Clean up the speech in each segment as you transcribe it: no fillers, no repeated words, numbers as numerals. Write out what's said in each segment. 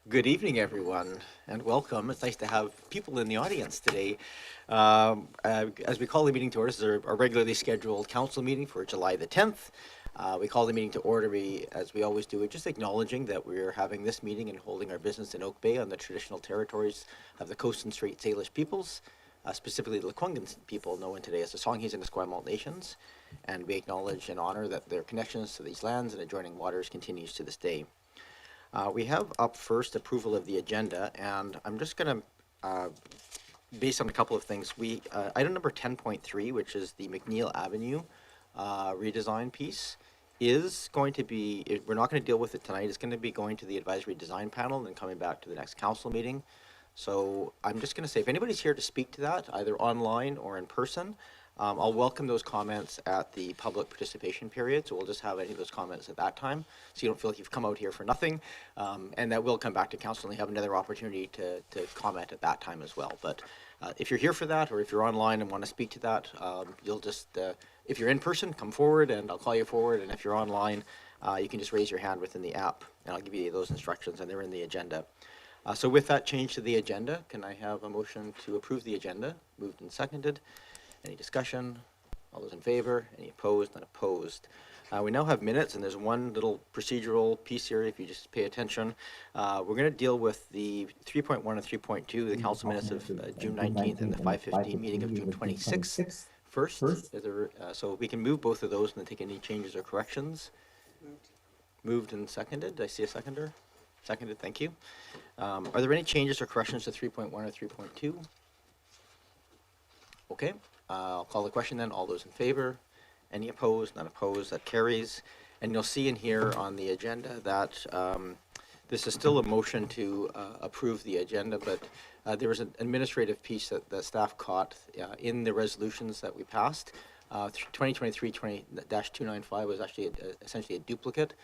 Good evening, everyone, and welcome. It's nice to have people in the audience today. As we call the meeting to order, this is our regularly scheduled council meeting for July the 10th. We call the meeting to order, as we always do, just acknowledging that we're having this meeting and holding our business in Oak Bay on the traditional territories of the Coast and Strait Salish peoples, specifically the Lekwungen people known today as the Songhees and Esquimalt nations. And we acknowledge and honor that their connections to these lands and adjoining waters continues to this day. We have up first approval of the agenda, and I'm just going to, based on a couple of things, item number 10.3, which is the McNeil Avenue redesign piece, is going to be, we're not going to deal with it tonight, it's going to be going to the advisory design panel and then coming back to the next council meeting. So I'm just going to say, if anybody's here to speak to that, either online or in person, I'll welcome those comments at the public participation period, so we'll just have any of those comments at that time, so you don't feel like you've come out here for nothing, and that will come back to council and have another opportunity to comment at that time as well. But if you're here for that, or if you're online and want to speak to that, you'll just, if you're in person, come forward and I'll call you forward, and if you're online, you can just raise your hand within the app, and I'll give you those instructions, and they're in the agenda. So with that change to the agenda, can I have a motion to approve the agenda? Moved and seconded. Any discussion? All those in favor? Any opposed? None opposed. We now have minutes, and there's one little procedural piece here, if you just pay attention. We're going to deal with the 3.1 and 3.2, the council minutes of June 19th and the 5:15 meeting of June 26th. First, so we can move both of those and then take any changes or corrections. Moved and seconded. Did I see a seconder? Seconded, thank you. Are there any changes or corrections to 3.1 or 3.2? Okay. I'll call the question then. All those in favor? Any opposed? None opposed? That carries. And you'll see in here on the agenda that this is still a motion to approve the agenda, but there was an administrative piece that the staff caught in the resolutions that we passed. 2023-295 was actually essentially a duplicate.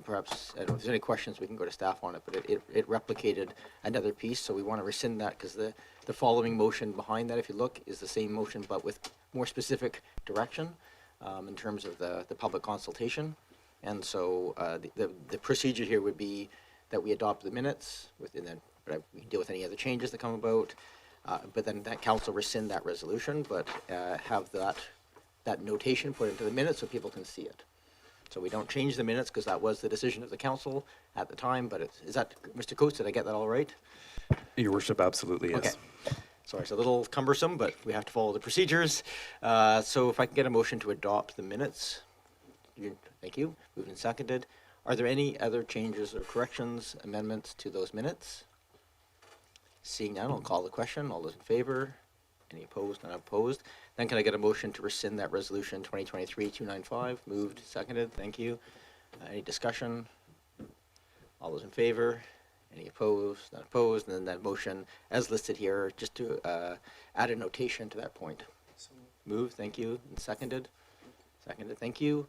Perhaps, I don't know if there's any questions, we can go to staff on it, but it replicated another piece, so we want to rescind that because the following motion behind that, if you look, is the same motion but with more specific direction in terms of the public consultation. And so the procedure here would be that we adopt the minutes, and then we can deal with any other changes that come about, but then that council rescind that resolution, but have that notation put into the minutes so people can see it. So we don't change the minutes because that was the decision of the council at the time, but is that, Mr. Coates, did I get that all right? Your worship, absolutely, yes. Okay. Sorry, it's a little cumbersome, but we have to follow the procedures. So if I can get a motion to adopt the minutes. Thank you. Moved and seconded. Are there any other changes or corrections, amendments to those minutes? Seeing none, I'll call the question. All those in favor? Any opposed? None opposed. Then can I get a motion to rescind that resolution 2023-295? Moved, seconded. Thank you. Any discussion? All those in favor? Any opposed? Not opposed. And then that motion, as listed here, just to add a notation to that point. Moved. Thank you. And seconded. Seconded. Thank you.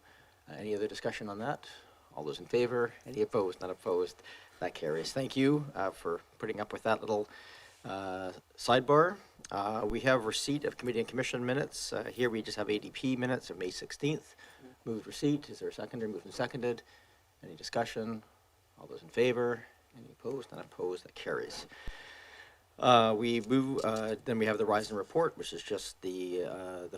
Any other discussion on that? All those in favor? Any opposed? Not opposed. That carries. Thank you for putting up with that little sidebar. We have receipt of committee and commission minutes. Here we just have ADP minutes of May 16th. Moved receipt. Is there a seconder? Moved and seconded. Any discussion? All those in favor? Any opposed? Not opposed. That carries. We move. Then we have the Rise and Report, which is just the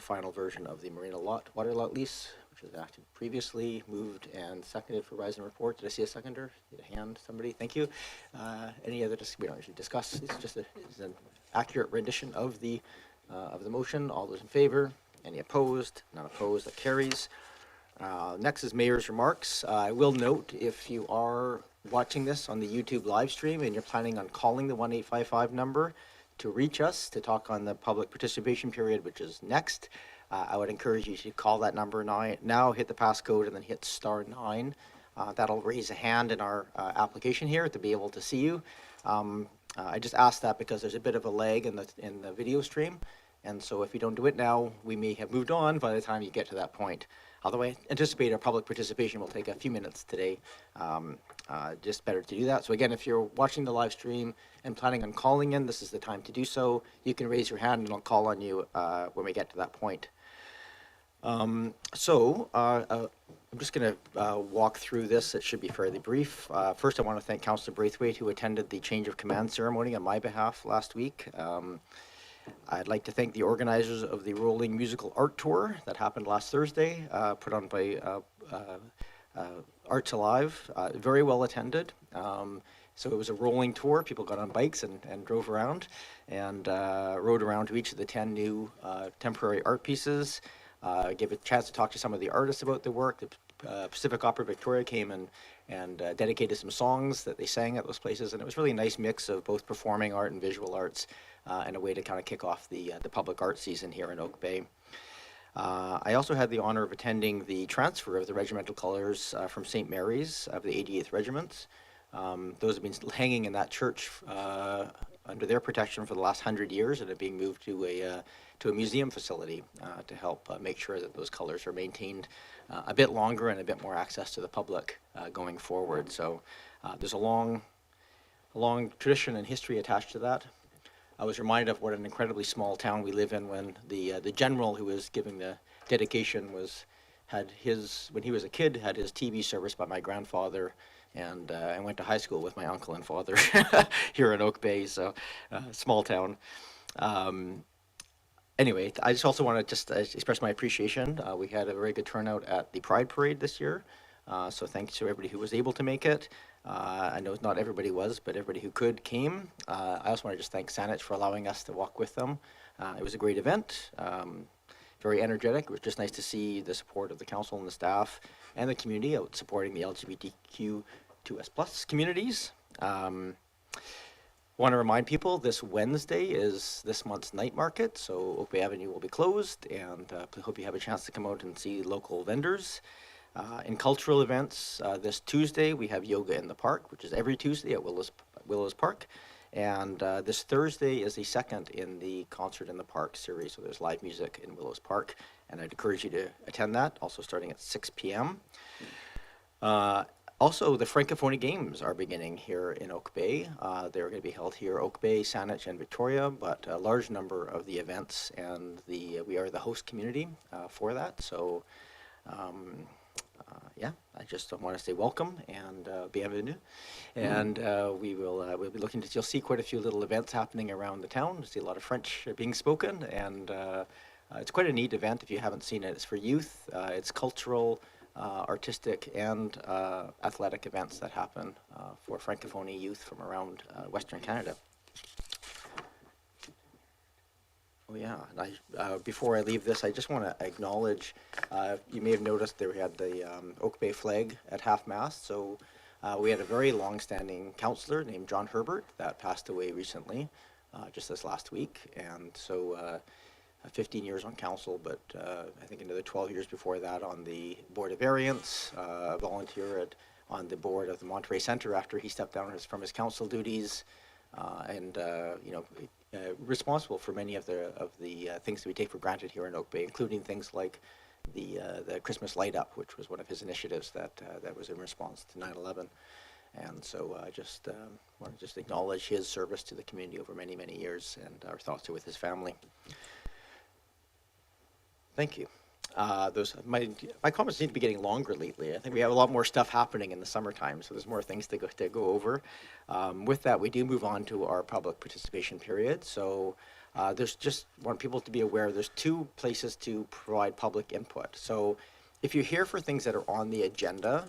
final version of the Marina water lot lease, which was acted previously. Moved and seconded for Rise and Report. Did I see a seconder? Need a hand? Somebody? Thank you. Any other? We don't usually discuss. It's just it's an accurate rendition of the motion. All those in favor? Any opposed? Not opposed. That carries. Next is Mayor's remarks. I will note, if you are watching this on the YouTube live stream and you're planning on calling the 1-855 number to reach us to talk on the public participation period, which is next, I would encourage you to call that number now, hit the passcode, and then hit *9. That'll raise a hand in our application here to be able to see you. I just asked that because there's a bit of a lag in the video stream, and so if you don't do it now, we may have moved on by the time you get to that point. Although I anticipate our public participation will take a few minutes today, just better to do that. So again, if you're watching the live stream and planning on calling in, this is the time to do so. You can raise your hand and I'll call on you when we get to that point. I'm just going to walk through this. It should be fairly brief. First, I want to thank Councillor Braithwaite, who attended the change of command ceremony on my behalf last week. I'd like to thank the organizers of the Rolling Musical Art Tour that happened last Thursday, put on by Arts Alive. Very well attended. So it was a rolling tour. People got on bikes and drove around and rode around to each of the 10 new temporary art pieces. Gave a chance to talk to some of the artists about their work. The Pacific Opera Victoria came and dedicated some songs that they sang at those places, and it was really a nice mix of both performing art and visual arts, and a way to kind of kick off the public art season here in Oak Bay. I also had the honor of attending the transfer of the regimental colours from St. Mary's of the 88th Regiment. Those have been hanging in that church under their protection for the last 100 years, and are being moved to a museum facility to help make sure that those colors are maintained a bit longer and a bit more access to the public going forward. So there's a long tradition and history attached to that. I was reminded of what an incredibly small town we live in when the general who was giving the dedication when he was a kid, had his TV service by my grandfather, and I went to high school with my uncle and father here in Oak Bay, so small town. Anyway, I just also want to just express my appreciation. We had a very good turnout at the Pride Parade this year, so thanks to everybody who was able to make it. I know not everybody was, but everybody who could came. I also want to just thank Saanich for allowing us to walk with them. It was a great event, very energetic. It was just nice to see the support of the council and the staff and the community out supporting the LGBTQ2S+ communities. Want to remind people this Wednesday is this month's night market, so Oak Bay Avenue will be closed, and I hope you have a chance to come out and see local vendors. In cultural events, this Tuesday we have Yoga in the Park, which is every Tuesday at Willows Park, and this Thursday is the second in the Concert in the Park series, so there's live music in Willows Park, and I'd encourage you to attend that, also starting at 6 p.m. Also, the Francophone Games are beginning here in Oak Bay. They're going to be held here, Oak Bay, Saanich, and Victoria, but a large number of the events, and we are the host community for that. So, yeah, I just want to say welcome and bienvenue. And we'll be looking you'll see quite a few little events happening around the town. You'll see a lot of French being spoken, and it's quite a neat event if you haven't seen it. It's for youth. It's cultural, artistic, and athletic events that happen for Francophone youth from around Western Canada. Oh yeah, and before I leave this, I just want to acknowledge, you may have noticed that we had the Oak Bay flag at half-mast, so we had a very long-standing councillor named John Herbert that passed away recently, just this last week, and so 15 years on council, but I think another 12 years before that on the Board of Variance, volunteer on the board of the Monterey Centre after he stepped down from his council duties, and responsible for many of the things that we take for granted here in Oak Bay, including things like the Christmas light up, which was one of his initiatives that was in response to 9/11. And so I just want to acknowledge his service to the community over many, many years, and our thoughts are with his family. Thank you. My comments seem to be getting longer lately. I think we have a lot more stuff happening in the summertime, so there's more things to go over. With that, we do move on to our public participation period. So there's just want people to be aware there's two places to provide public input. So if you're here for things that are on the agenda,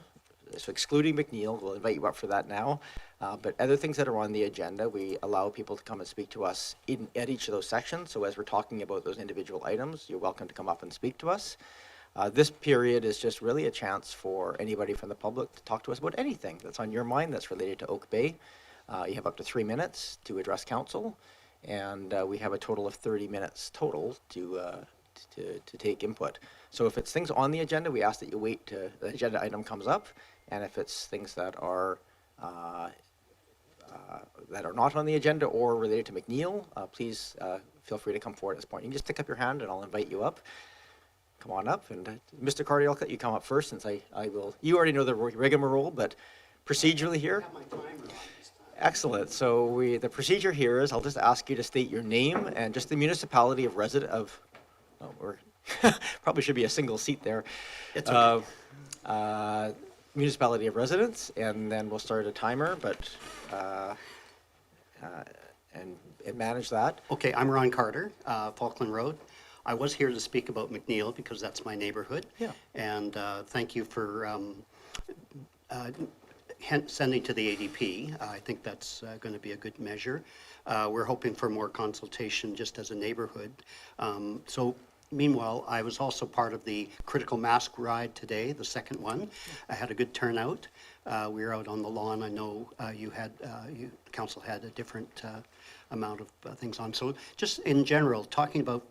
so excluding McNeil, we'll invite you up for that now. But other things that are on the agenda, we allow people to come and speak to us at each of those sections. So as we're talking about those individual items, you're welcome to come up and speak to us. This period is just really a chance for anybody from the public to talk to us about anything that's on your mind that's related to Oak Bay. You have up to 3 minutes to address council, and we have a total of 30 minutes total to take input. So if it's things on the agenda, we ask that you wait till the agenda item comes up, and if it's things that are not on the agenda or related to McNeil, please feel free to come forward at this point. You can just stick up your hand and I'll invite you up. Come on up, and Mr. Carty, I'll let you come up first since I will. You already know the rigmarole, but procedurally here. Excellent. So the procedure here is I'll just ask you to state your name and just the municipality of resident of. Oh, Probably should be a single seat there. It's okay. Municipality of residence, and then we'll start a timer, but, and manage that. Okay, I'm Ron Carter, Falkland Road. I was here to speak about McNeil because that's my neighborhood. Yeah. And thank you for sending to the ADP. I think that's going to be a good measure. We're hoping for more consultation just as a neighborhood. So meanwhile, I was also part of the critical mass ride today, the second one. I had a good turnout. We were out on the lawn. I know the council had a different amount of things on. So just in general, talking about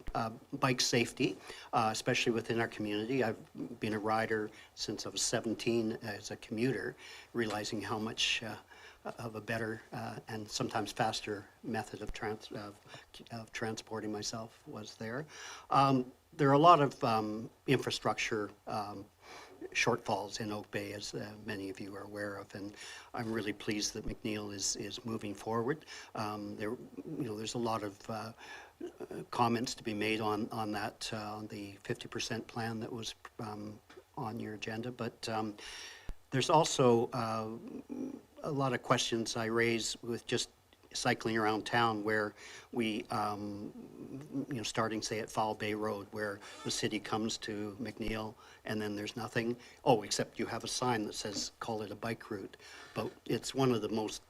bike safety, especially within our community. I've been a rider since I was 17 as a commuter, realizing how much of a better and sometimes faster method of transporting myself was there. There are a lot of infrastructure shortfalls in Oak Bay, as many of you are aware of, and I'm really pleased that McNeil is moving forward. There's a lot of comments to be made on that, on the 50% plan that was on your agenda, but there's also a lot of questions I raise with just cycling around town where we, starting say at Foul Bay Road, where the city comes to McNeil and then there's nothing. Oh, except you have a sign that says, call it a bike route. But it's one of the most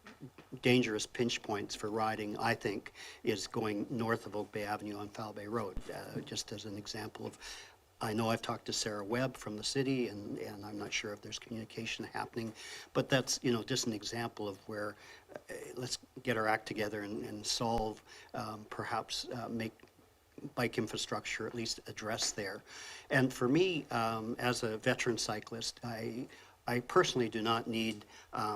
dangerous pinch points for riding, I think, is going north of Oak Bay Avenue on Foul Bay Road, just as an example of, I know I've talked to Sarah Webb from the city, and I'm not sure if there's communication happening, but that's, just an example of where let's get our act together and solve, perhaps make bike infrastructure at least address there. And for me, as a veteran cyclist, I personally do not need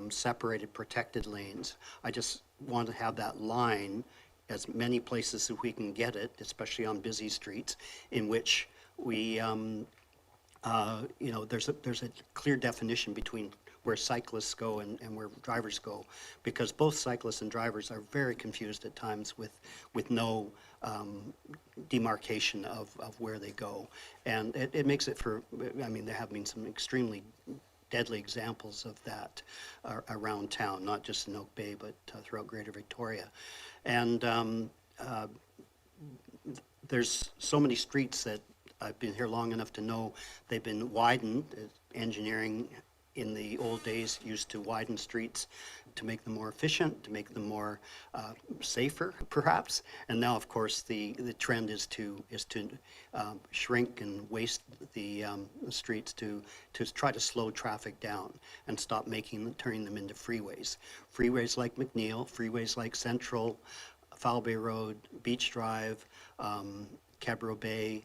separated protected lanes. I just want to have that line, as many places as we can get it, especially on busy streets, in which we, there's a clear definition between where cyclists go and where drivers go, because both cyclists and drivers are very confused at times with no demarcation of where they go. And it makes it there have been some extremely deadly examples of that around town, not just in Oak Bay, but throughout Greater Victoria. And there's so many streets that I've been here long enough to know they've been widened. Engineering in the old days used to widen streets to make them more efficient, to make them more safer, perhaps. And now, of course, the trend is to shrink and waste the streets to try to slow traffic down and stop turning them into freeways. Freeways like McNeil, freeways like Central, Foul Bay Road, Beach Drive, Cabro Bay,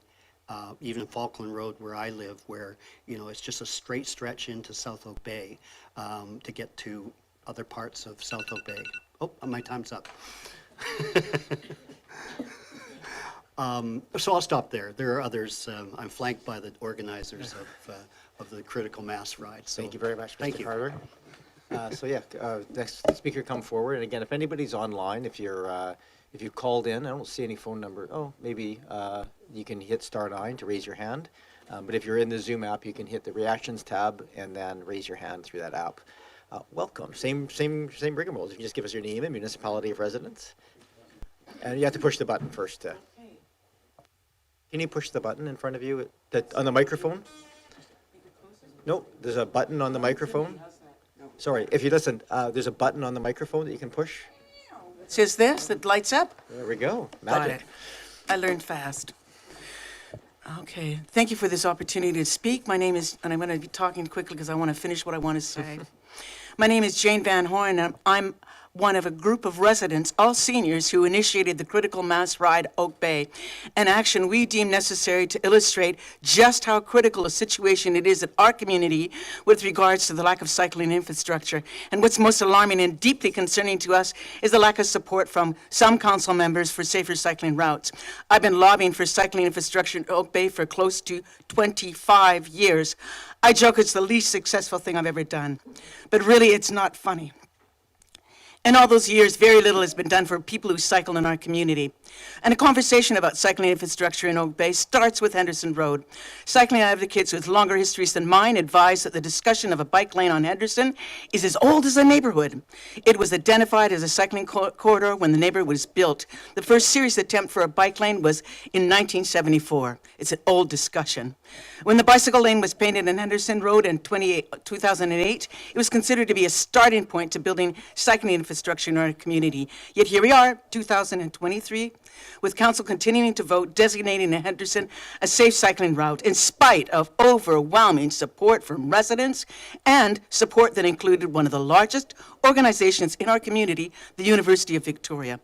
even Falkland Road where I live, where it's just a straight stretch into South Oak Bay to get to other parts of South Oak Bay. Oh, my time's up. So I'll stop there. There are others. I'm flanked by the organizers of the critical mass ride. So Thank you very much, thank Mr. you. Carter. Next speaker come forward, and again, if anybody's online, if you called in, I don't see any phone number. Oh, maybe you can hit *9 to raise your hand. But if you're in the Zoom app, you can hit the reactions tab and then raise your hand through that app. Welcome. Same rigmarole. You can just give us your name and municipality of residence, and you have to push the button first. Can you push the button in front of you on the microphone? No, there's a button on the microphone. Sorry, if you listen, there's a button on the microphone that you can push. It says this, that lights up? There we go. Got Magic. it. I learned fast. Okay, thank you for this opportunity to speak. My name is, and I'm going to be talking quickly because I want to finish what I want to say. My name is Jane Van Horn, and I'm one of a group of residents, all seniors, who initiated the critical mass ride Oak Bay, an action we deem necessary to illustrate just how critical a situation it is in our community with regards to the lack of cycling infrastructure. And what's most alarming and deeply concerning to us is the lack of support from some council members for safer cycling routes. I've been lobbying for cycling infrastructure in Oak Bay for close to 25 years. I joke it's the least successful thing I've ever done, but really it's not funny. In all those years, very little has been done for people who cycle in our community. And a conversation about cycling infrastructure in Oak Bay starts with Henderson Road. Cycling advocates with longer histories than mine advise that the discussion of a bike lane on Henderson is as old as the neighborhood. It was identified as a cycling corridor when the neighborhood was built. The first serious attempt for a bike lane was in 1974. It's an old discussion. When the bicycle lane was painted in Henderson Road in 2008, it was considered to be a starting point to building cycling infrastructure in our community. Yet here we are, 2023, with council continuing to vote designating Henderson a safe cycling route in spite of overwhelming support from residents and support that included one of the largest organizations in our community, the University of Victoria.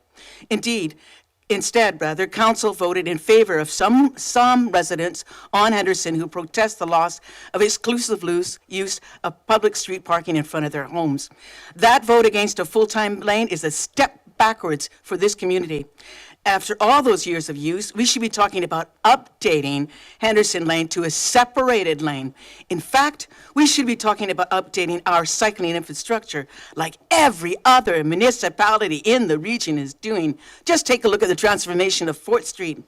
Instead, council voted in favor of some residents on Henderson who protest the loss of exclusive use of public street parking in front of their homes. That vote against a full-time lane is a step backwards for this community. After all those years of use, we should be talking about updating Henderson Lane to a separated lane. In fact, we should be talking about updating our cycling infrastructure like every other municipality in the region is doing. Just take a look at the transformation of 4th Street.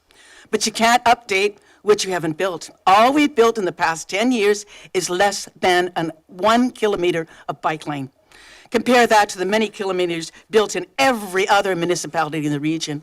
But you can't update what you haven't built. All we've built in the past 10 years is less than 1 kilometer of bike lane. Compare that to the many kilometers built in every other municipality in the region.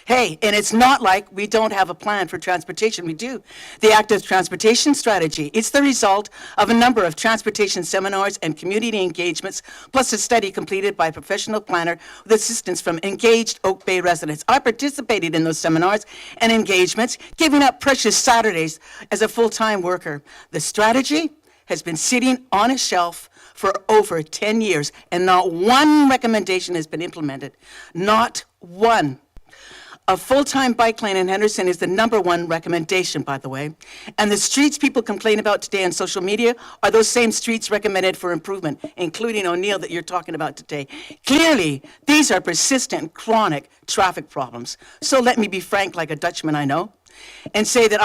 Hey, and it's not like we don't have a plan for transportation. We do. The Active Transportation Strategy. It's the result of a number of transportation seminars and community engagements, plus a study completed by a professional planner with assistance from engaged Oak Bay residents. I participated in those seminars and engagements, giving up precious Saturdays as a full-time worker. The strategy has been sitting on a shelf for over 10 years, and not one recommendation has been implemented. Not one. A full-time bike lane in Henderson is the #1 recommendation, by the way. And the streets people complain about today on social media are those same streets recommended for improvement, including O'Neill that you're talking about today. Clearly, these are persistent, chronic traffic problems. So let me be frank, like a Dutchman I know, and say that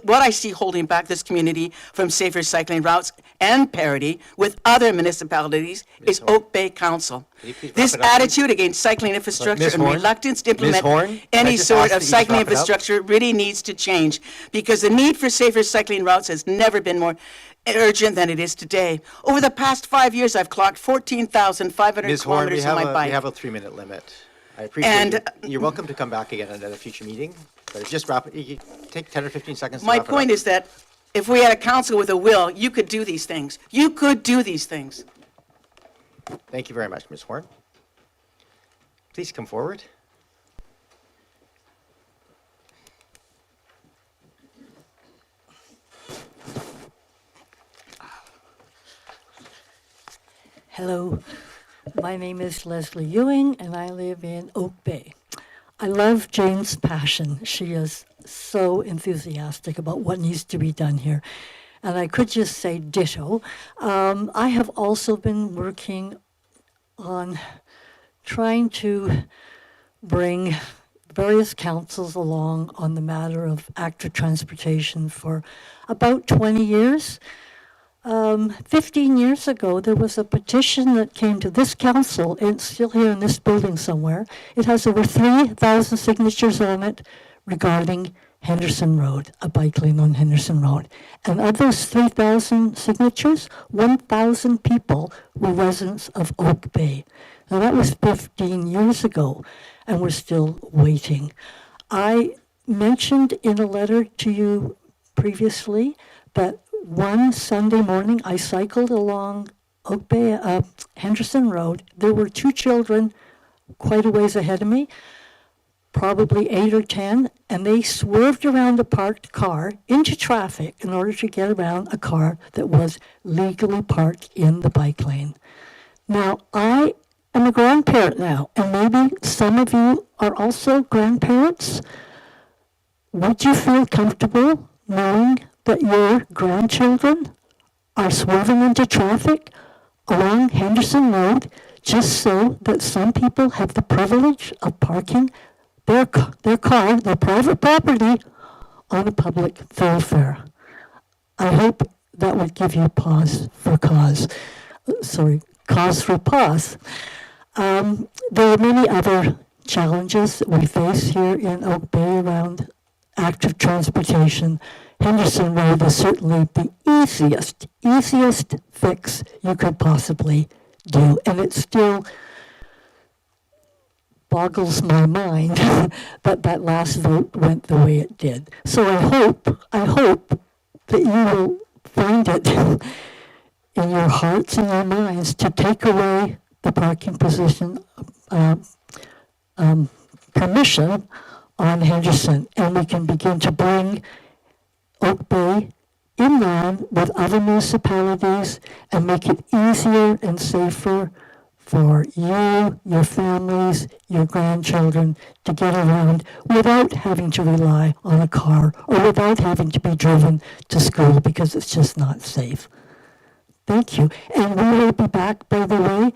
what I see holding back this community from safer cycling routes and parity with other municipalities is Oak Bay Council. This attitude against cycling infrastructure and reluctance to implement any sort of cycling infrastructure really needs to change, because the need for safer cycling routes has never been more urgent than it is today. Over the past 5 years, I've clocked 14,500 Ms. Horn, kilometers on my bike. we have a 3-minute limit. I appreciate you're welcome to come back again at a future meeting, but just you take 10 or 15 seconds to My wrap it point up. is that if we had a council with a will, you could do these things. You could do these things. Thank you very much, Ms. Horn. Please come forward. Hello, my name is Leslie Ewing, and I live in Oak Bay. I love Jane's passion. She is so enthusiastic about what needs to be done here. And I could just say ditto. I have also been working on trying to bring various councils along on the matter of active transportation for about 20 years. 15 years ago, there was a petition that came to this council, and it's still here in this building somewhere. It has over 3,000 signatures on it regarding Henderson Road, a bike lane on Henderson Road. And of those 3,000 signatures, 1,000 people were residents of Oak Bay. Now that was 15 years ago, and we're still waiting. I mentioned in a letter to you previously that one Sunday morning, I cycled along Oak Bay, Henderson Road. There were 2 children quite a ways ahead of me, probably 8 or 10, and they swerved around a parked car into traffic in order to get around a car that was legally parked in the bike lane. Now, I am a grandparent now, and maybe some of you are also grandparents. Would you feel comfortable knowing that your grandchildren are swerving into traffic along Henderson Road just so that some people have the privilege of parking their car, their private property, on a public thoroughfare? I hope that would give you cause for pause. There are many other challenges that we face here in Oak Bay around active transportation. Henderson Road is certainly the easiest fix you could possibly do, and it still boggles my mind that that last vote went the way it did. So I hope that you will find it in your hearts and your minds to take away the parking position permission on Henderson, and we can begin to bring Oak Bay in line with other municipalities and make it easier and safer for you, your families, your grandchildren to get around without having to rely on a car or without having to be driven to school because it's just not safe. Thank you. And we will be back, by the way,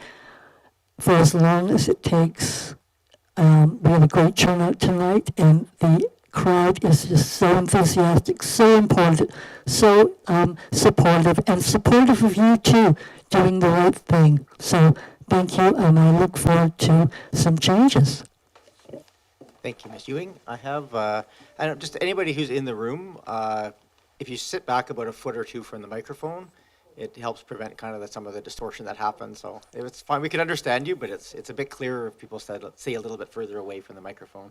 for as long as it takes. We have a great turnout tonight, and the crowd is just so enthusiastic, so important, so supportive, and supportive of you too, doing the right thing. So thank you, and I look forward to some changes. Thank you, Ms. Ewing. I have, just anybody who's in the room, if you sit back about a foot or two from the microphone, it helps prevent kind of some of the distortion that happens. So it's fine. We can understand you, but it's a bit clearer if people stay a little bit further away from the microphone.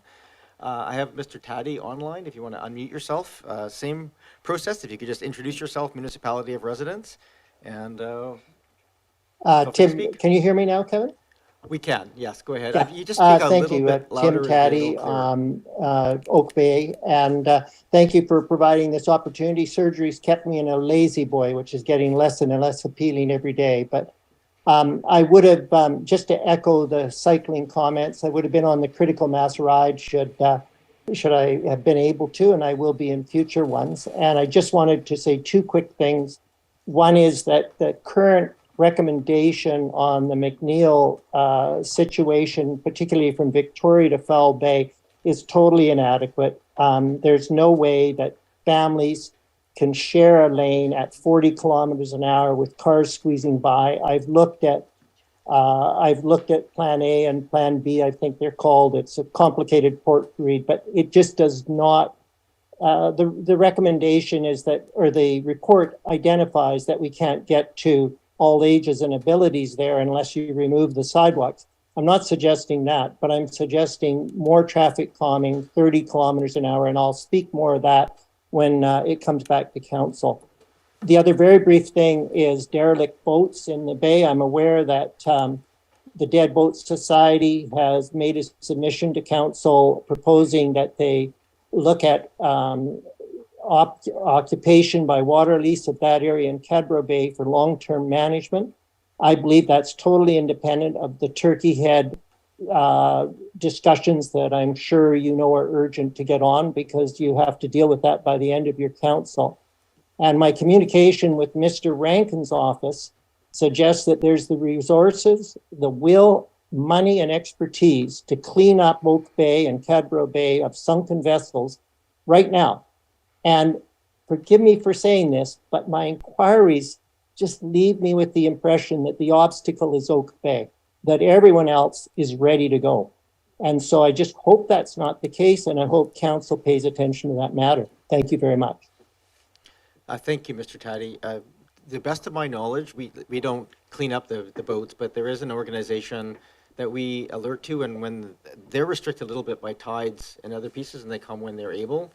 I have Mr. Taddy online. If you want to unmute yourself, same process. If you could just introduce yourself, municipality of residence, and Tim, speak. can you hear me now, Kevin? we can. Yes, go ahead. Yeah. You just speak a Thank little you, bit louder. Tim and Taddy, a little clearer. Oak Bay, and thank you for providing this opportunity. Surgery's kept me in a lazy boy, which is getting less and less appealing every day. But I would have, just to echo the cycling comments, I would have been on the critical mass ride should I have been able to, and I will be in future ones. And I just wanted to say two quick things. One is that the current recommendation on the McNeil situation, particularly from Victoria to Foul Bay, is totally inadequate. There's no way that families can share a lane at 40 kilometers an hour with cars squeezing by. I've looked at Plan A and Plan B, I think they're called. It's a complicated port read, but it just does not. The recommendation is that, or the report identifies that we can't get to all ages and abilities there unless you remove the sidewalks. I'm not suggesting that, but I'm suggesting more traffic calming, 30 kilometers an hour, and I'll speak more of that when it comes back to council. The other very brief thing is derelict boats in the bay. I'm aware that the Dead Boat Society has made a submission to council proposing that they look at occupation by water lease of that area in Cadbro Bay for long-term management. I believe that's totally independent of the Turkey Head discussions that I'm sure you know are urgent to get on, because you have to deal with that by the end of your council. And my communication with Mr. Rankin's office suggests that there's the resources, the will, money, and expertise to clean up Oak Bay and Cadbro Bay of sunken vessels right now. And forgive me for saying this, but my inquiries just leave me with the impression that the obstacle is Oak Bay, that everyone else is ready to go. And so I just hope that's not the case, and I hope council pays attention to that matter. Thank you very much. Thank you, Mr. Taddy. The best of my knowledge, we don't clean up the boats, but there is an organization that we alert to, and when they're restricted a little bit by tides and other pieces, and they come when they're able.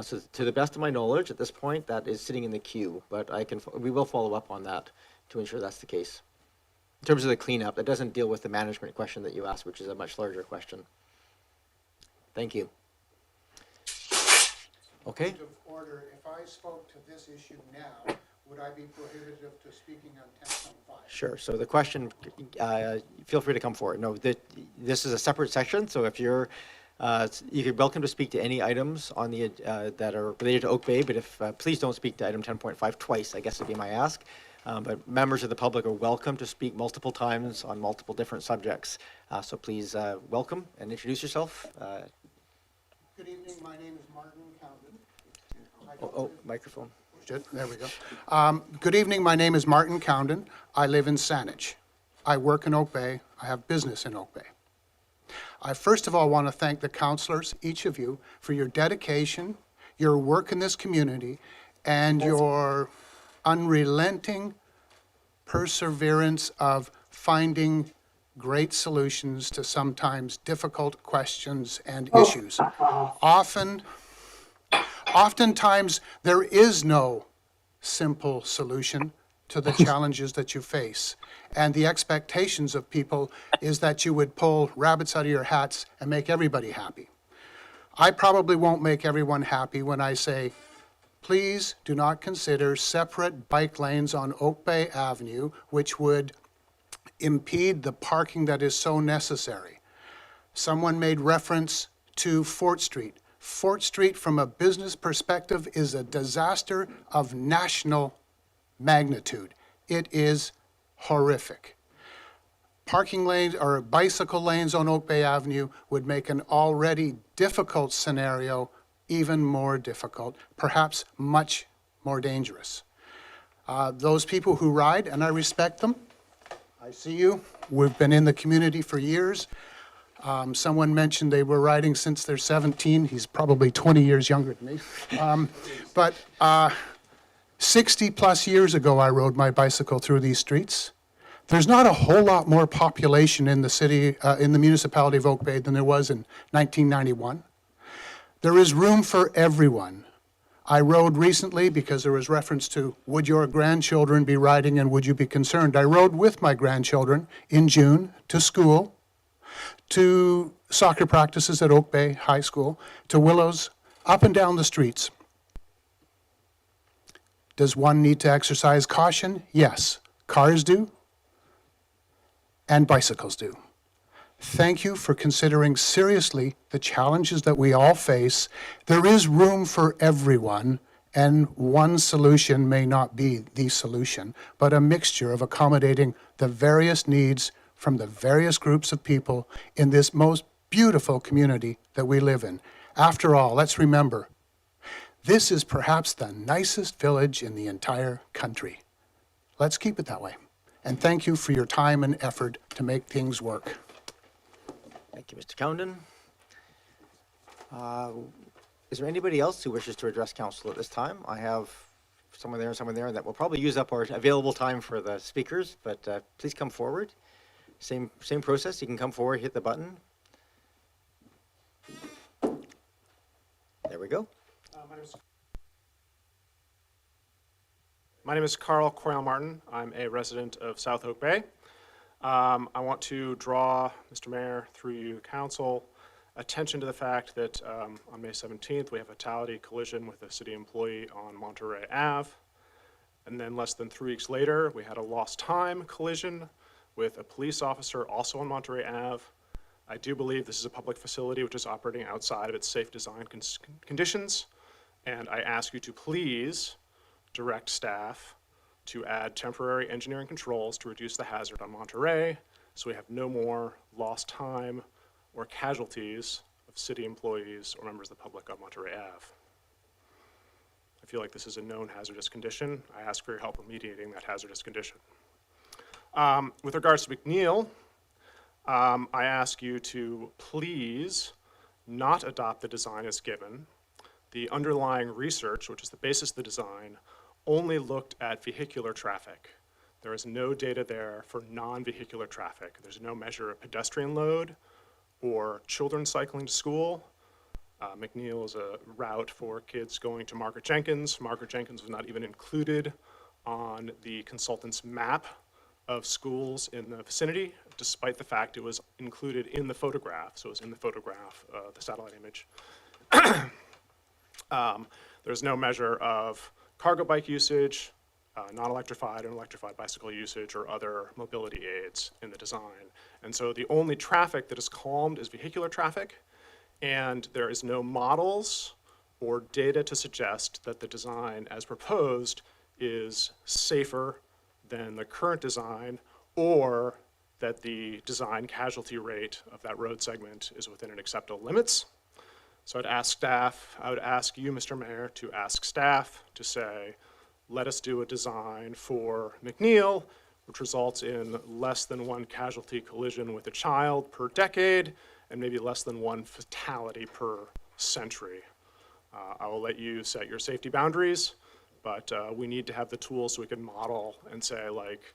So to the best of my knowledge, at this point, that is sitting in the queue, but we will follow up on that to ensure that's the case. In terms of the cleanup, that doesn't deal with the management question that you asked, which is a much larger question. Thank you. Okay. Point of order, if I spoke to this issue now, would I be prohibited to speaking on 10.5? Sure. So the question, feel free to come forward. No, this is a separate section, so if you're welcome to speak to any items on the that are related to Oak Bay, but if please don't speak to item 10.5 twice, I guess would be my ask. But members of the public are welcome to speak multiple times on multiple different subjects. So please welcome and introduce yourself. Good evening, my name is Martin Cowden. Oh, microphone. There we go. Good evening, my name is Martin Cowden. I live in Saanich. I work in Oak Bay. I have business in Oak Bay. I first of all want to thank the councilors, each of you, for your dedication, your work in this community, and your unrelenting perseverance of finding great solutions to sometimes difficult questions and issues. Oftentimes, there is no simple solution to the challenges that you face. And the expectations of people is that you would pull rabbits out of your hats and make everybody happy. I probably won't make everyone happy when I say, please do not consider separate bike lanes on Oak Bay Avenue, which would impede the parking that is so necessary. Someone made reference to Fort Street. Fort Street, from a business perspective, is a disaster of national magnitude. It is horrific. Parking lanes or bicycle lanes on Oak Bay Avenue would make an already difficult scenario even more difficult, perhaps much more dangerous. Those people who ride, and I respect them, I see you, we've been in the community for years. Someone mentioned they were riding since they're 17. He's probably 20 years younger than me. But 60 plus years ago, I rode my bicycle through these streets. There's not a whole lot more population in the city, in the municipality of Oak Bay than there was in 1991. There is room for everyone. I rode recently because there was reference to, would your grandchildren be riding and would you be concerned? I rode with my grandchildren in June to school, to soccer practices at Oak Bay High School, to Willows, up and down the streets. Does one need to exercise caution? Yes. Cars do, and bicycles do. Thank you for considering seriously the challenges that we all face. There is room for everyone, and one solution may not be the solution, but a mixture of accommodating the various needs from the various groups of people in this most beautiful community that we live in. After all, let's remember, this is perhaps the nicest village in the entire country. Let's keep it that way. And thank you for your time and effort to make things work. Thank you, Mr. Cowden. Is there anybody else who wishes to address council at this time? I have someone there, and that will probably use up our available time for the speakers, but please come forward. Same process. You can come forward, hit the button. There we go. My name is Carl Coyle Martin. I'm a resident of South Oak Bay. I want to draw, Mr. Mayor, through you, council, attention to the fact that on May 17th, we have a fatality collision with a city employee on Monterey Ave. And then less than 3 weeks later, we had a lost time collision with a police officer also on Monterey Ave. I do believe this is a public facility which is operating outside of its safe design conditions. And I ask you to please direct staff to add temporary engineering controls to reduce the hazard on Monterey so we have no more lost time or casualties of city employees or members of the public on Monterey Ave. I feel like this is a known hazardous condition. I ask for your help remediating that hazardous condition. With regards to McNeil, I ask you to please not adopt the design as given. The underlying research, which is the basis of the design, only looked at vehicular traffic. There is no data there for non-vehicular traffic. There's no measure of pedestrian load or children cycling to school. McNeil is a route for kids going to Margaret Jenkins. Margaret Jenkins was not even included on the consultant's map of schools in the vicinity, despite the fact it was included in the photograph. So it was in the photograph, the satellite image. There's no measure of cargo bike usage, non-electrified and electrified bicycle usage, or other mobility aids in the design. And so the only traffic that is calmed is vehicular traffic, and there is no models or data to suggest that the design as proposed is safer than the current design, or that the design casualty rate of that road segment is within an acceptable limits. So I would ask you, Mr. Mayor, to ask staff to say, let us do a design for McNeil which results in less than one casualty collision with a child per decade and maybe less than one fatality per century. I will let you set your safety boundaries, but we need to have the tools so we can model and say, like,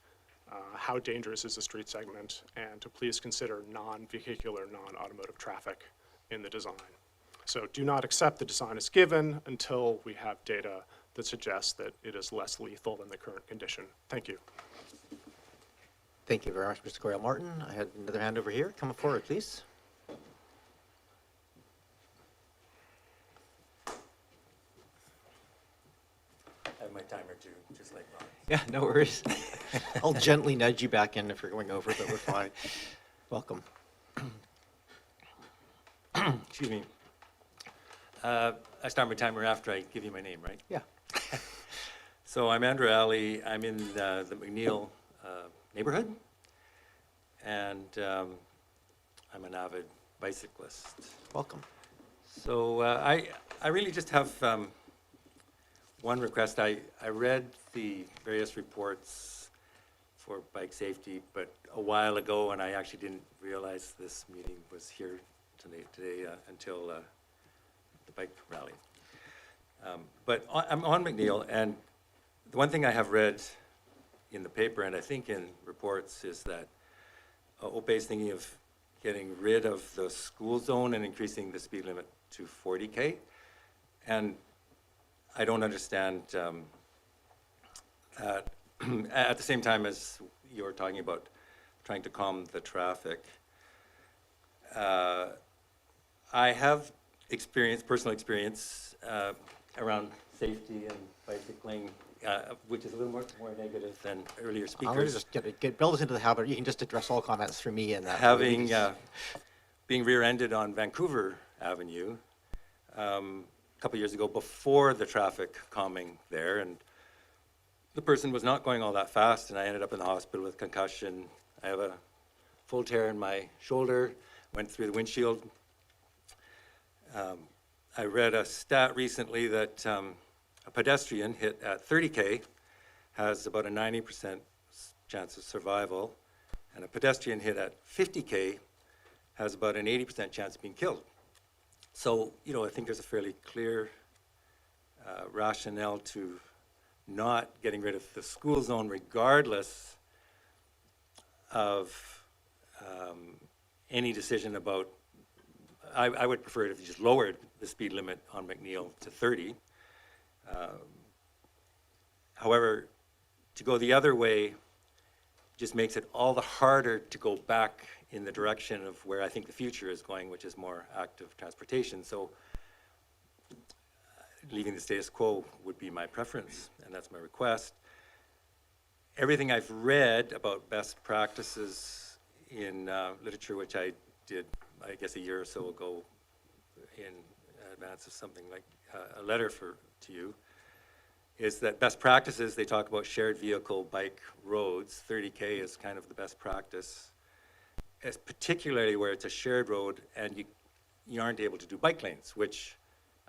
how dangerous is the street segment, and to please consider non-vehicular, non-automotive traffic in the design. So do not accept the design as given until we have data that suggests that it is less lethal than the current condition. Thank you. Thank you very much, Mr. Coyle Martin. I had another hand over here. Come forward, please. I have my timer too, just like Ron. Yeah, no worries. I'll gently nudge you back in if you're going over, but we're fine. Welcome. Excuse me. I start my timer after I give you my name, right? Yeah. So I'm Andrew Alley. I'm in the McNeil neighborhood, and I'm an avid bicyclist. Welcome. So I really just have one request. I read the various reports for bike safety, but a while ago, and I actually didn't realize this meeting was here today until the bike rally. But I'm on McNeil, and the one thing I have read in the paper, and I think in reports, is that OPE is thinking of getting rid of the school zone and increasing the speed limit to 40K. And I don't understand that at the same time as you're talking about trying to calm the traffic. I have personal experience around safety and bicycling, which is a little more negative than earlier I'm going to speakers. just build us into the habit. You can just address all comments through me and that. Having being rear-ended on Vancouver Avenue a couple years ago before the traffic calming there, and the person was not going all that fast, and I ended up in the hospital with concussion. I have a full tear in my shoulder, went through the windshield. I read a stat recently that a pedestrian hit at 30K has about a 90% chance of survival, and a pedestrian hit at 50K has about an 80% chance of being killed. So, I think there's a fairly clear rationale to not getting rid of the school zone regardless of any decision about, I would prefer it if you just lowered the speed limit on McNeil to 30. However, to go the other way just makes it all the harder to go back in the direction of where I think the future is going, which is more active transportation. So leaving the status quo would be my preference, and that's my request. Everything I've read about best practices in literature, which I did, I guess, a year or so ago in advance of something like a letter to you, is that best practices, they talk about shared vehicle bike roads. 30K is kind of the best practice, as particularly where it's a shared road and you aren't able to do bike lanes, which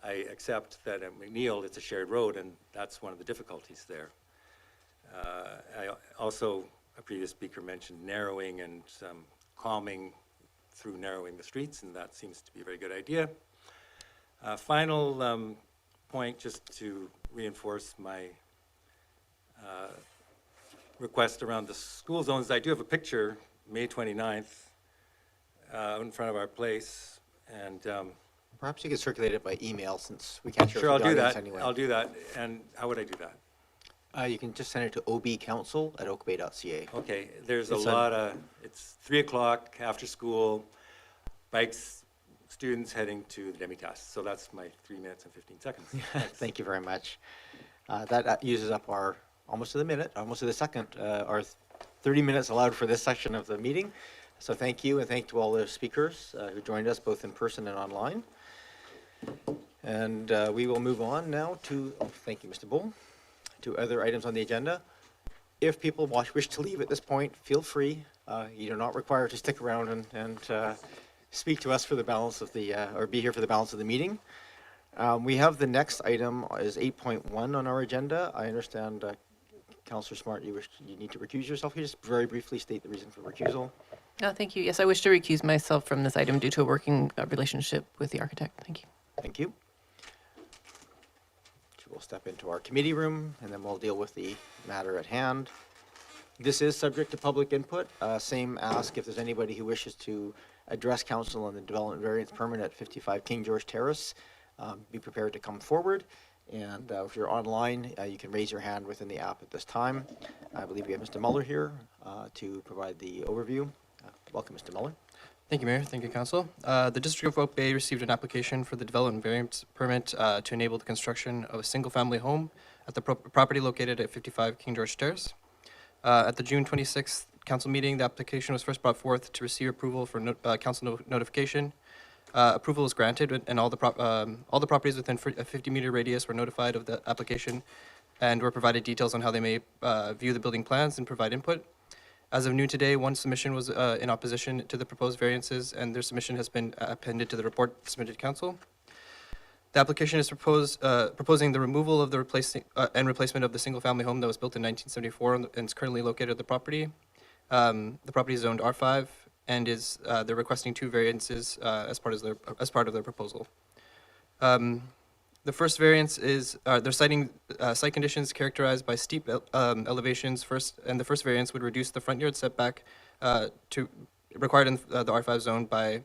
I accept that at McNeil it's a shared road, and that's one of the difficulties there. A previous speaker mentioned narrowing and calming through narrowing the streets, and that seems to be a very good idea. Final point, just to reinforce my request around the school zones. I do have a picture, May 29th, in front of our place, and Perhaps you could circulate it by email since we can't share sure, it I'll with the do audience that. anyway. I'll do that. And how would I do that? You can just send it to obcouncil@oakbay.ca. Okay, there's It's a lot of, it's 3 o'clock after school, bikes, students heading to the Demi-Tasse. So that's my 3 minutes and 15 seconds. Thank you very much. That uses up our, almost to the minute, almost to the second, our 30 minutes allowed for this section of the meeting. So thank you, and thank to all the speakers who joined us both in person and online. And we will move on now to, thank you, Mr. Bull, to other items on the agenda. If people wish to leave at this point, feel free. You're not required to stick around and speak to us for the balance of the, or be here for the balance of the meeting. We have the next item is 8.1 on our agenda. I understand Counselor Smart, you need to recuse yourself. Can you just very briefly state the reason for recusal? Thank you. Yes, I wish to recuse myself from this item due to a working relationship with the architect. Thank you. Thank you. We'll step into our committee room, and then we'll deal with the matter at hand. This is subject to public input. Same ask if there's anybody who wishes to address council on the development variance permit at 55 King George Terrace. Be prepared to come forward. And if you're online, you can raise your hand within the app at this time. I believe we have Mr. Muller here to provide the overview. Welcome, Mr. Muller. Thank you, Mayor. Thank you, Council. The District of Oak Bay received an application for the development variance permit to enable the construction of a single-family home at the property located at 55 King George Terrace. At the June 26th council meeting, the application was first brought forth to receive approval for council notification. Approval was granted, and all the properties within a 50-meter radius were notified of the application and were provided details on how they may view the building plans and provide input. As of noon today, one submission was in opposition to the proposed variances, and their submission has been appended to the report submitted to council. The application is proposing the removal of the replacement of the single-family home that was built in 1974 and is currently located at the property. The property is zoned R5, and they're requesting 2 variances as part of their proposal. The first variance is they're citing site conditions characterized by steep elevations first, and the first variance would reduce the front yard setback to required in the R5 zone by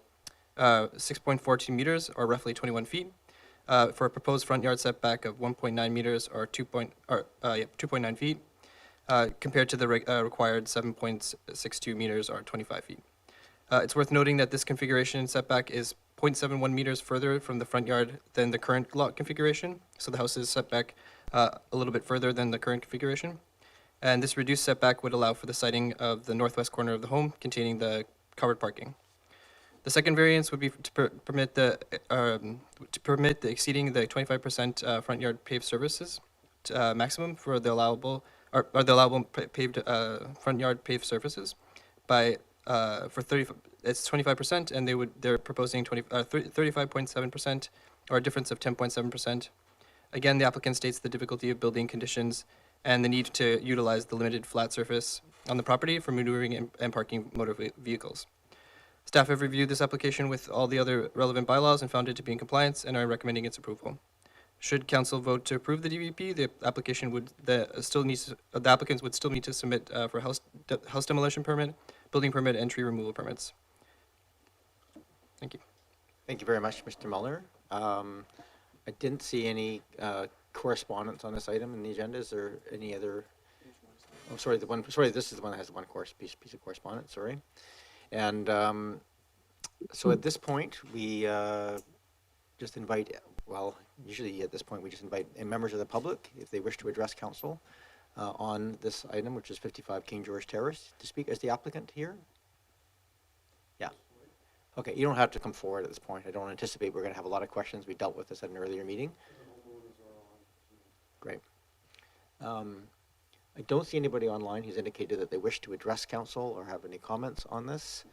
6.42 meters, or roughly 21 feet, for a proposed front yard setback of 1.9 meters, or 2.9 feet, compared to the required 7.62 meters, or 25 feet. It's worth noting that this configuration setback is 0.71 meters further from the front yard than the current lot configuration, so the house is set back a little bit further than the current configuration. And this reduced setback would allow for the siting of the northwest corner of the home containing the covered parking. The second variance would be to permit the exceeding the 25% front yard paved surfaces maximum for the allowable paved front yard paved surfaces by for 25%, and they're proposing 35.7%, or a difference of 10.7%. Again, the applicant states the difficulty of building conditions and the need to utilize the limited flat surface on the property for maneuvering and parking motor vehicles. Staff have reviewed this application with all the other relevant bylaws and found it to be in compliance and are recommending its approval. Should council vote to approve the DVP, the applicants would still need to submit for house demolition permit, building permit, and tree removal permits. Thank you. Thank you very much, Mr. Muller. I didn't see any correspondence on this item in the agenda. Is there any other? Oh, sorry, this is the one that has the one piece of correspondence, sorry. And so at this point, we just invite, well, usually at this point, we just invite members of the public, if they wish to address council on this item, which is 55 King George Terrace, to speak as the applicant here. Yeah. Okay, you don't have to come forward at this point. I don't anticipate we're going to have a lot of questions. We dealt with this at an earlier meeting. Great. I don't see anybody online who's indicated that they wish to address council or have any comments on this.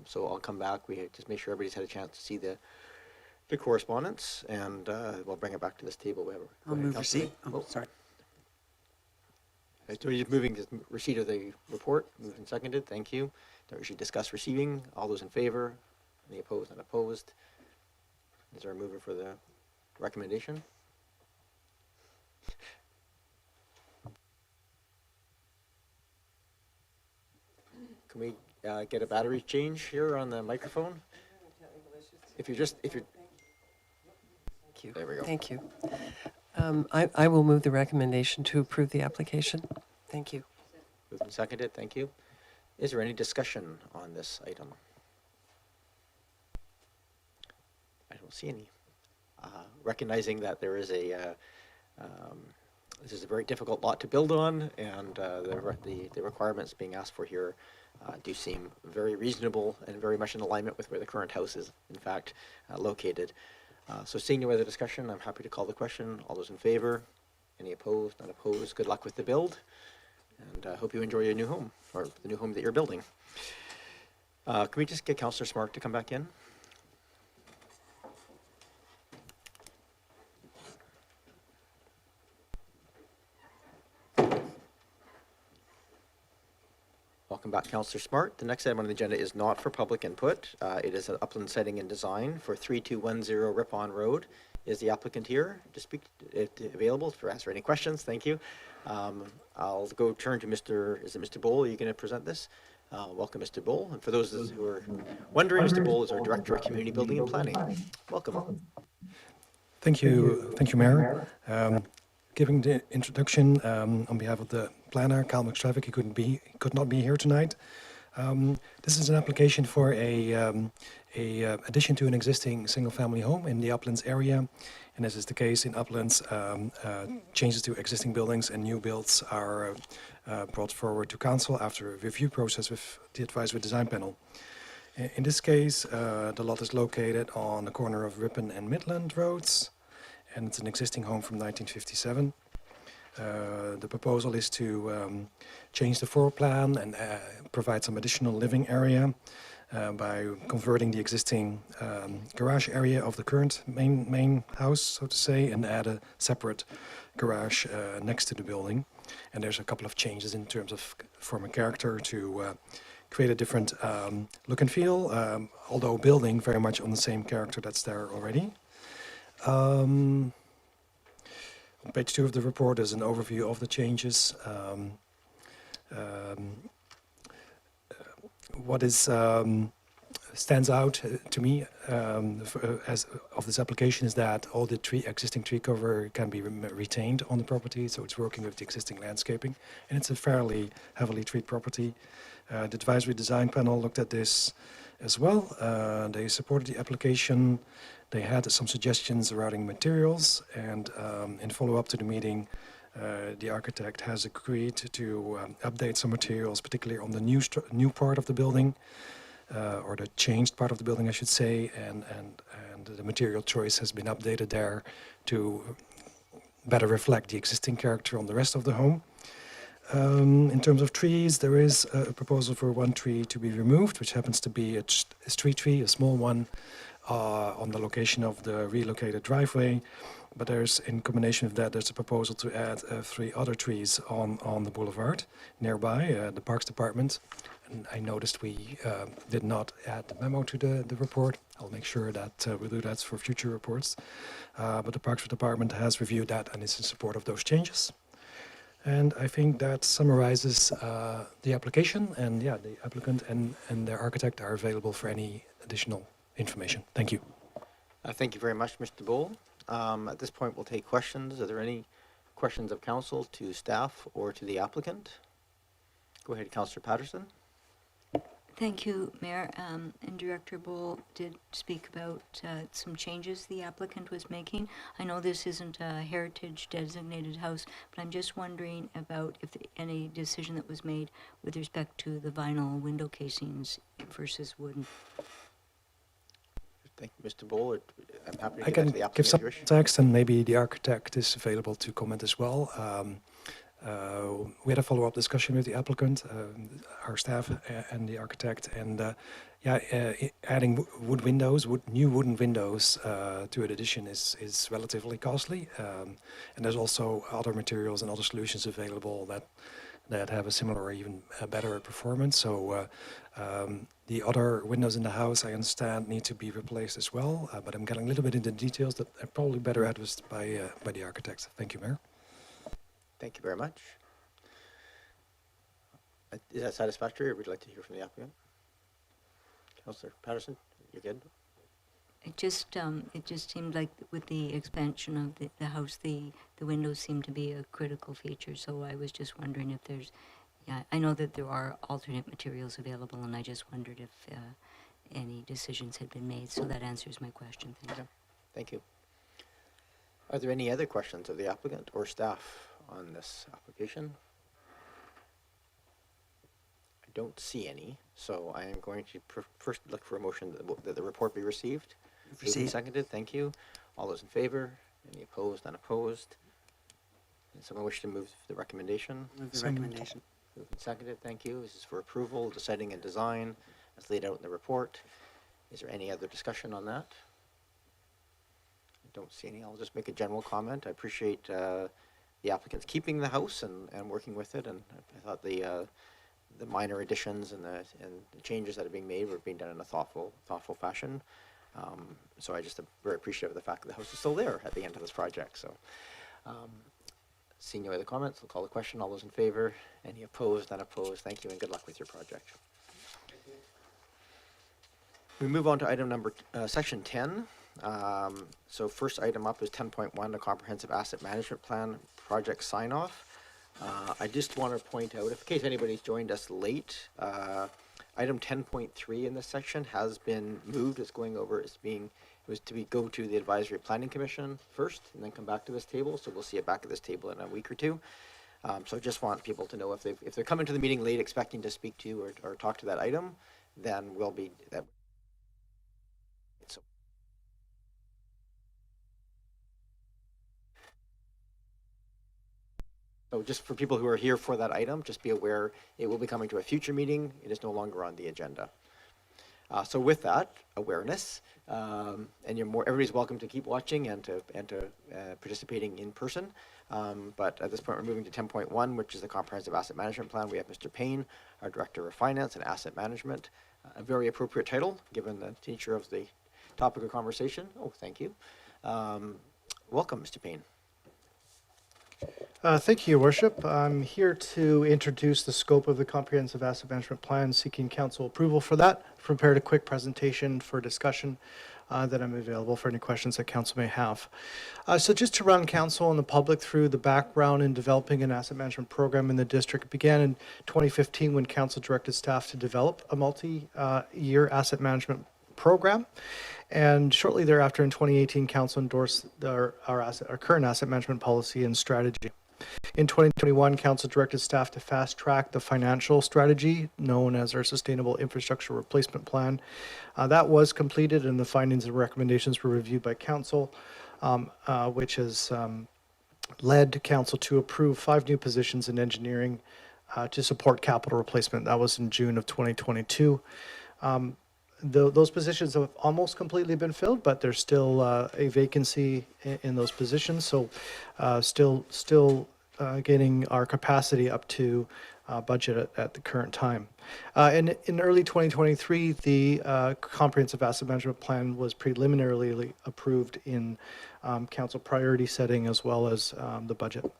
So I'll come back. We just make sure everybody's had a chance to see the correspondence, and we'll bring it back to this table. We have I'll move receipt. Oh, sorry. So you're moving to receipt of the report, moved and seconded, thank you. Now we should discuss receiving. All those in favor? Any opposed? Unopposed? Is there a mover for the recommendation? Can we get a battery change here on the microphone? If you're, Thank you. There we go. Thank you. I will move the recommendation to approve the application. Thank you. Moved and seconded, thank you. Is there any discussion on this item? I don't see any. Recognizing that there is this is a very difficult lot to build on, and the requirements being asked for here do seem very reasonable and very much in alignment with where the current house is, in fact, located. So seeing no other discussion, I'm happy to call the question. All those in favor? Any opposed? Not opposed? Good luck with the build, and hope you enjoy your new home, or the new home that you're building. Can we just get Councillor Smart to come back in? Welcome back, Councillor Smart. The next item on the agenda is not for public input. It is an upland siting and design for 3210 Ripon Road. Is the applicant here to speak, available to answer any questions? Thank you. I'll go turn to Mr. Bowl? Are you going to present this? Welcome, Mr. Bowl. And for those who are wondering, Mr. Bowl is our Director of Community Building and Planning. Welcome. Thank you, Mayor. Giving the introduction on behalf of the planner, Cal McStravick, he could not be here tonight. This is an application for a addition to an existing single-family home in the Uplands area, and as is the case in Uplands, changes to existing buildings and new builds are brought forward to council after a review process with the advisory design panel. In this case, the lot is located on the corner of Ripon and Midland Roads, and it's an existing home from 1957. The proposal is to change the floor plan and provide some additional living area by converting the existing garage area of the current main house, so to say, and add a separate garage next to the building. And there's a couple of changes in terms of form and character to create a different look and feel, although building very much on the same character that's there already. On page 2 of the report is an overview of the changes. What stands out to me as of this application is that all the existing tree cover can be retained on the property, so it's working with the existing landscaping, and it's a fairly heavily treated property. The advisory design panel looked at this as well. They supported the application. They had some suggestions regarding materials, and in follow-up to the meeting, the architect has agreed to update some materials, particularly on the new part of the building, or the changed part of the building, I should say, and the material choice has been updated there to better reflect the existing character on the rest of the home. In terms of trees, there is a proposal for one tree to be removed, which happens to be a street tree, a small one, on the location of the relocated driveway. But there's, in combination with that, there's a proposal to add 3 other trees on the boulevard nearby, the Parks Department. And I noticed we did not add the memo to the report. I'll make sure that we'll do that for future reports. But the Parks Department has reviewed that and is in support of those changes. And I think that summarizes the application, and yeah, the applicant and their architect are available for any additional information. Thank you. Thank you very much, Mr. Bowl. At this point, we'll take questions. Are there any questions of council to staff or to the applicant? Go ahead, Councillor Patterson. Thank you, Mayor. And Director Bowl did speak about some changes the applicant was making. I know this isn't a heritage designated house, but I'm just wondering about if any decision that was made with respect to the vinyl window casings versus wooden. Thank you, Mr. Bowl. I'm happy to I give that can to the give applicant some if you wish. context, and maybe the architect is available to comment as well. We had a follow-up discussion with the applicant, our staff, and the architect, and adding new wooden windows to an addition is relatively costly, and there's also other materials and other solutions available that have a similar or even a better performance. So the other windows in the house, I understand, need to be replaced as well, but I'm getting a little bit into the details that are probably better addressed by the architect. Thank you, Mayor. Thank you very much. Is that satisfactory, or would you like to hear from the applicant? Councillor Patterson, you're good? It just seemed like with the expansion of the house, the windows seem to be a critical feature. So I was just wondering if there's, I know that there are alternate materials available, and I just wondered if any decisions had been made. So that answers my question. Thank you. Thank you. Are there any other questions of the applicant or staff on this application? I don't see any, so I am going to first look for a motion that the report be received. Moved and seconded, thank you. All those in favor? Any opposed, unopposed? Does someone wish to move the recommendation? Move the recommendation. Moved and seconded, thank you. This is for approval, the setting and design as laid out in the report. Is there any other discussion on that? I don't see any. I'll just make a general comment. I appreciate the applicants keeping the house and working with it, and I thought the the minor additions and the changes that are being made were being done in a thoughtful fashion. So I just am very appreciative of the fact that the house is still there at the end of this project. So, seeing no other comments, I'll call the question. All those in favor? Any opposed? None opposed? Thank you, and good luck with your project. We move on to item number, section 10. So first item up is 10.1, the Comprehensive Asset Management Plan Project Sign-Off. I just want to point out, in case anybody's joined us late, item 10.3 in this section has been moved. It's going over, it was to go to the Advisory Planning Commission first and then come back to this table. So we'll see it back at this table in a week or two. So I just want people to know if they're coming to the meeting late expecting to speak to or talk to that item, then we'll be, so just for people who are here for that item, just be aware it will be coming to a future meeting. It is no longer on the agenda. So with that awareness, and everybody's welcome to keep watching and to participating in person. But at this point, we're moving to 10.1, which is the Comprehensive Asset Management Plan. We have Mr. Payne, our Director of Finance and Asset Management. A very appropriate title, given the nature of the topic of conversation. Oh, thank you. Welcome, Mr. Payne. Thank you, Your Worship. I'm here to introduce the scope of the Comprehensive Asset Management Plan, seeking council approval for that. Prepared a quick presentation for discussion that I'm available for any questions that council may have. So just to run council and the public through the background in developing an asset management program in the district, it began in 2015 when council directed staff to develop a multi-year asset management program. And shortly thereafter, in 2018, council endorsed our current asset management policy and strategy. In 2021, council directed staff to fast track the financial strategy known as our Sustainable Infrastructure Replacement Plan. That was completed, and the findings and recommendations were reviewed by council, which has led council to approve 5 new positions in engineering to support capital replacement. That was in June of 2022. Those positions have almost completely been filled, but there's still a vacancy in those positions. So still getting our capacity up to budget at the current time. In early 2023, the Comprehensive Asset Management Plan was preliminarily approved in council priority setting as well as the budget.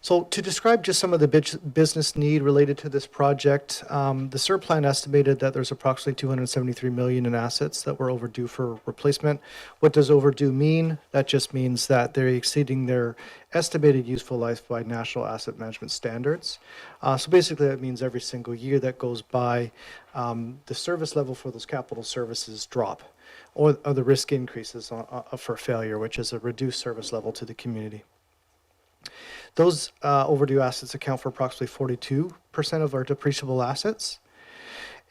So to describe just some of the business need related to this project, the SUR plan estimated that there's approximately $273 million in assets that were overdue for replacement. What does overdue mean? That just means that they're exceeding their estimated useful life by national asset management standards. So basically that means every single year that goes by, the service level for those capital services drop, or the risk increases for failure, which is a reduced service level to the community. Those overdue assets account for approximately 42% of our depreciable assets.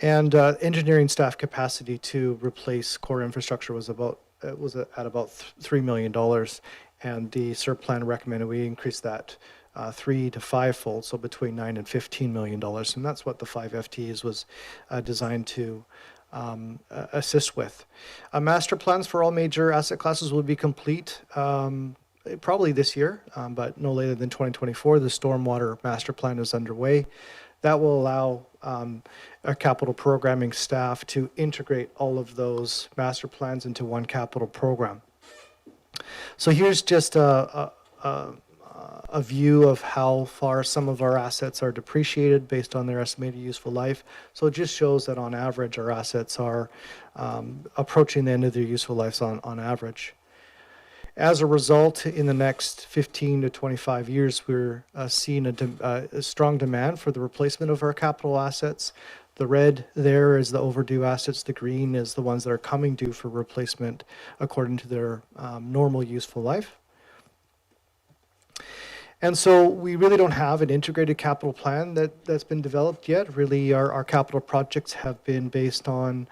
And engineering staff capacity to replace core infrastructure was at about $3 million. And the SUR plan recommended we increase that 3 to 5-fold, so between $9 and $15 million. And that's what the 5 FTEs was designed to assist with. Master plans for all major asset classes will be complete probably this year, but no later than 2024. The stormwater master plan is underway. That will allow our capital programming staff to integrate all of those master plans into one capital program. So here's just a view of how far some of our assets are depreciated based on their estimated useful life. So it just shows that on average our assets are approaching the end of their useful lives on average. As a result, in the next 15 to 25 years, we're seeing a strong demand for the replacement of our capital assets. The red there is the overdue assets. The green is the ones that are coming due for replacement according to their normal useful life. And so we really don't have an integrated capital plan that's been developed yet. Really, our capital projects have been based on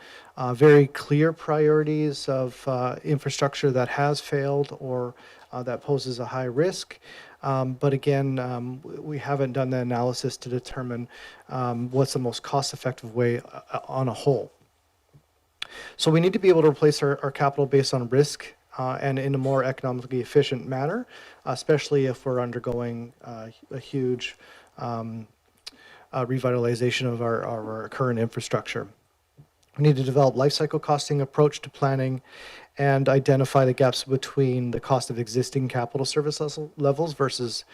very clear priorities of infrastructure that has failed or that poses a high risk. But again, we haven't done the analysis to determine what's the most cost-effective way on a whole. So we need to be able to replace our capital based on risk and in a more economically efficient manner, especially if we're undergoing a huge revitalization of our current infrastructure. We need to develop life cycle costing approach to planning and identify the gaps between the cost of existing capital service levels versus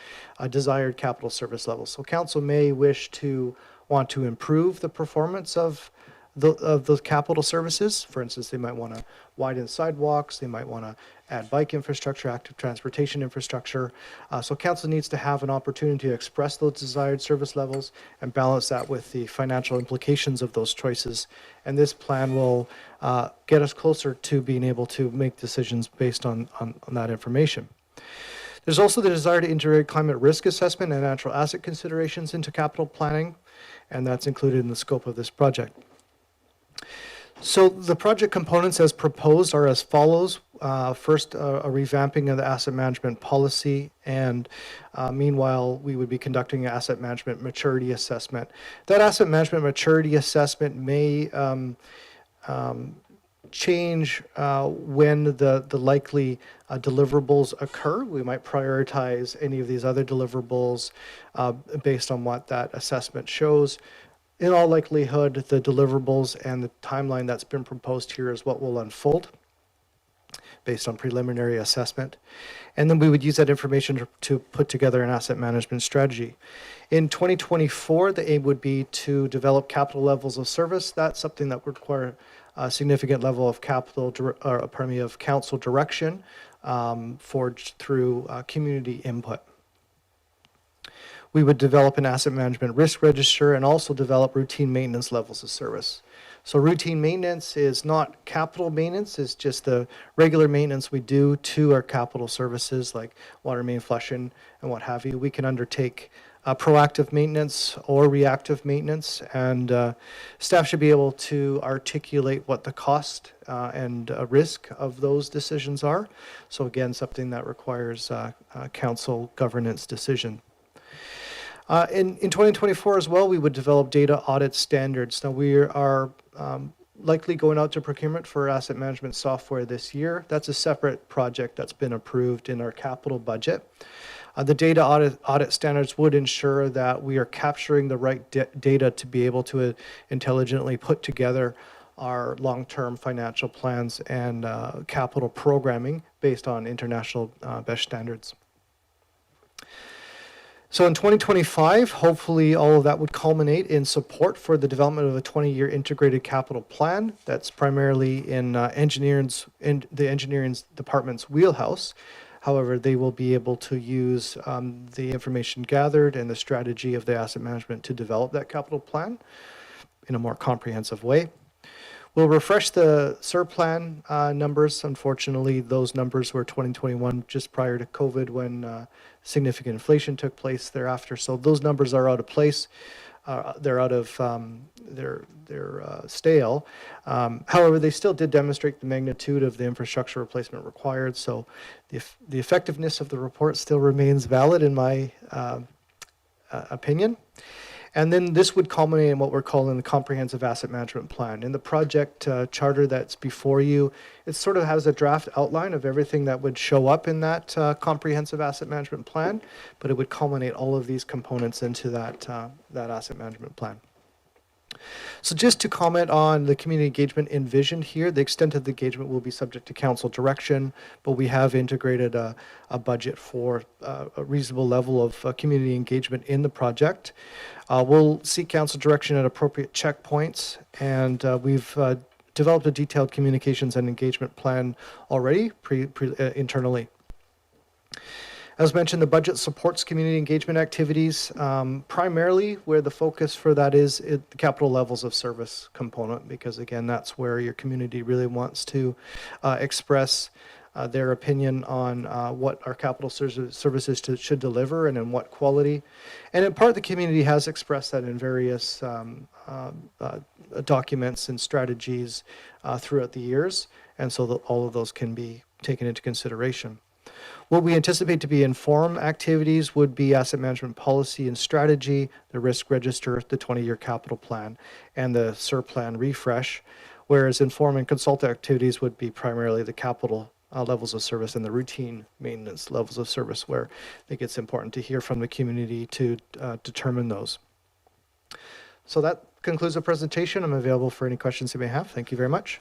desired capital service levels. So council may want to improve the performance of those capital services. For instance, they might want to widen sidewalks, they might want to add bike infrastructure, active transportation infrastructure. So council needs to have an opportunity to express those desired service levels and balance that with the financial implications of those choices. And this plan will get us closer to being able to make decisions based on that information. There's also the desire to integrate climate risk assessment and natural asset considerations into capital planning, and that's included in the scope of this project. So the project components as proposed are as follows. First, a revamping of the asset management policy, and meanwhile, we would be conducting an asset management maturity assessment. That asset management maturity assessment may change when the likely deliverables occur. We might prioritize any of these other deliverables based on what that assessment shows. In all likelihood, the deliverables and the timeline that's been proposed here is what will unfold based on preliminary assessment. And then we would use that information to put together an asset management strategy. In 2024, the aim would be to develop capital levels of service. That's something that would require a significant level of of council direction forged through community input. We would develop an asset management risk register and also develop routine maintenance levels of service. So routine maintenance is not capital maintenance, it's just the regular maintenance we do to our capital services like water main flushing and what have you. We can undertake proactive maintenance or reactive maintenance, and staff should be able to articulate what the cost and risk of those decisions are. So again, something that requires council governance decision. In 2024 as well, we would develop data audit standards. Now we are likely going out to procurement for asset management software this year. That's a separate project that's been approved in our capital budget. The data audit standards would ensure that we are capturing the right data to be able to intelligently put together our long-term financial plans and capital programming based on international best standards. So in 2025, hopefully all of that would culminate in support for the development of a 20-year integrated capital plan that's primarily in the engineering department's wheelhouse. However, they will be able to use the information gathered and the strategy of the asset management to develop that capital plan in a more comprehensive way. We'll refresh the SIR plan numbers. Unfortunately, those numbers were 2021, just prior to COVID, when significant inflation took place thereafter. So those numbers are out of place. They're out of they're stale. However, they still did demonstrate the magnitude of the infrastructure replacement required. So the effectiveness of the report still remains valid in my opinion. And then this would culminate in what we're calling the comprehensive asset management plan. In the project charter that's before you, it sort of has a draft outline of everything that would show up in that comprehensive asset management plan, but it would culminate all of these components into that asset management plan. So just to comment on the community engagement envisioned here, the extent of the engagement will be subject to council direction, but we have integrated a budget for a reasonable level of community engagement in the project. We'll seek council direction at appropriate checkpoints, and we've developed a detailed communications and engagement plan already internally. As mentioned, the budget supports community engagement activities, primarily where the focus for that is the capital levels of service component, because again, that's where your community really wants to express their opinion on what our capital services should deliver and in what quality. And in part, the community has expressed that in various documents and strategies throughout the years, and so all of those can be taken into consideration. What we anticipate to be inform activities would be asset management policy and strategy, the risk register, the 20-year capital plan, and the SIR plan refresh, whereas inform and consult activities would be primarily the capital levels of service and the routine maintenance levels of service, where I think it's important to hear from the community to determine those. So that concludes the presentation. I'm available for any questions you may have. Thank you very much.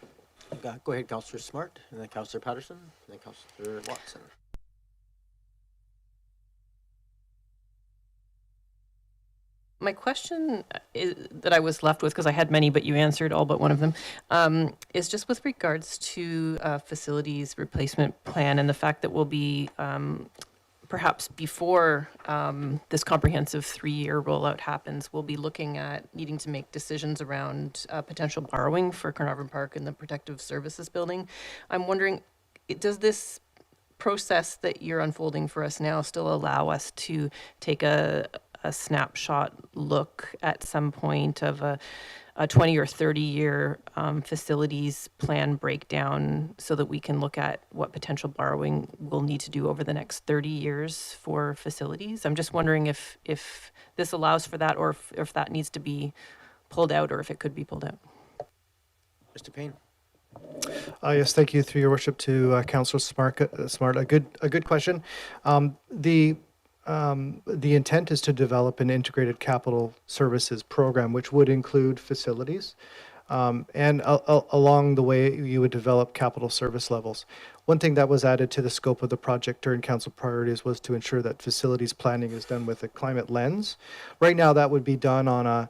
Go ahead, Councillor Smart, and then Councillor Patterson, and then Councillor Watson. My question that I was left with, because I had many, but you answered all but one of them, is just with regards to facilities replacement plan and the fact that we'll be perhaps before this comprehensive 3-year rollout happens, we'll be looking at needing to make decisions around potential borrowing for Carnarvon Park and the Protective Services Building. I'm wondering, does this process that you're unfolding for us now still allow us to take a snapshot look at some point of a 20 or 30-year facilities plan breakdown so that we can look at what potential borrowing we'll need to do over the next 30 years for facilities? I'm just wondering if this allows for that, or if that needs to be pulled out, or if it could be pulled out. Mr. Payne? Yes, thank you, through your worship, to Councillor Smart. A good question. The intent is to develop an integrated capital services program, which would include facilities. And along the way, you would develop capital service levels. One thing that was added to the scope of the project during council priorities was to ensure that facilities planning is done with a climate lens. Right now, that would be done on a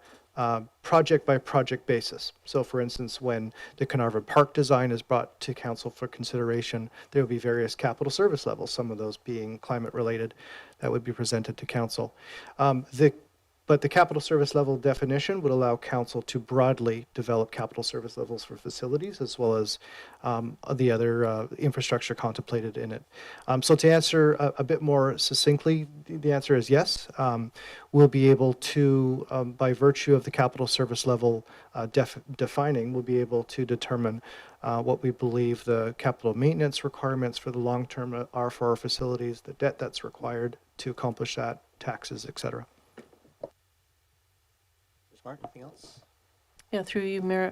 project by project basis. So for instance, when the Carnarvon Park design is brought to council for consideration, there will be various capital service levels, some of those being climate related, that would be presented to council. But the capital service level definition would allow council to broadly develop capital service levels for facilities, as well as the other infrastructure contemplated in it. So to answer a bit more succinctly, the answer is yes. We'll be able to, by virtue of the capital service level defining, we'll be able to determine what we believe the capital maintenance requirements for the long term are for our facilities, the debt that's required to accomplish that, taxes, etc. Smart, anything else? Yeah, through you, Mayor.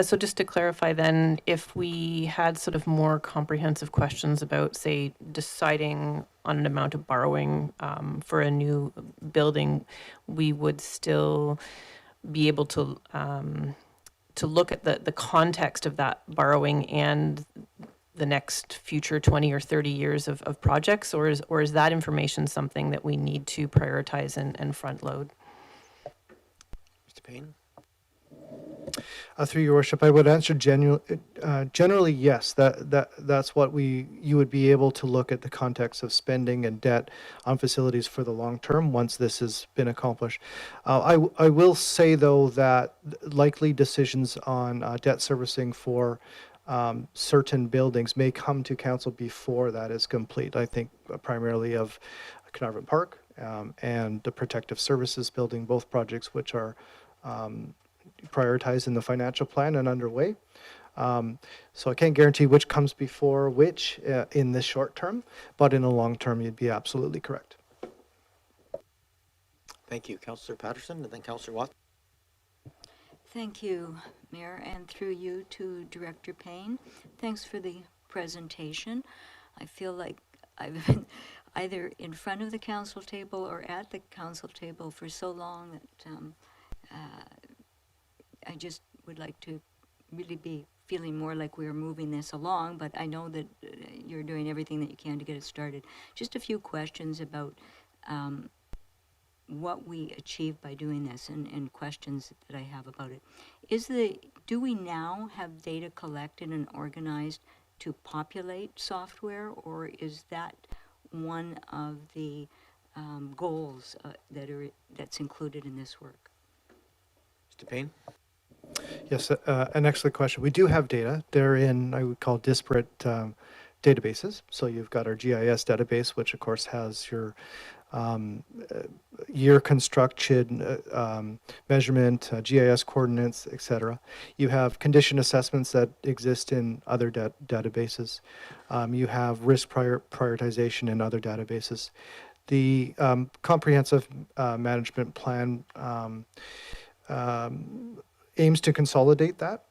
So just to clarify then, if we had sort of more comprehensive questions about, say, deciding on an amount of borrowing for a new building, we would still be able to look at the context of that borrowing and the next future 20 or 30 years of projects, or is that information something that we need to prioritize and front load? Mr. Payne? Through your worship, I would answer generally yes. That's what you would be able to look at the context of spending and debt on facilities for the long term once this has been accomplished. I will say though that likely decisions on debt servicing for certain buildings may come to council before that is complete. I think primarily of Carnarvon Park and the Protective Services Building, both projects which are prioritized in the financial plan and underway. So I can't guarantee which comes before which in the short term, but in the long term, you'd be absolutely correct. Thank you. Councillor Patterson, and then Councillor Watson. Thank you, Mayor, and through you to Director Payne. Thanks for the presentation. I feel like I've been either in front of the council table or at the council table for so long that I just would like to really be feeling more like we're moving this along, but I know that you're doing everything that you can to get it started. Just a few questions about what we achieve by doing this and questions that I have about it. Do we now have data collected and organized to populate software, or is that one of the goals that's included in this work? Mr. Payne? Yes, an excellent question. We do have data. They're in, I would call, disparate databases. So you've got our GIS database, which of course has your year construction, measurement, GIS coordinates, etc. You have condition assessments that exist in other databases. You have risk prioritization in other databases. The comprehensive management plan aims to consolidate that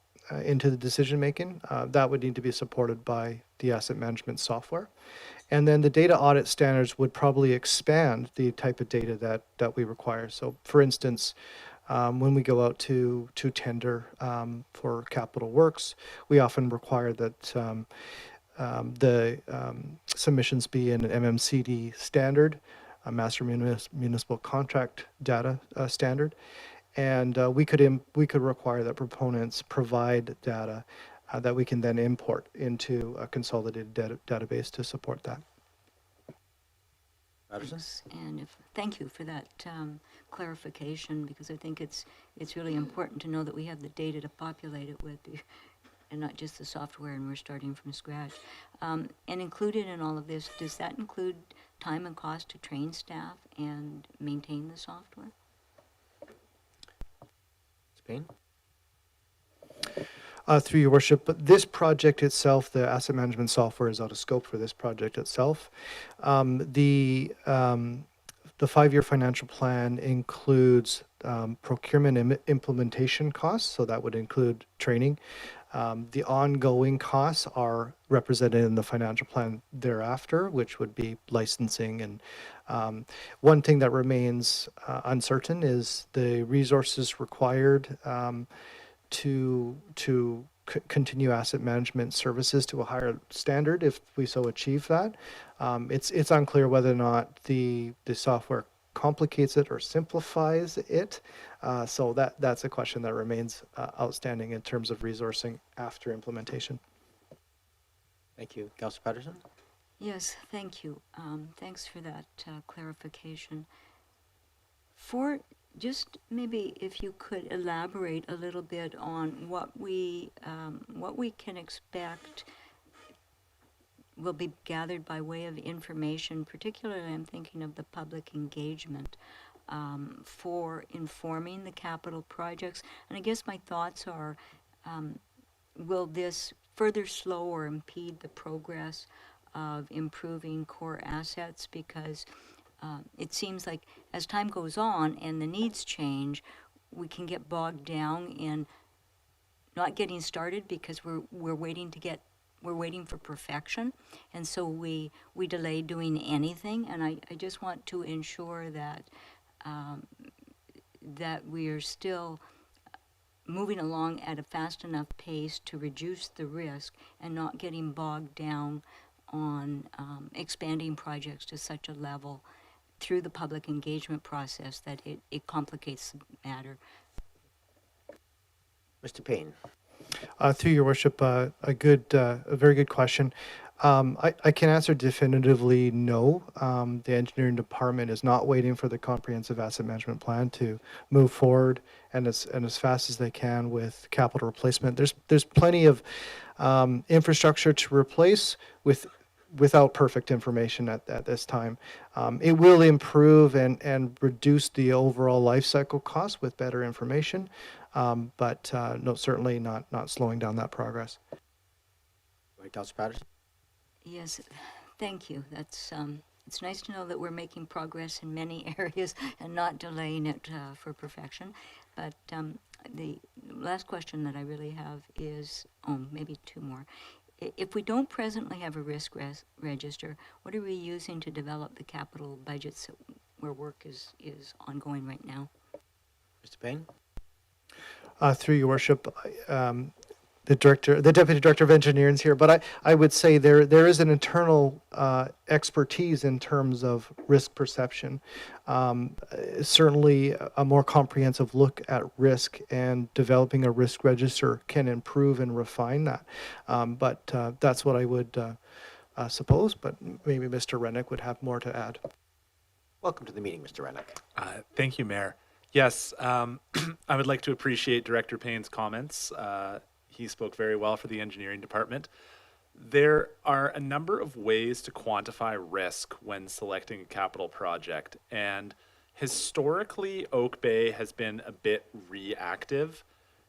into the decision making. That would need to be supported by the asset management software. And then the data audit standards would probably expand the type of data that we require. So for instance, when we go out to tender for capital works, we often require that the submissions be in an MMCD standard, a Master Municipal Contract Data Standard, and we could require that proponents provide data that we can then import into a consolidated database to support that. Patterson? And thank you for that clarification, because I think it's really important to know that we have the data to populate it with, and not just the software, and we're starting from scratch. And included in all of this, does that include time and cost to train staff and maintain the software? Mr. Payne? Through your worship, but this project itself, the asset management software is out of scope for this project itself. The 5-year financial plan includes procurement and implementation costs, so that would include training. The ongoing costs are represented in the financial plan thereafter, which would be licensing. And one thing that remains uncertain is the resources required to continue asset management services to a higher standard if we so achieve that. It's unclear whether or not the software complicates it or simplifies it. So that's a question that remains outstanding in terms of resourcing after implementation. Thank you. Councillor Patterson? Yes, thank you. Thanks for that clarification. For just maybe if you could elaborate a little bit on what we can expect will be gathered by way of information. Particularly, I'm thinking of the public engagement for informing the capital projects. And I guess my thoughts are, will this further slow or impede the progress of improving core assets? Because it seems like as time goes on and the needs change, we can get bogged down in not getting started because we're waiting for perfection, and so we delay doing anything. And I just want to ensure that that we are still moving along at a fast enough pace to reduce the risk and not getting bogged down on expanding projects to such a level through the public engagement process that it complicates the matter. Mr. Payne? Through your worship, a very good question. I can answer definitively no. The engineering department is not waiting for the comprehensive asset management plan to move forward and as fast as they can with capital replacement. There's plenty of infrastructure to replace without perfect information at this time. It will improve and reduce the overall life cycle cost with better information, but no, certainly not slowing down that progress. Right, Councillor Patterson? Yes, thank you. That's it's nice to know that we're making progress in many areas and not delaying it for perfection. But the last question that I really have is, maybe two more. If we don't presently have a risk register, what are we using to develop the capital budgets where work is ongoing right now? Mr. Payne? Through your worship, the deputy director of engineering is here, but I would say there is an internal expertise in terms of risk perception. Certainly a more comprehensive look at risk and developing a risk register can improve and refine that. But that's what I would suppose, but maybe Mr. Rennick would have more to add. Welcome to the meeting, Mr. Rennick. Thank you, Mayor. Yes, I would like to appreciate Director Payne's comments. He spoke very well for the engineering department. There are a number of ways to quantify risk when selecting a capital project, and historically Oak Bay has been a bit reactive.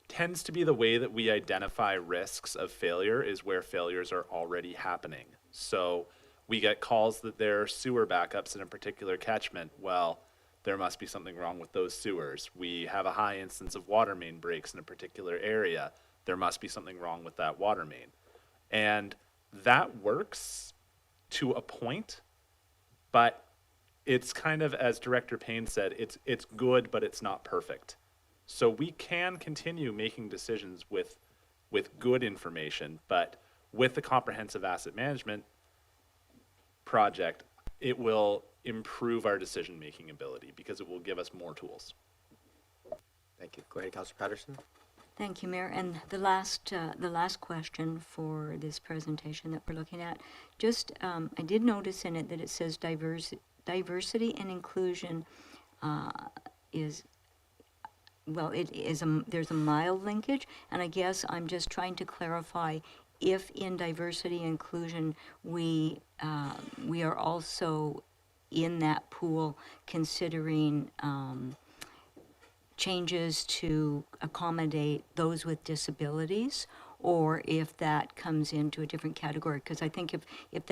Tends to be the way that we identify risks of failure is where failures are already happening. So we get calls that there are sewer backups in a particular catchment. Well, there must be something wrong with those sewers. We have a high instance of water main breaks in a particular area. There must be something wrong with that water main. And that works to a point, but it's kind of, as Director Payne said, it's good, but it's not perfect. So we can continue making decisions with good information, but with the comprehensive asset management project, it will improve our decision-making ability because it will give us more tools. Thank you. Go ahead, Councillor Patterson. Thank you, Mayor. And the last question for this presentation that we're looking at, just, I did notice in it that it says diversity and inclusion is, well, it is there's a mild linkage, and I guess I'm just trying to clarify if in diversity and inclusion we are also in that pool considering changes to accommodate those with disabilities, or if that comes into a different category. Because I think if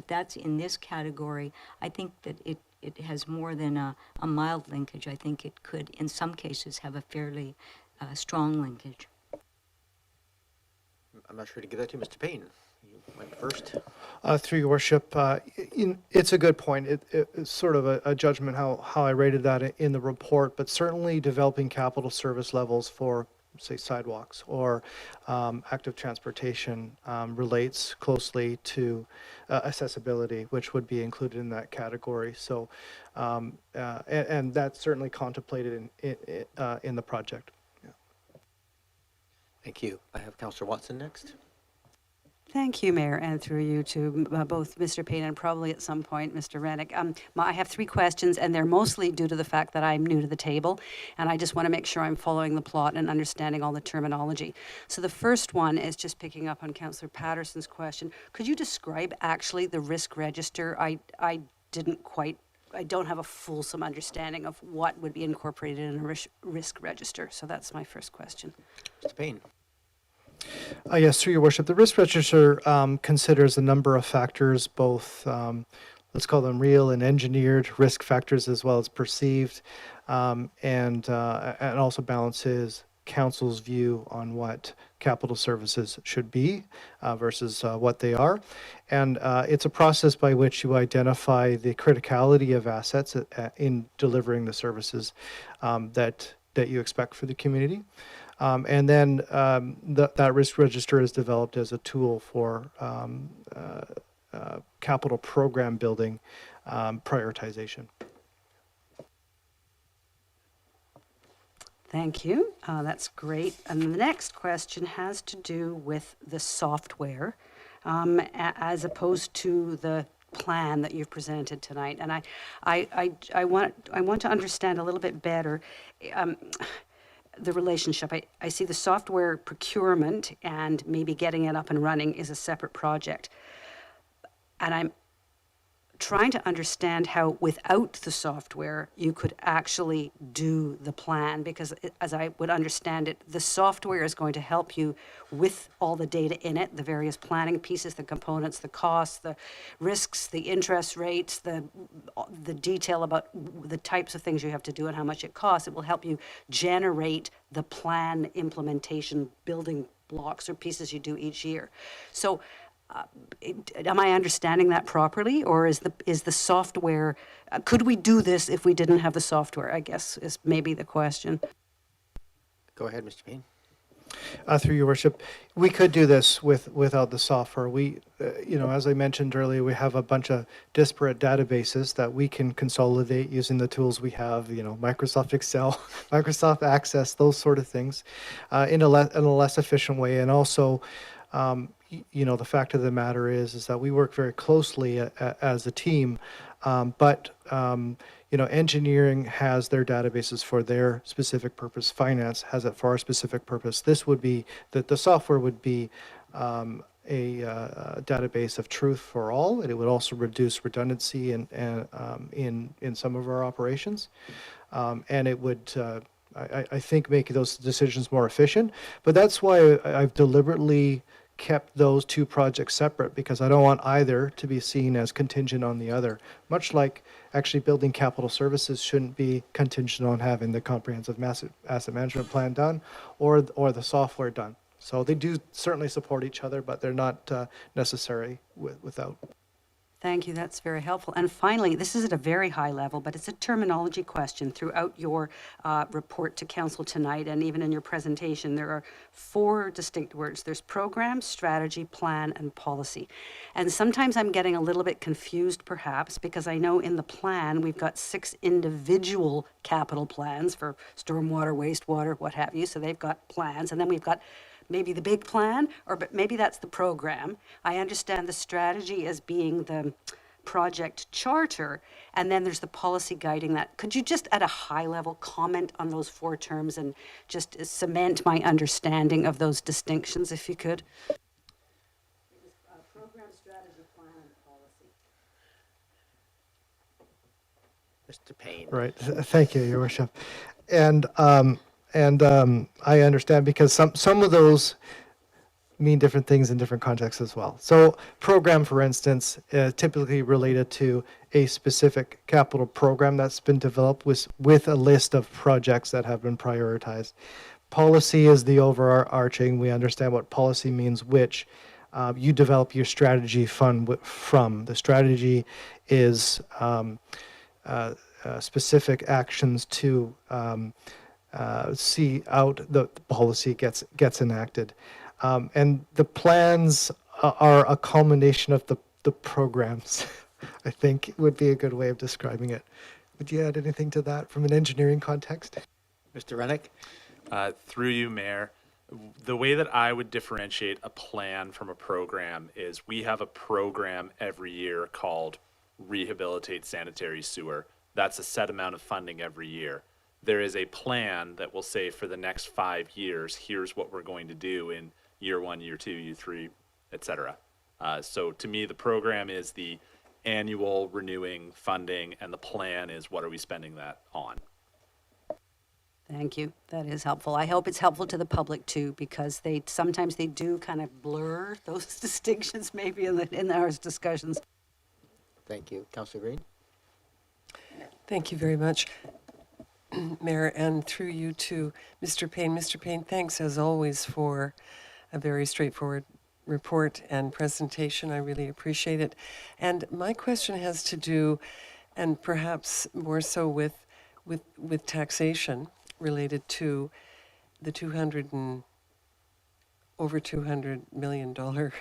that's in this category, I think that it has more than a mild linkage. I think it could, in some cases, have a fairly strong linkage. I'm not sure to give that to Mr. Payne. You went first. Through your worship, it's a good point. It's sort of a judgment how I rated that in the report, but certainly developing capital service levels for, say, sidewalks or active transportation relates closely to accessibility, which would be included in that category. So, and that's certainly contemplated in the project. Yeah. Thank you. I have Councillor Watson next. Thank you, Mayor, and through you to both Mr. Payne and probably at some point Mr. Rennick. I have 3 questions, and they're mostly due to the fact that I'm new to the table, and I just want to make sure I'm following the plot and understanding all the terminology. So the first one is just picking up on Councillor Patterson's question. Could you describe actually the risk register? I don't have a fulsome understanding of what would be incorporated in a risk register. So that's my first question. Mr. Payne. Yes, through your worship. The risk register considers a number of factors, both let's call them real and engineered risk factors, as well as perceived, and also balances council's view on what capital services should be versus what they are. And it's a process by which you identify the criticality of assets in delivering the services that you expect for the community. And then that risk register is developed as a tool for capital program building prioritization. Thank you. That's great. And the next question has to do with the software as opposed to the plan that you've presented tonight. And I want to understand a little bit better the relationship. I see the software procurement and maybe getting it up and running is a separate project. And I'm trying to understand how without the software you could actually do the plan, because as I would understand it, the software is going to help you with all the data in it, the various planning pieces, the components, the costs, the risks, the interest rates, the detail about the types of things you have to do and how much it costs. It will help you generate the plan implementation building blocks or pieces you do each year. So am I understanding that properly, or is the software, could we do this if we didn't have the software, I guess is maybe the question. Go ahead, Mr. Payne. Through your worship, we could do this without the software. We, as I mentioned earlier, we have a bunch of disparate databases that we can consolidate using the tools we have, Microsoft Excel, Microsoft Access, those sort of things, in a less efficient way. And also, the fact of the matter is that we work very closely as a team, but engineering has their databases for their specific purpose. Finance has it for our specific purpose. This would be that the software would be a database of truth for all, and it would also reduce redundancy in some of our operations, and it would. I think make those decisions more efficient. But that's why I've deliberately kept those 2 projects separate, because I don't want either to be seen as contingent on the other. Much like actually building capital services shouldn't be contingent on having the comprehensive asset management plan done or the software done. So they do certainly support each other, but they're not necessary without. Thank you, that's very helpful. And finally, this is at a very high level, but it's a terminology question. Throughout your report to council tonight, and even in your presentation, there are 4 distinct words. There's program, strategy, plan, and policy. And sometimes I'm getting a little bit confused, perhaps, because I know in the plan, we've got 6 individual capital plans for stormwater, wastewater, what have you. So they've got plans, and then we've got maybe the big plan, or but maybe that's the program. I understand the strategy as being the project charter, and then there's the policy guiding that. Could you just at a high level comment on those 4 terms and just cement my understanding of those distinctions, if you could? Program, strategy, plan, and policy. Mr. Payne. Right. Thank you, Your Worship. And I understand because some of those mean different things in different contexts as well. So program, for instance, typically related to a specific capital program that's been developed with a list of projects that have been prioritized. Policy is the overarching. We understand what policy means, which you develop your strategy from. The strategy is specific actions to see out the policy gets enacted. And the plans are a culmination of the programs, I think would be a good way of describing it. Would you add anything to that from an engineering context? Mr. Rennick? Through you, Mayor, the way that I would differentiate a plan from a program is we have a program every year called Rehabilitate Sanitary Sewer. That's a set amount of funding every year. There is a plan that will say for the next 5 years, here's what we're going to do in year 1, year 2, year 3, et cetera. So to me, the program is the annual renewing funding, and the plan is what are we spending that on. Thank you. That is helpful. I hope it's helpful to the public too, because sometimes they do kind of blur those distinctions maybe in our discussions. Thank you. Councillor Green? Thank you very much, Mayor, and through you to Mr. Payne. Mr. Payne, thanks as always for a very straightforward report and presentation. I really appreciate it. And my question has to do, and perhaps more so with taxation related to the over $200 million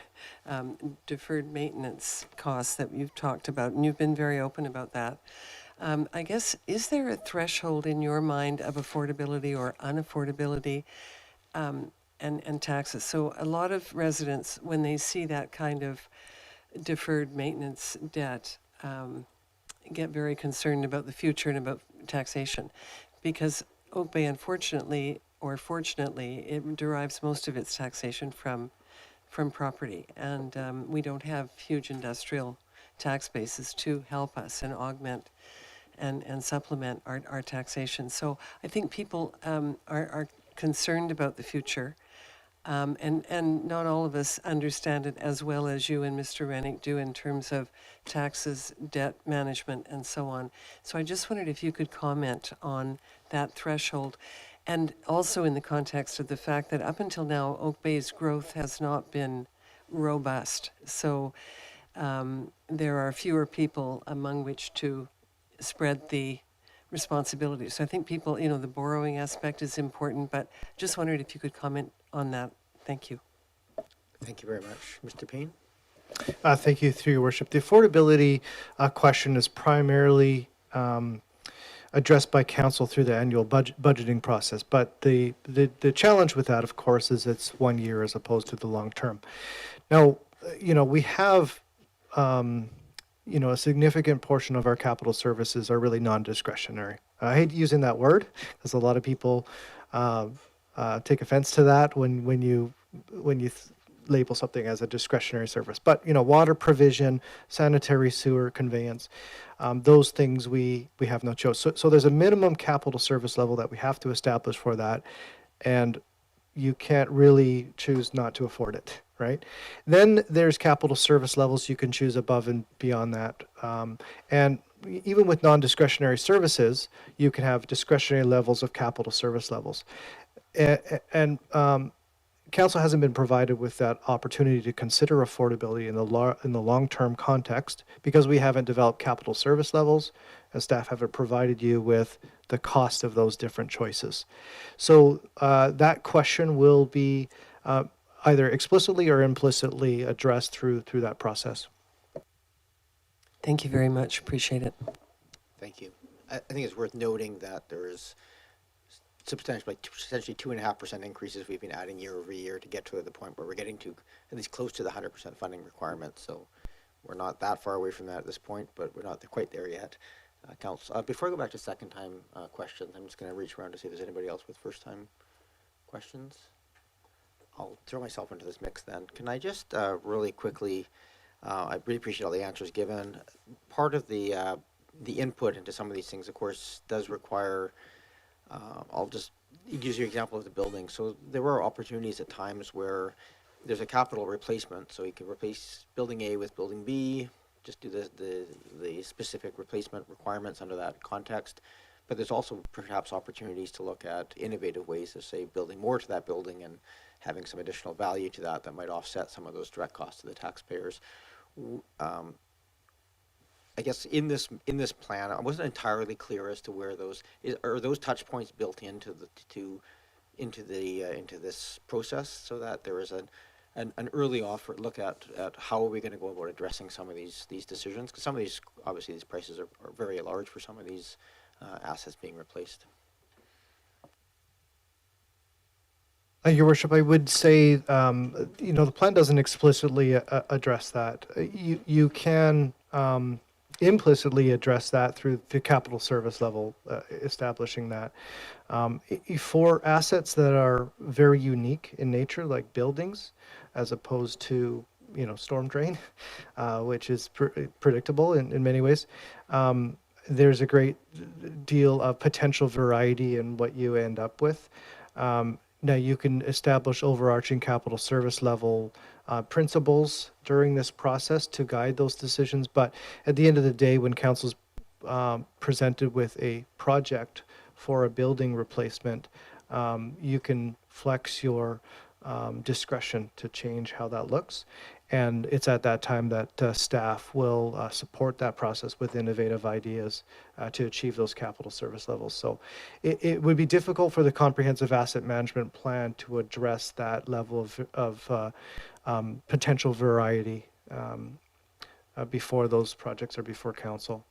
deferred maintenance costs that you've talked about, and you've been very open about that. I guess, is there a threshold in your mind of affordability or unaffordability and taxes? So a lot of residents, when they see that kind of deferred maintenance debt, get very concerned about the future and about taxation, because Oak Bay, unfortunately, or fortunately, it derives most of its taxation from property, and we don't have huge industrial tax bases to help us and augment and supplement our taxation. So I think people are concerned about the future, and not all of us understand it as well as you and Mr. Rennick do in terms of taxes, debt management, and so on. So I just wondered if you could comment on that threshold, and also in the context of the fact that up until now, Oak Bay's growth has not been robust. So there are fewer people among which to spread the responsibility. So I think people, the borrowing aspect is important, but just wondered if you could comment on that. Thank you. Thank you very much. Mr. Payne? Thank you, through your worship. The affordability question is primarily addressed by council through the annual budgeting process. But the challenge with that, of course, is it's 1 year as opposed to the long term. Now, we have, a significant portion of our capital services are really non-discretionary. I hate using that word because a lot of people take offense to that when you label something as a discretionary service. But, water provision, sanitary sewer conveyance, those things we have no choice. So there's a minimum capital service level that we have to establish for that, and you can't really choose not to afford it, right? Then there's capital service levels you can choose above and beyond that. And even with non-discretionary services, you can have discretionary levels of capital service levels. And council hasn't been provided with that opportunity to consider affordability in the long-term context because we haven't developed capital service levels, and staff haven't provided you with the cost of those different choices. So that question will be either explicitly or implicitly addressed through that process. Thank you very much. Appreciate it. Thank you. I think it's worth noting that there is substantially, essentially 2.5% increases we've been adding year over year to get to the point where we're getting to at least close to the 100% funding requirement. So we're not that far away from that at this point, but we're not quite there yet. Council, before I go back to second time questions, I'm just going to reach around to see if there's anybody else with first time questions. I'll throw myself into this mix then. Can I just really quickly, I really appreciate all the answers given. Part of the input into some of these things, of course, does require, I'll just use your example of the building. So there were opportunities at times where there's a capital replacement. So you can replace building A with building B, just do the specific replacement requirements under that context. But there's also perhaps opportunities to look at innovative ways of, say, building more to that building and having some additional value to that might offset some of those direct costs to the taxpayers. I guess in this plan, I wasn't entirely clear as to where those are those touch points built into this process, so that there is an early offer look at how are we going to go about addressing some of these decisions, because some of these, obviously these prices are very large for some of these assets being replaced. Your Worship, I would say, the plan doesn't explicitly address that. You can implicitly address that through the capital service level, establishing that. For assets that are very unique in nature, like buildings, as opposed to, storm drain, which is predictable in many ways, there's a great deal of potential variety in what you end up with. Now, you can establish overarching capital service level principles during this process to guide those decisions. But at the end of the day, when council's presented with a project for a building replacement, you can flex your discretion to change how that looks. And it's at that time that staff will support that process with innovative ideas to achieve those capital service levels. So it would be difficult for the comprehensive asset management plan to address that level of potential variety before those projects are before council.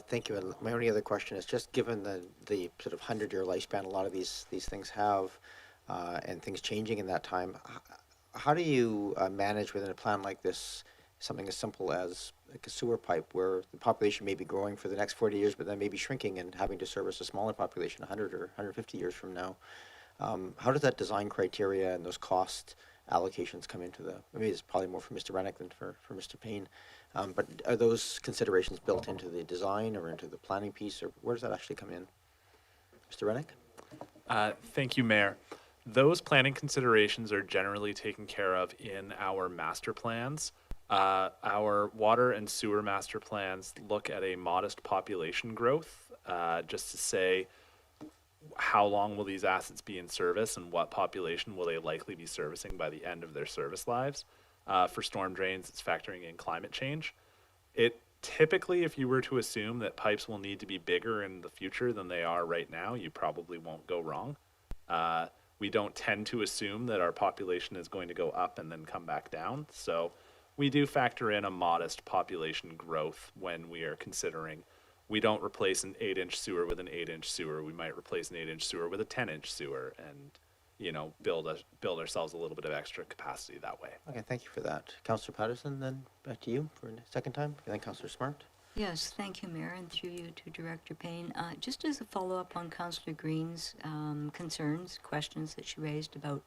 Thank you. And my only other question is just given the sort of 100-year lifespan a lot of these things have, and things changing in that time, how do you manage within a plan like this something as simple as like a sewer pipe where the population may be growing for the next 40 years, but then maybe shrinking and having to service a smaller population 100 or 150 years from now? How does that design criteria and those cost allocations come into maybe it's probably more for Mr. Rennick than for Mr. Payne, but are those considerations built into the design or into the planning piece, or where does that actually come in? Mr. Rennick? Thank you, Mayor. Those planning considerations are generally taken care of in our master plans. Our water and sewer master plans look at a modest population growth, just to say how long will these assets be in service and what population will they likely be servicing by the end of their service lives. For storm drains, it's factoring in climate change. It typically, if you were to assume that pipes will need to be bigger in the future than they are right now, you probably won't go wrong. We don't tend to assume that our population is going to go up and then come back down. So we do factor in a modest population growth when we are considering. We don't replace an 8-inch sewer with an 8-inch sewer. We might replace an 8-inch sewer with a 10-inch sewer and, build ourselves a little bit of extra capacity that way. Okay, thank you for that. Councillor Patterson, then back to you for a second time. And then Councillor Smart. Yes, thank you, Mayor, and through you to Director Payne. Just as a follow-up on Councillor Green's questions that she raised about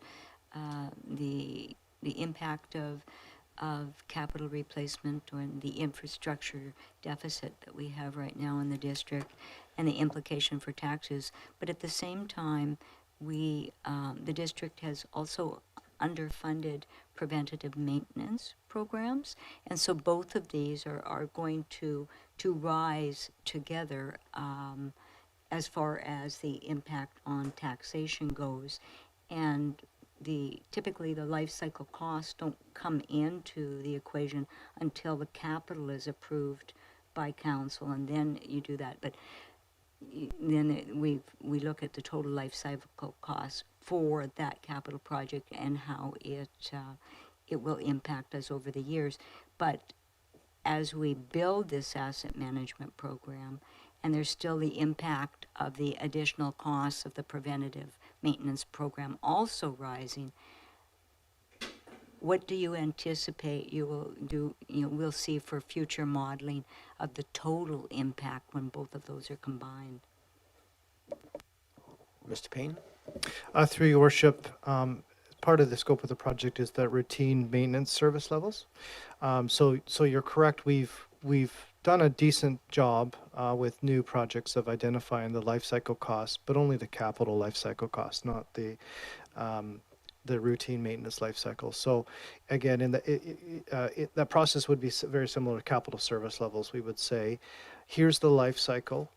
the impact of capital replacement or the infrastructure deficit that we have right now in the district and the implication for taxes. But at the same time, the district has also underfunded preventative maintenance programs, and so both of these are going to rise together as far as the impact on taxation goes. and typically the life cycle costs don't come into the equation until the capital is approved by council, and then you do that. But then we look at the total life cycle cost for that capital project and how it will impact us over the years. But as we build this asset management program, and there's still the impact of the additional costs of the preventative maintenance program also rising, what do you anticipate you will do, we'll see for future modeling of the total impact when both of those are combined? Mr. Payne? Through your worship, part of the scope of the project is the routine maintenance service levels. So you're correct. We've done a decent job with new projects of identifying the life cycle costs, but only the capital life cycle costs, not the routine maintenance life cycle. So again, in that process would be very similar to capital service levels. We would say, here's the life cycle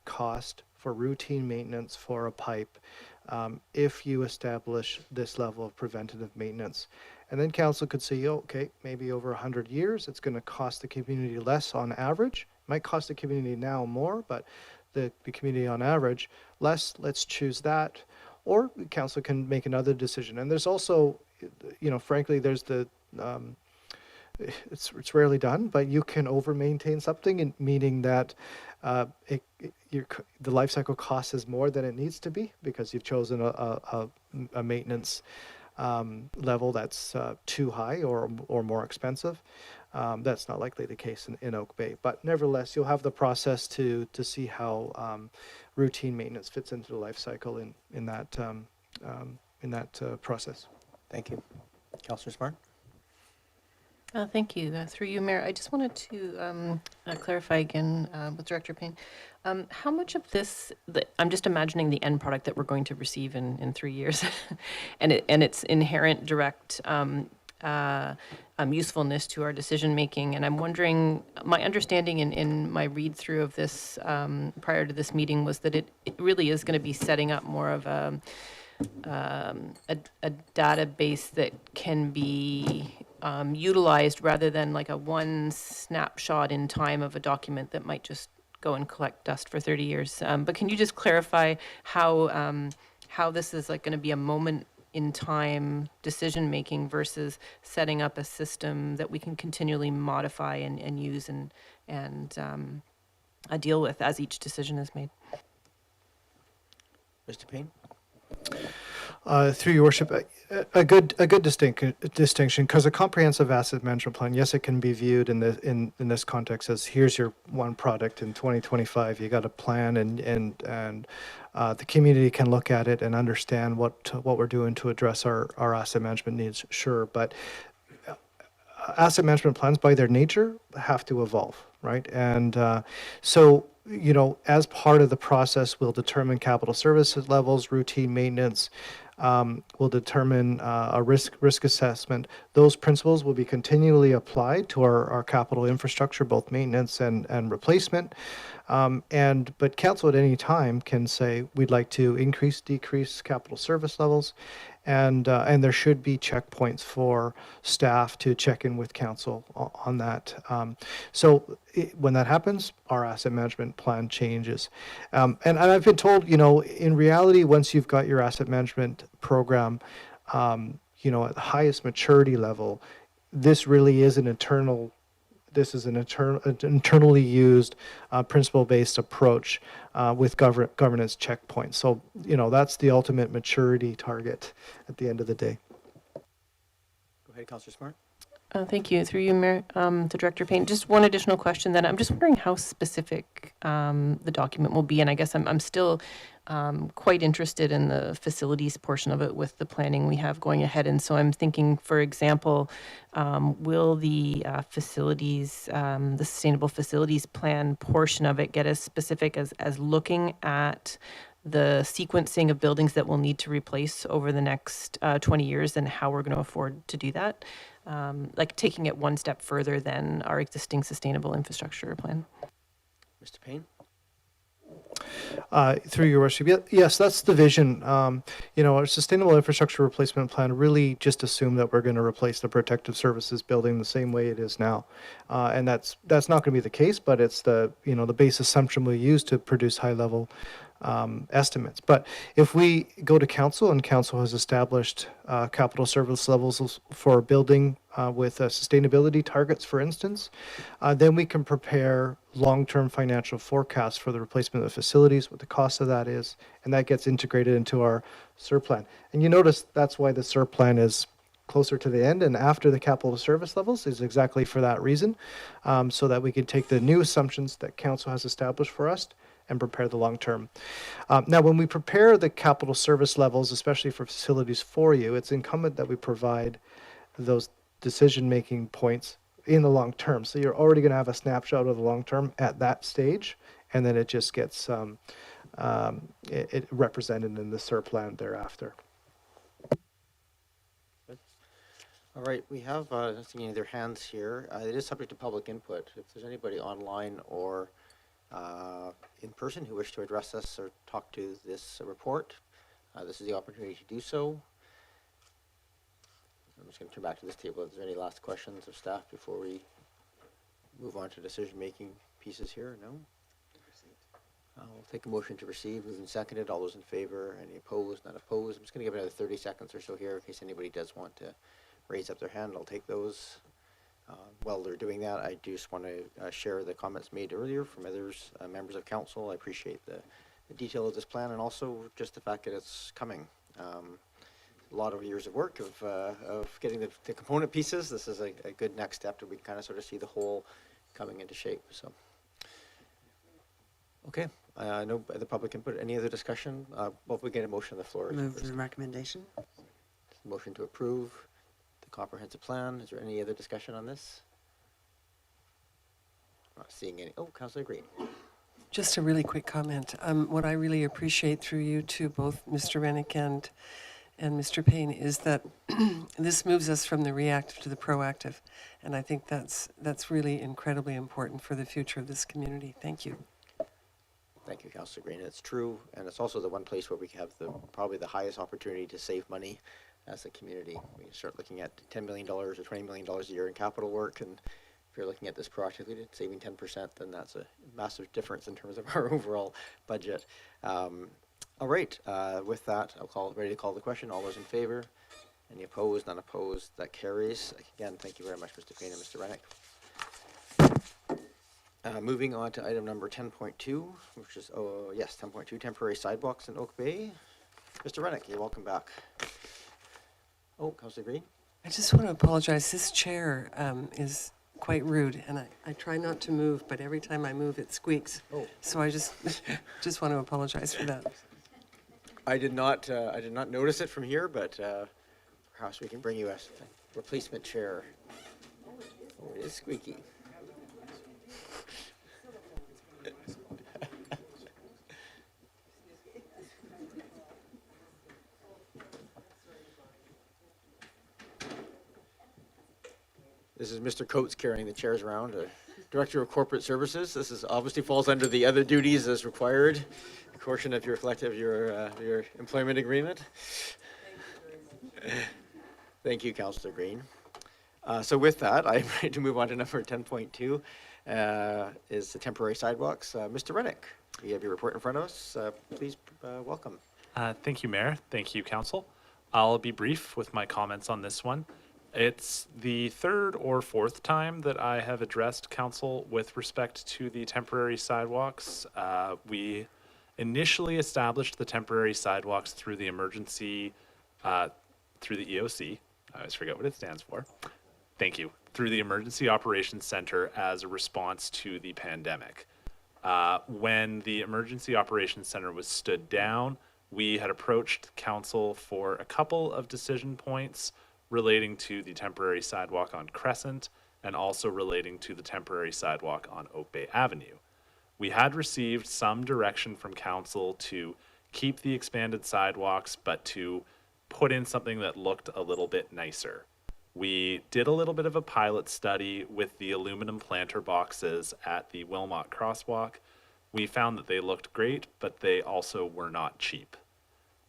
cost for routine maintenance for a pipe if you establish this level of preventative maintenance. And then council could say, okay, maybe over 100 years, it's going to cost the community less on average. It might cost the community now more, but the community on average less. Let's choose that. Or the council can make another decision. And there's also, frankly, there's it's rarely done, but you can over-maintain something, meaning that the life cycle cost is more than it needs to be because you've chosen a maintenance level that's too high or more expensive. That's not likely the case in Oak Bay, but nevertheless, you'll have the process to see how routine maintenance fits into the life cycle in that process. Thank you. Councillor Smart? Thank you. Through you, Mayor, I just wanted to clarify again with Director Payne. How much of this, I'm just imagining the end product that we're going to receive in 3 years and its inherent direct usefulness to our decision making. And I'm wondering, my understanding in my read through of this prior to this meeting was that it really is going to be setting up more of a database that can be utilized rather than like a one snapshot in time of a document that might just go and collect dust for 30 years. But can you just clarify how this is like going to be a moment in time decision making versus setting up a system that we can continually modify and use and deal with as each decision is made? Mr. Payne? Through your worship, a good distinction, because a comprehensive asset management plan, yes, it can be viewed in this context as here's your one product in 2025. You got a plan, and the community can look at it and understand what we're doing to address our asset management needs. Sure, but asset management plans, by their nature, have to evolve, right? And so, as part of the process, we'll determine capital services levels, routine maintenance. We'll determine a risk assessment. Those principles will be continually applied to our capital infrastructure, both maintenance and replacement. But council at any time can say we'd like to decrease capital service levels, and there should be checkpoints for staff to check in with council on that. When that happens, our asset management plan changes. And I've been told, in reality, once you've got your asset management program, at the highest maturity level, this really is an internally used principle-based approach with governance checkpoints. So, that's the ultimate maturity target at the end of the day. Go ahead, Councillor Smart. Thank you. Through you, Mayor, to Director Payne. Just one additional question then. I'm just wondering how specific the document will be. And I guess I'm still quite interested in the facilities portion of it with the planning we have going ahead. And so I'm thinking, for example, will the facilities, the sustainable facilities plan portion of it get as specific as looking at the sequencing of buildings that we'll need to replace over the next 20 years and how we're going to afford to do that? Like taking it one step further than our existing sustainable infrastructure plan. Mr. Payne? Through your worship, yes, that's the vision. Our sustainable infrastructure replacement plan really just assumed that we're going to replace the protective services building the same way it is now, and that's not going to be the case. But it's the base assumption we use to produce high level estimates. But if we go to council and council has established capital service levels for a building with sustainability targets, for instance, then we can prepare long-term financial forecasts for the replacement of the facilities, what the cost of that is, and that gets integrated into our SIR plan. And you notice that's why the SIR plan is closer to the end and after the capital service levels is exactly for that reason, so that we can take the new assumptions that council has established for us and prepare the long term. Now, when we prepare the capital service levels, especially for facilities for you, it's incumbent that we provide those decision-making points in the long term. So you're already going to have a snapshot of the long term at that stage, and then it just gets it represented in the SIR plan thereafter. All right, we have seeing their hands here. It is subject to public input. If there's anybody online or in person who wish to address us or talk to this report, this is the opportunity to do so. I'm just going to turn back to this table. Is there any last questions of staff before we move on to decision-making pieces here? No? I'll take a motion to receive. Moved and seconded. All those in favor? Any opposed? Not opposed? I'm just going to give it another 30 seconds or so here in case anybody does want to raise up their hand. I'll take those. While they're doing that, I just want to share the comments made earlier from others, members of council. I appreciate the detail of this plan and also just the fact that it's coming. A lot of years of work of getting the component pieces. This is a good next step that we can kind of sort of see the whole coming into shape. So, okay, no other public input. Any other discussion? Well, if we get a motion on the floor. Move the recommendation. Motion to approve the comprehensive plan. Is there any other discussion on this? Not seeing any. Oh, Councillor Green. Just a really quick comment. What I really appreciate through you to both Mr. Rennick and Mr. Payne is that this moves us from the reactive to the proactive. And I think that's really incredibly important for the future of this community. Thank you. Thank you, Councillor Green. It's true, and it's also the one place where we have probably the highest opportunity to save money as a community. We start looking at $10 million or $20 million a year in capital work, and if you're looking at this proactively, saving 10%, then that's a massive difference in terms of our overall budget. All right, with that, ready to call the question. All those in favor? Any opposed? None opposed? That carries. Again, thank you very much, Mr. Payne and Mr. Rennick. Moving on to item number 10.2, which is, 10.2, temporary sidewalks in Oak Bay. Mr. Rennick, you're welcome back. Oh, Councillor Green? I just want to apologize. This chair is quite rude, and I try not to move, but every time I move, it squeaks. Oh. So I just want to apologize for that. I did not notice it from here, but perhaps we can bring you a replacement chair. Oh, it is squeaky. This is Mr. Coates carrying the chairs around, Director of Corporate Services. This is obviously falls under the other duties as required, portion of your your employment agreement. Thank you, Councillor Green. So with that, I'm ready to move on to number 10.2, is the temporary sidewalks. Mr. Rennick, we have your report in front of us. Please welcome. Thank you, Mayor. Thank you, Council. I'll be brief with my comments on this one. It's the third or fourth time that I have addressed Council with respect to the temporary sidewalks. We initially established the temporary sidewalks through the emergency, through the EOC. I always forget what it stands for. Thank you. Through the Emergency Operations Center as a response to the pandemic. When the Emergency Operations Center was stood down, we had approached Council for a couple of decision points relating to the temporary sidewalk on Crescent and also relating to the temporary sidewalk on Oak Bay Avenue. We had received some direction from Council to keep the expanded sidewalks, but to put in something that looked a little bit nicer. We did a little bit of a pilot study with the aluminum planter boxes at the Wilmot Crosswalk. we found that they looked great, but they also were not cheap.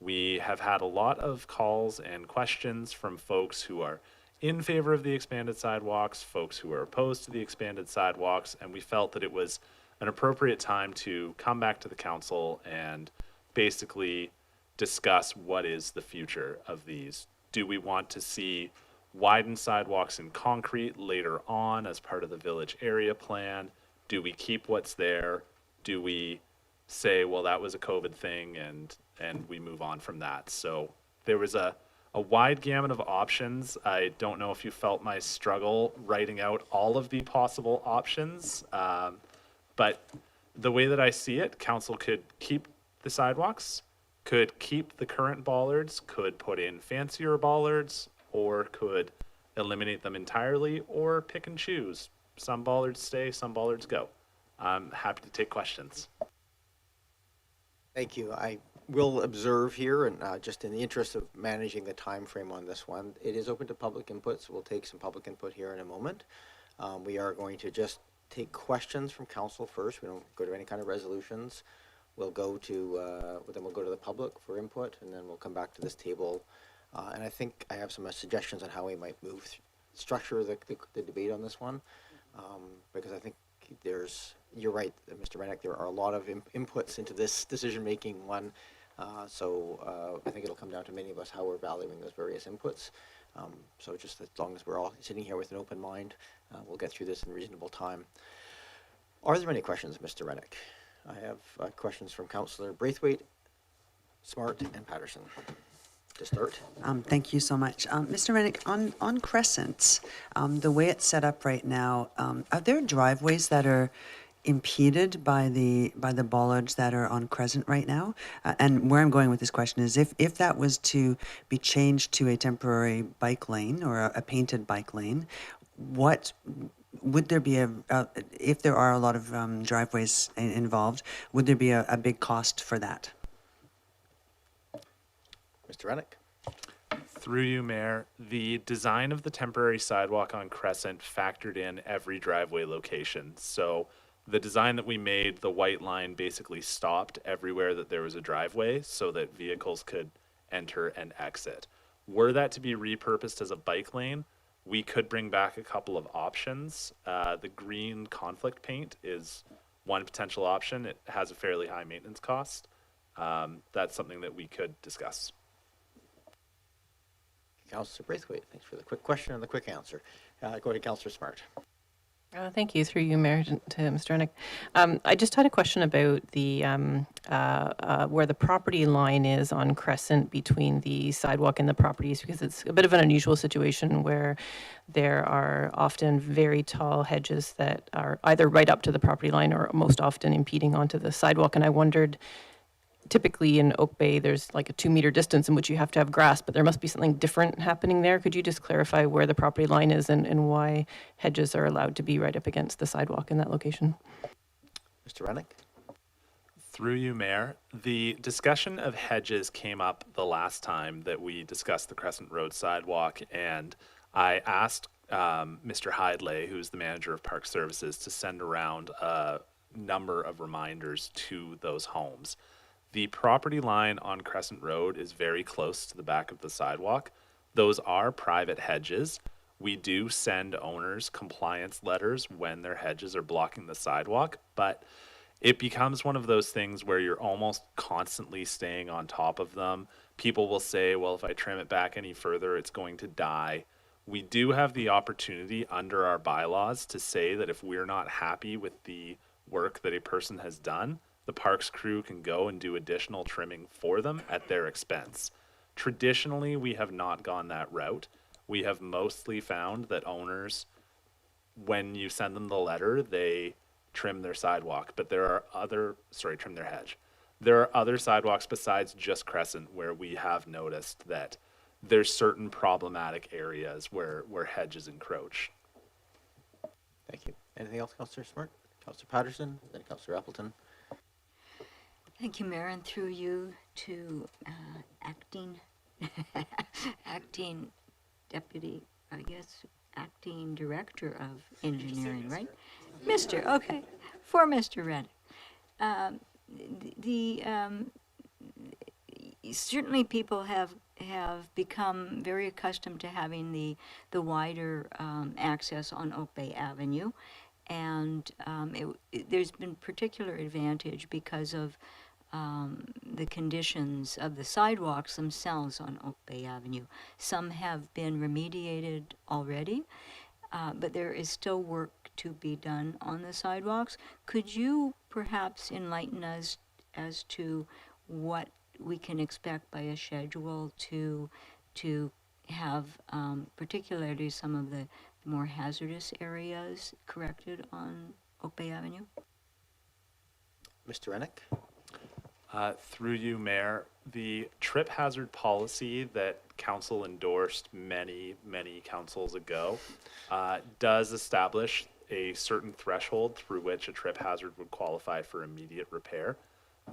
We have had a lot of calls and questions from folks who are in favor of the expanded sidewalks, folks who are opposed to the expanded sidewalks, and we felt that it was an appropriate time to come back to the council and basically discuss what is the future of these. Do we want to see widened sidewalks in concrete later on as part of the village area plan? Do we keep what's there? Do we say, well, that was a COVID thing and we move on from that? So there was a wide gamut of options. I don't know if you felt my struggle writing out all of the possible options, but the way that I see it, council could keep the sidewalks, could keep the current bollards, could put in fancier bollards, or could eliminate them entirely, or pick and choose. Some bollards stay, some bollards go. I'm happy to take questions. Thank you. I will observe here, and just in the interest of managing the time frame on this one, it is open to public input, so we'll take some public input here in a moment. We are going to just take questions from council first. We don't go to any kind of resolutions. We'll go to, then we'll go to the public for input, and then we'll come back to this table. And I think I have some suggestions on how we might structure the debate on this one, because I think you're right, Mr. Rennick, there are a lot of inputs into this decision-making one. So I think it'll come down to many of us how we're valuing those various inputs. So just as long as we're all sitting here with an open mind, we'll get through this in reasonable time. Are there any questions, Mr. Rennick? I have questions from Councillor Braithwaite, Smart, and Patterson. To start. Thank you so much. Mr. Rennick, on Crescent, the way it's set up right now, are there driveways that are impeded by the bollards that are on Crescent right now? And where I'm going with this question is if that was to be changed to a temporary bike lane or a painted bike lane, what would there be if there are a lot of driveways involved, would there be a big cost for that? Mr. Rennick. Through you, Mayor, the design of the temporary sidewalk on Crescent factored in every driveway location. So the design that we made, the white line basically stopped everywhere that there was a driveway so that vehicles could enter and exit. Were that to be repurposed as a bike lane, we could bring back a couple of options. The green conflict paint is one potential option. It has a fairly high maintenance cost. That's something that we could discuss. Councillor Braithwaite, thanks for the quick question and the quick answer. Go to Councillor Smart. Thank you, through you, Mayor, to Mr. Rennick. I just had a question about the where the property line is on Crescent between the sidewalk and the properties, because it's a bit of an unusual situation where there are often very tall hedges that are either right up to the property line or most often impeding onto the sidewalk. And I wondered, typically in Oak Bay, there's like a 2-meter distance in which you have to have grass, but there must be something different happening there. Could you just clarify where the property line is and why hedges are allowed to be right up against the sidewalk in that location? Mr. Rennick. Through you, Mayor, the discussion of hedges came up the last time that we discussed the Crescent Road sidewalk, and I asked Mr. Hidlay, who's the manager of Park Services, to send around a number of reminders to those homes. The property line on Crescent Road is very close to the back of the sidewalk. Those are private hedges. We do send owners compliance letters when their hedges are blocking the sidewalk, but it becomes one of those things where you're almost constantly staying on top of them. People will say, well, if I trim it back any further, it's going to die. We do have the opportunity under our bylaws to say that if we're not happy with the work that a person has done, the parks crew can go and do additional trimming for them at their expense. Traditionally, we have not gone that route. We have mostly found that owners, when you send them the letter, they trim their sidewalk, but there are trim their hedge. There are other sidewalks besides just Crescent where we have noticed that there's certain problematic areas where hedges encroach. Thank you. Anything else, Councillor Smart? Councillor Patterson, then Councillor Appleton. Thank you, Mayor, and through you to acting deputy, I guess, acting director of engineering, right? Okay, for Mr. Reddick. Certainly people have become very accustomed to having the wider access on Oak Bay Avenue, and there's been particular advantage because of the conditions of the sidewalks themselves on Oak Bay Avenue. Some have been remediated already, but there is still work to be done on the sidewalks. Could you perhaps enlighten us as to what we can expect by a schedule to have particularly some of the more hazardous areas corrected on Oak Bay Avenue? Mr. Rennick? Through you, Mayor, the trip hazard policy that council endorsed many, many councils ago does establish a certain threshold through which a trip hazard would qualify for immediate repair.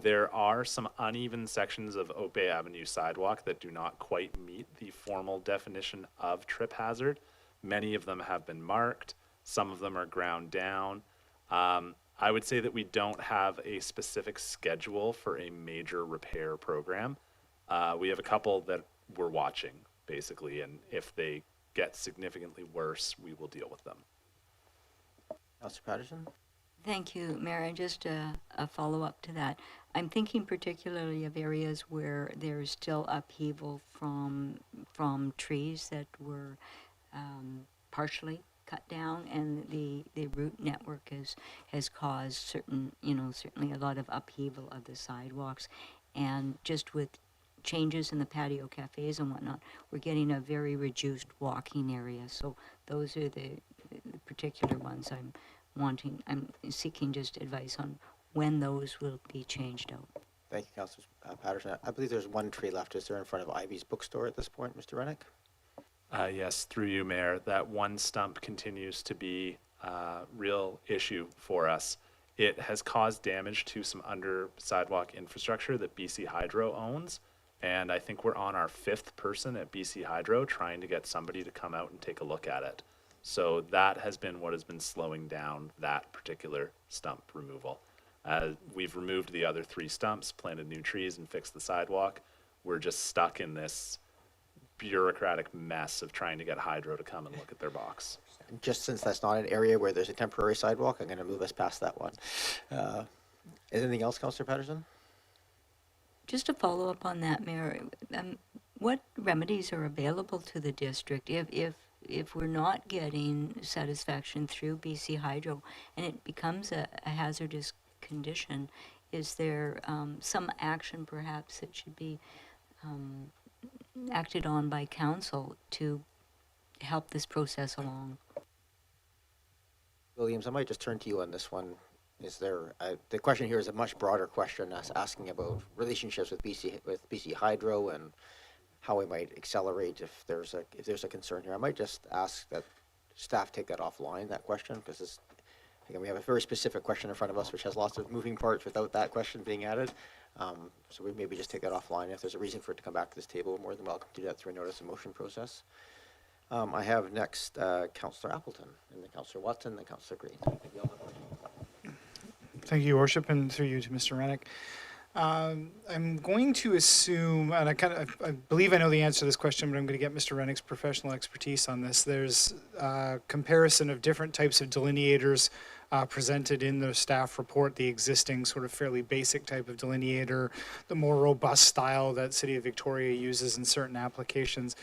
There are some uneven sections of Oak Bay Avenue sidewalk that do not quite meet the formal definition of trip hazard. Many of them have been marked. Some of them are ground down. I would say that we don't have a specific schedule for a major repair program. We have a couple that we're watching, basically, and if they get significantly worse, we will deal with them. Councillor Patterson? Thank you, Mayor. And just a follow-up to that. I'm thinking particularly of areas where there's still upheaval from trees that were partially cut down, and the root network has caused certainly a lot of upheaval of the sidewalks. And just with changes in the patio cafes and whatnot, we're getting a very reduced walking area. So those are the particular ones I'm seeking just advice on when those will be changed out. Thank you, Councillor Patterson. I believe there's one tree left. Is there in front of Ivy's bookstore at this point, Mr. Rennick? Yes, through you, Mayor, that one stump continues to be a real issue for us. It has caused damage to some under sidewalk infrastructure that BC Hydro owns, and I think we're on our 5th person at BC Hydro trying to get somebody to come out and take a look at it. So that has been what has been slowing down that particular stump removal. We've removed the other 3 stumps, planted new trees, and fixed the sidewalk. We're just stuck in this bureaucratic mess of trying to get Hydro to come and look at their box. Just since that's not an area where there's a temporary sidewalk, I'm going to move us past that one. Anything else, Councillor Patterson? Just to follow up on that, Mayor, what remedies are available to the district if we're not getting satisfaction through BC Hydro and it becomes a hazardous condition? Is there some action perhaps that should be acted on by council to help this process along? Williams, I might just turn to you on this one. Is there the question here is a much broader question, asking about relationships with BC Hydro and how we might accelerate if there's a concern here. I might just ask that staff take that offline, that question, because again, we have a very specific question in front of us which has lots of moving parts without that question being added. So we maybe just take that offline. If there's a reason for it to come back to this table, we're more than welcome to do that through a notice of motion process. I have next Councillor Appleton, and then Councillor Watson, and then Councillor Green. Thank you, Your Worship, and through you to Mr. Rennick. I'm going to assume, and I believe I know the answer to this question, but I'm going to get Mr. Rennick's professional expertise on this. There's a comparison of different types of delineators presented in the staff report, the existing sort of fairly basic type of delineator, the more robust style that City of Victoria uses in certain applications.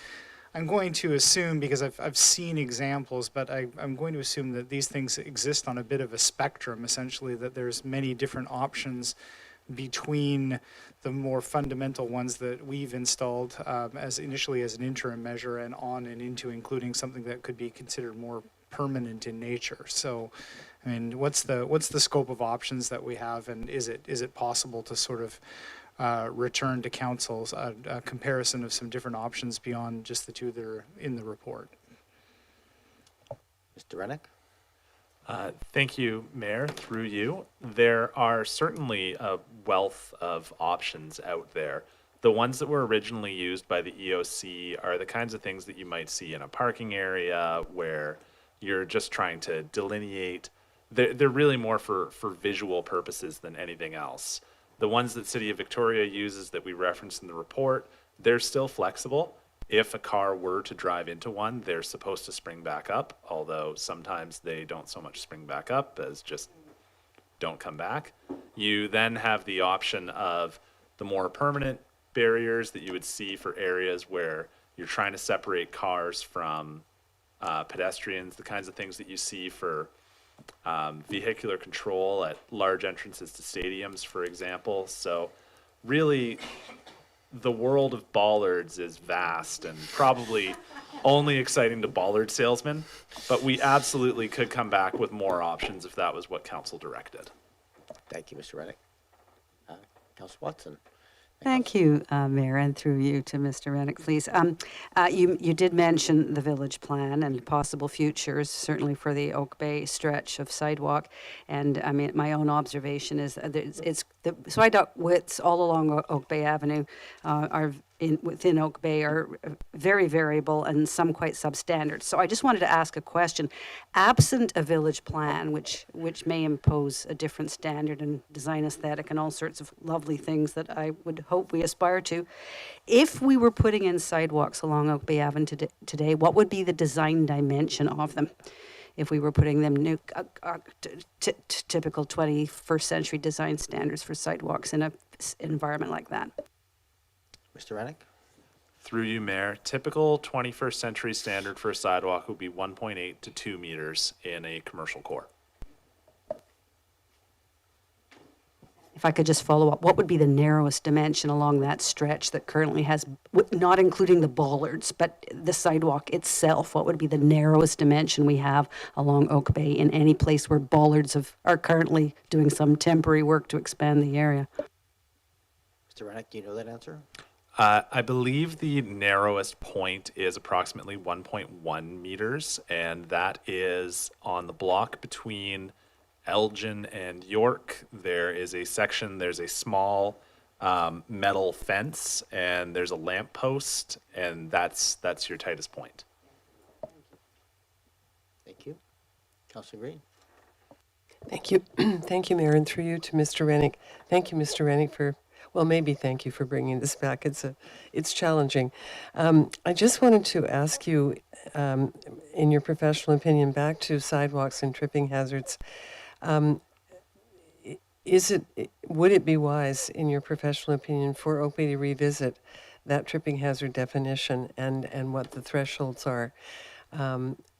I'm going to assume, because I've seen examples, but I'm going to assume that these things exist on a bit of a spectrum, essentially, that there's many different options between the more fundamental ones that we've installed as initially as an interim measure and on and into including something that could be considered more permanent in nature. So, I mean, what's the scope of options that we have, and is it possible to sort of return to council's a comparison of some different options beyond just the 2 that are in the report? Mr. Rennick? Thank you, Mayor, through you. There are certainly a wealth of options out there. The ones that were originally used by the EOC are the kinds of things that you might see in a parking area where you're just trying to delineate they're really more for visual purposes than anything else. The ones that City of Victoria uses that we referenced in the report, they're still flexible. If a car were to drive into one, they're supposed to spring back up, although sometimes they don't so much spring back up as just don't come back. You then have the option of the more permanent barriers that you would see for areas where you're trying to separate cars from pedestrians, the kinds of things that you see for vehicular control at large entrances to stadiums, for example. So really, the world of bollards is vast and probably only exciting to bollard salesmen, but we absolutely could come back with more options if that was what council directed. Thank you, Mr. Rennick. Councillor Watson. Thank you, Mayor, and through you to Mr. Rennick, please. You did mention the village plan and possible futures, certainly for the Oak Bay stretch of sidewalk. And I mean, my own observation is that it's the sidewalk widths all along Oak Bay Avenue within Oak Bay are very variable and some quite substandard. So I just wanted to ask a question. Absent a village plan, which may impose a different standard and design aesthetic and all sorts of lovely things that I would hope we aspire to, if we were putting in sidewalks along Oak Bay Avenue today, what would be the design dimension of them? If we were putting them new, typical 21st century design standards for sidewalks in an environment like that. Mr. Rennick? Through you, Mayor, typical 21st century standard for a sidewalk would be 1.8 to 2 meters in a commercial core. If I could just follow up, what would be the narrowest dimension along that stretch that currently has, not including the bollards, but the sidewalk itself? What would be the narrowest dimension we have along Oak Bay in any place where bollards are currently doing some temporary work to expand the area? Mr. Rennick, do you know that answer? I believe the narrowest point is approximately 1.1 meters, and that is on the block between Elgin and York. There is a section, there's a small metal fence, and there's a lamp post, and that's your tightest point. Thank you. Councillor Green? Thank you. Thank you, Mayor, and through you to Mr. Rennick. Thank you, Mr. Rennick, for, well, maybe thank you for bringing this back. It's challenging. I just wanted to ask you, in your professional opinion, back to sidewalks and tripping hazards. Would it be wise, in your professional opinion, for Oak Bay to revisit that tripping hazard definition and what the thresholds are?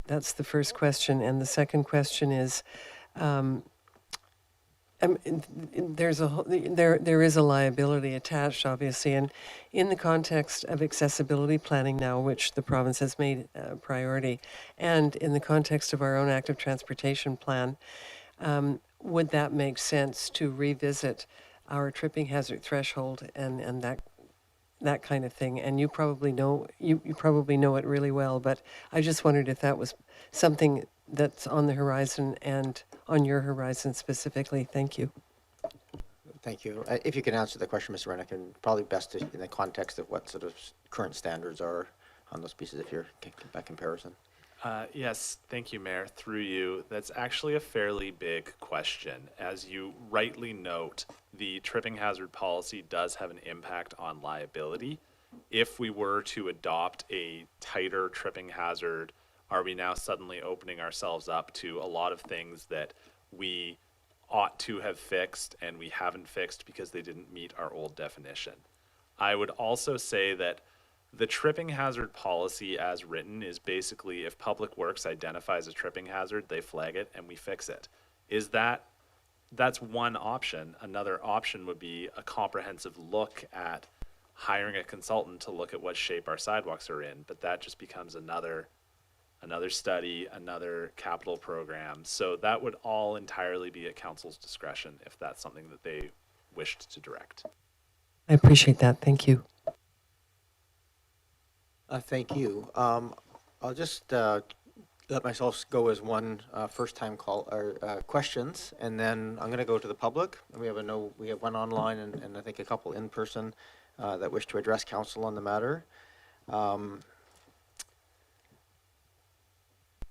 That's the first question. And the second question is, there is a liability attached, obviously, and in the context of accessibility planning now, which the province has made a priority, and in the context of our own active transportation plan, would that make sense to revisit our tripping hazard threshold and that kind of thing? And you probably know it really well, but I just wondered if that was something that's on the horizon and on your horizon specifically. Thank you. Thank you. If you can answer the question, Mr. Rennick, and probably best in the context of what sort of current standards are on those pieces, if you're by comparison. Yes, thank you, Mayor. Through you, that's actually a fairly big question. As you rightly note, the tripping hazard policy does have an impact on liability. If we were to adopt a tighter tripping hazard, are we now suddenly opening ourselves up to a lot of things that we ought to have fixed and we haven't fixed because they didn't meet our old definition? I would also say that the tripping hazard policy as written is basically if Public Works identifies a tripping hazard, they flag it and we fix it. That's one option. Another option would be a comprehensive look at hiring a consultant to look at what shape our sidewalks are in, but that just becomes another study, another capital program. So that would all entirely be at council's discretion if that's something that they wished to direct. I appreciate that. Thank you. Thank you. I'll just let myself go as one first-time call or questions, and then I'm going to go to the public. We have one online and I think a couple in person that wish to address council on the matter.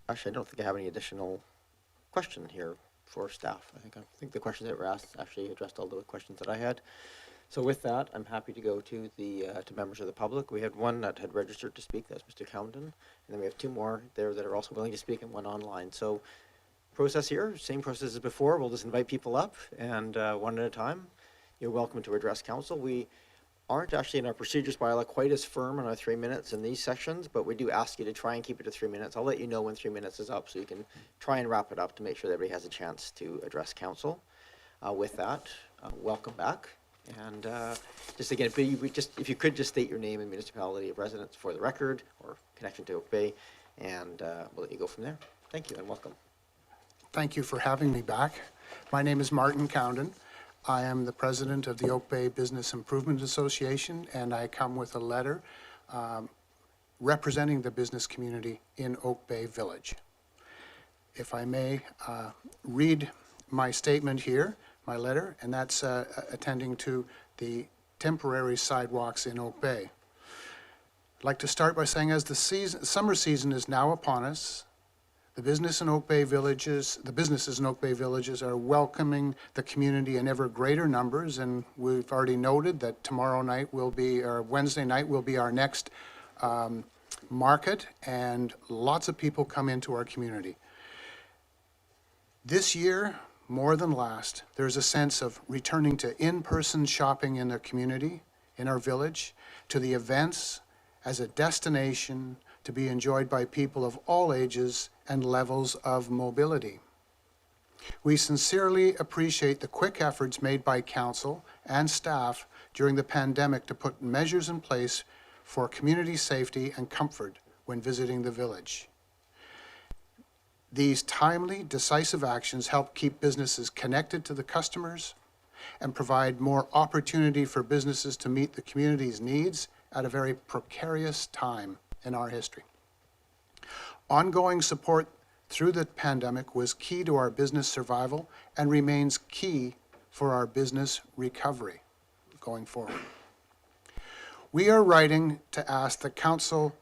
Actually, I don't think I have any additional question here for staff. I think the questions that were asked actually addressed all the questions that I had. So with that, I'm happy to go to the to members of the public. We had one that had registered to speak. That's Mr. Cowden, and then we have two more there that are also willing to speak, and one online. So process here, same process as before. We'll just invite people up, and one at a time. You're welcome to address council. We aren't actually in our procedures bylaw quite as firm on our 3 minutes in these sections, but we do ask you to try and keep it to 3 minutes. I'll let you know when 3 minutes is up so you can try and wrap it up to make sure that everybody has a chance to address council. With that, welcome back. And just again, if you could just state your name and municipality of residence for the record or connection to Oak Bay, and we'll let you go from there. Thank you and welcome. Thank you for having me back. My name is Martin Cowden. I am the president of the Oak Bay Business Improvement Association, and I come with a letter representing the business community in Oak Bay Village. If I may read my statement here, my letter, and that's attending to the temporary sidewalks in Oak Bay. I'd like to start by saying as the summer season is now upon us, the businesses in Oak Bay villages are welcoming the community in ever greater numbers, and we've already noted that tomorrow night will be, or Wednesday night will be our next market, and lots of people come into our community. This year, more than last, there's a sense of returning to in-person shopping in the community, in our village, to the events as a destination to be enjoyed by people of all ages and levels of mobility. We sincerely appreciate the quick efforts made by council and staff during the pandemic to put measures in place for community safety and comfort when visiting the village. These timely, decisive actions help keep businesses connected to the customers and provide more opportunity for businesses to meet the community's needs at a very precarious time in our history. Ongoing support through the pandemic was key to our business survival and remains key for our business recovery going forward. We are writing to ask council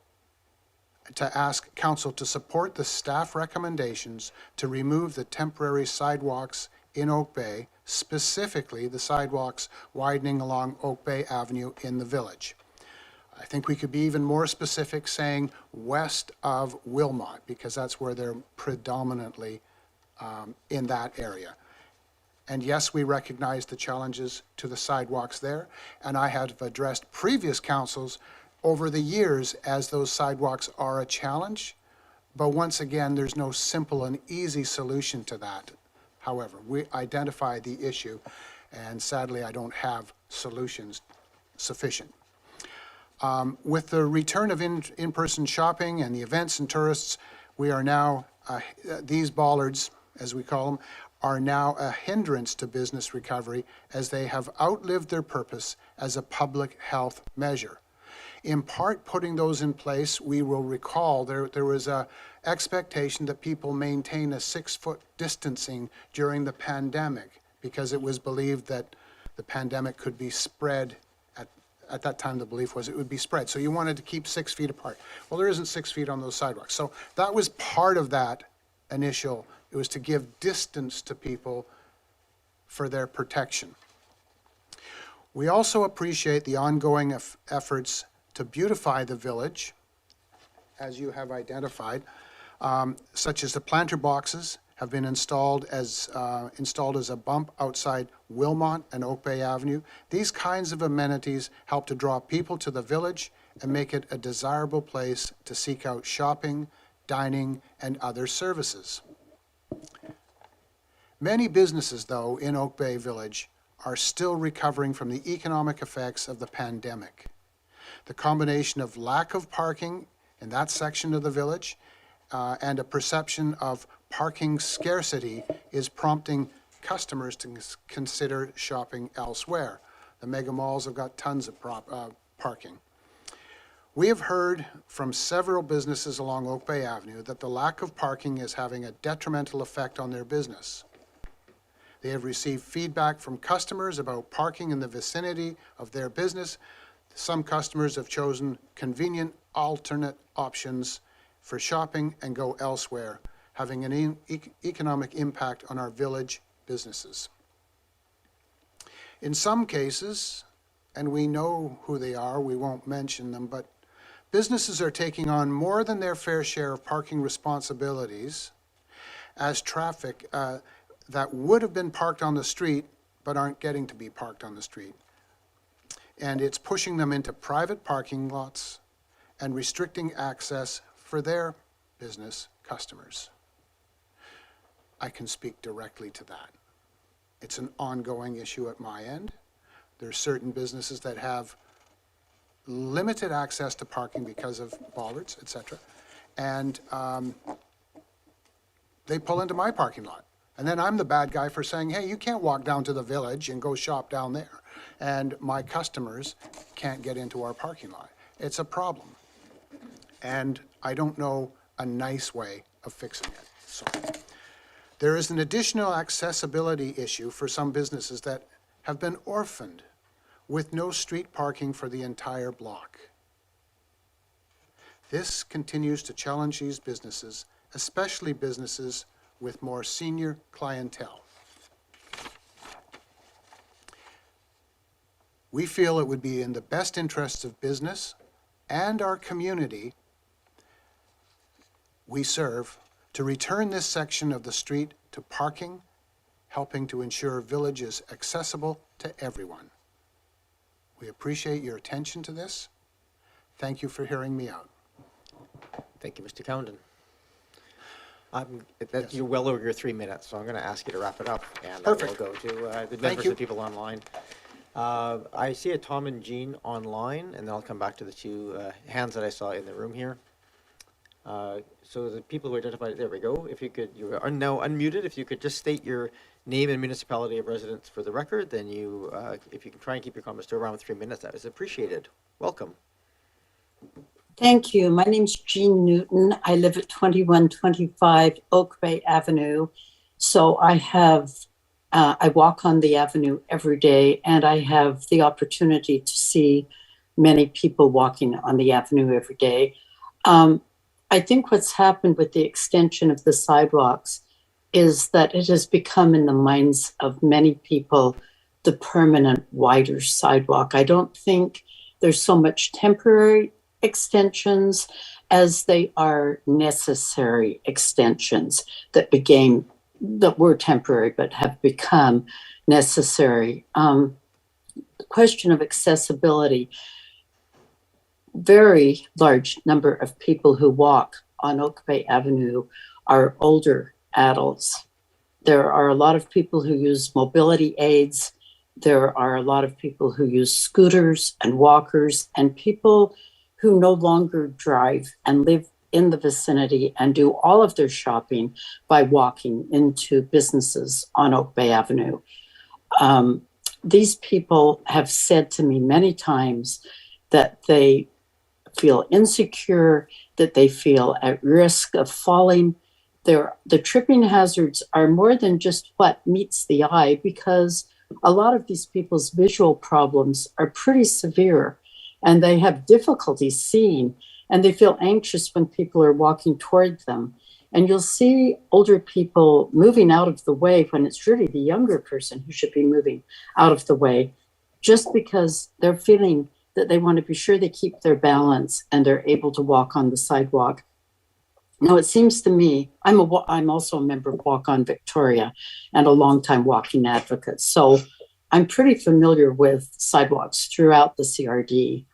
to support the staff recommendations to remove the temporary sidewalks in Oak Bay, specifically the sidewalks widening along Oak Bay Avenue in the village. I think we could be even more specific, saying west of Wilmot, because that's where they're predominantly in that area. And yes, we recognize the challenges to the sidewalks there, and I have addressed previous councils over the years as those sidewalks are a challenge, but once again, there's no simple and easy solution to that. However, we identify the issue, and sadly, I don't have solutions sufficient. With the return of in-person shopping and the events and tourists, we are now, these bollards, as we call them, are now a hindrance to business recovery as they have outlived their purpose as a public health measure. In part, putting those in place, we will recall there was a expectation that people maintain a 6-foot distancing during the pandemic because it was believed that the pandemic could be spread. At that time, the belief was it would be spread. So you wanted to keep 6 feet apart. Well, there isn't 6 feet on those sidewalks. So that was part of that initial. It was to give distance to people for their protection. We also appreciate the ongoing efforts to beautify the village, as you have identified, such as the planter boxes have been installed as a bump outside Wilmot and Oak Bay Avenue. These kinds of amenities help to draw people to the village and make it a desirable place to seek out shopping, dining, and other services. Many businesses, though, in Oak Bay Village are still recovering from the economic effects of the pandemic. The combination of lack of parking in that section of the village and a perception of parking scarcity is prompting customers to consider shopping elsewhere. The mega malls have got tons of parking. We have heard from several businesses along Oak Bay Avenue that the lack of parking is having a detrimental effect on their business. They have received feedback from customers about parking in the vicinity of their business. Some customers have chosen convenient alternate options for shopping and go elsewhere having an economic impact on our village businesses. In some cases, and we know who they are, we won't mention them, but businesses are taking on more than their fair share of parking responsibilities as traffic that would have been parked on the street but aren't getting to be parked on the street. And it's pushing them into private parking lots and restricting access for their business customers. I can speak directly to that. It's an ongoing issue at my end. There are certain businesses that have limited access to parking because of bollards, et cetera. And they pull into my parking lot. And then I'm the bad guy for saying, hey, you can't walk down to the village and go shop down there. And my customers can't get into our parking lot. It's a problem. And I don't know a nice way of fixing it. So there is an additional accessibility issue for some businesses that have been orphaned with no street parking for the entire block. This continues to challenge these businesses, especially businesses with more senior clientele. We feel it would be in the best interests of business and our community we serve to return this section of the street to parking, helping to ensure Village is accessible to everyone. We appreciate your attention to this. Thank you for hearing me out. Thank you, Mr. Cowden. You're well over your 3 minutes, so I'm going to ask you to wrap it up, and Perfect. we'll go to the Thank members you. of the people online. I see a Tom and Jean online, and then I'll come back to the two hands that I saw in the room here. So the people who identified, there we go. If you could, you are now unmuted. If you could just state your name and municipality of residence for the record, then you, if you can try and keep your comments to around 3 minutes, that is appreciated. Welcome. Thank you. My name's Jean Newton. I live at 2125 Oak Bay Avenue. So I walk on the avenue every day, and I have the opportunity to see many people walking on the avenue every day. I think what's happened with the extension of the sidewalks is that it has become in the minds of many people the permanent wider sidewalk. I don't think there's so much temporary extensions as they are necessary extensions that were temporary but have become necessary. The question of accessibility, very large number of people who walk on Oak Bay Avenue are older adults. There are a lot of people who use mobility aids. There are a lot of people who use scooters and walkers, and people who no longer drive and live in the vicinity and do all of their shopping by walking into businesses on Oak Bay Avenue. These people have said to me many times that they feel insecure, that they feel at risk of falling. The tripping hazards are more than just what meets the eye, because a lot of these people's visual problems are pretty severe, and they have difficulty seeing, and they feel anxious when people are walking toward them. And you'll see older people moving out of the way when it's really the younger person who should be moving out of the way, just because they're feeling that they want to be sure they keep their balance and they're able to walk on the sidewalk. Now, it seems to me, I'm also a member of Walk On Victoria and a longtime walking advocate. So I'm pretty familiar with sidewalks throughout the CRD.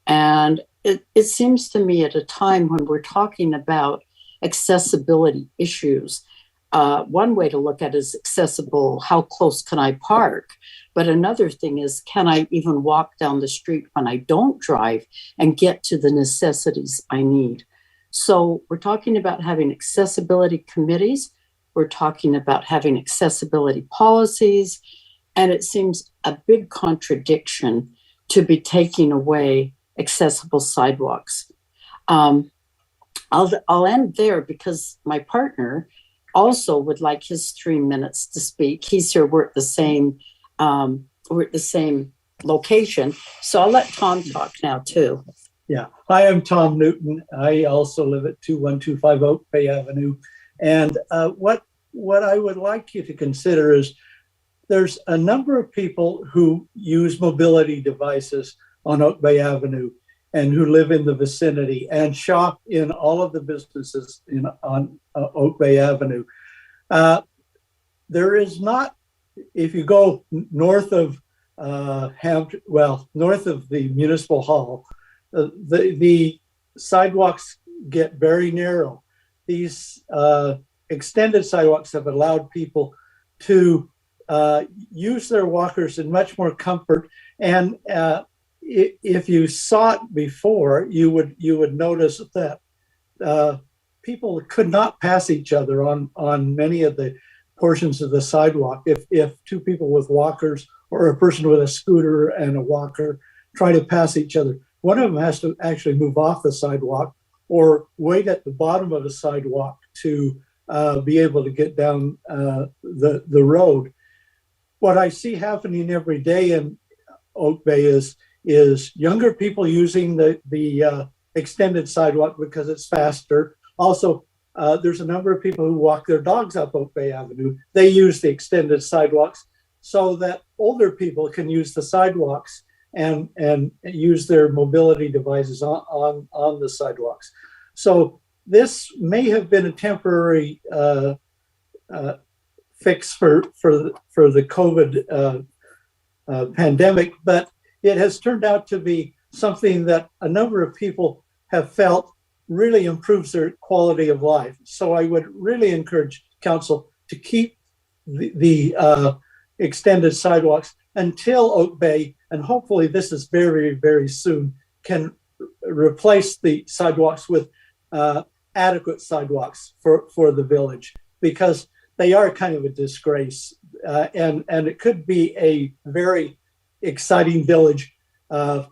And it seems to me at a time when we're talking about accessibility issues, one way to look at it is accessible, how close can I park? But another thing is, can I even walk down the street when I don't drive and get to the necessities I need? So we're talking about having accessibility committees. We're talking about having accessibility policies. And it seems a big contradiction to be taking away accessible sidewalks. I'll end there because my partner also would like his 3 minutes to speak. He's here, we're at the same location. So I'll let Tom talk now too. Yeah. Hi, I'm Tom Newton. I also live at 2125 Oak Bay Avenue. And what I would like you to consider is there's a number of people who use mobility devices on Oak Bay Avenue and who live in the vicinity and shop in all of the businesses on Oak Bay Avenue. There is not, if you go north of north of the Municipal Hall, the sidewalks get very narrow. These extended sidewalks have allowed people to use their walkers in much more comfort. And if you saw it before, you would notice that people could not pass each other on many of the portions of the sidewalk. If two people with walkers or a person with a scooter and a walker try to pass each other, one of them has to actually move off the sidewalk or wait at the bottom of the sidewalk to be able to get down the road. What I see happening every day in Oak Bay is younger people using the extended sidewalk because it's faster. Also, there's a number of people who walk their dogs up Oak Bay Avenue. They use the extended sidewalks so that older people can use the sidewalks and use their mobility devices on the sidewalks. So this may have been a temporary fix for the COVID pandemic, but it has turned out to be something that a number of people have felt really improves their quality of life. So I would really encourage council to keep the extended sidewalks until Oak Bay, and hopefully this is very, very soon, can replace the sidewalks with adequate sidewalks for the village, because they are kind of a disgrace. And it could be a very exciting village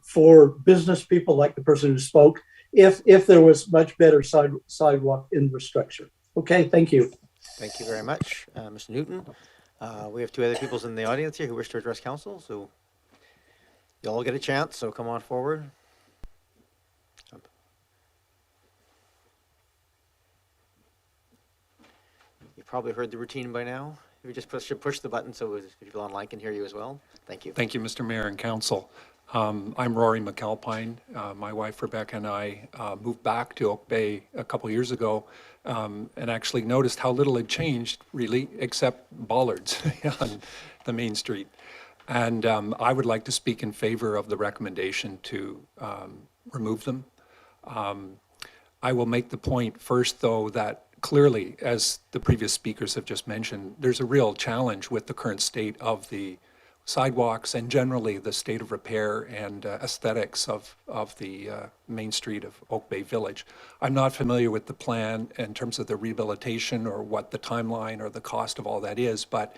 for business people like the person who spoke, if there was much better sidewalk infrastructure. Okay, thank you. Thank you very much, Mr. Newton. We have two other people in the audience here who wish to address council, so you'll all get a chance, so come on forward. You've probably heard the routine by now. You just should push the button so people online can hear you as well. Thank you. Thank you, Mr. Mayor and Council. I'm Rory McAlpine. My wife Rebecca and I moved back to Oak Bay a couple years ago and actually noticed how little had changed, really, except bollards on the main street. And I would like to speak in favor of the recommendation to remove them. I will make the point first, though, that clearly, as the previous speakers have just mentioned, there's a real challenge with the current state of the sidewalks and generally the state of repair and aesthetics of the main street of Oak Bay Village. I'm not familiar with the plan in terms of the rehabilitation or what the timeline or the cost of all that is, but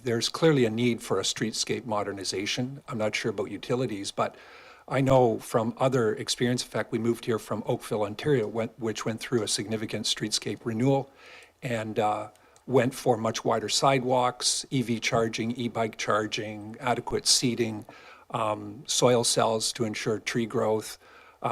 there's clearly a need for a streetscape modernization. I'm not sure about utilities, but I know from other experience, in fact, we moved here from Oakville, Ontario, which went through a significant streetscape renewal and went for much wider sidewalks, EV charging, e-bike charging, adequate seating, soil cells to ensure tree growth,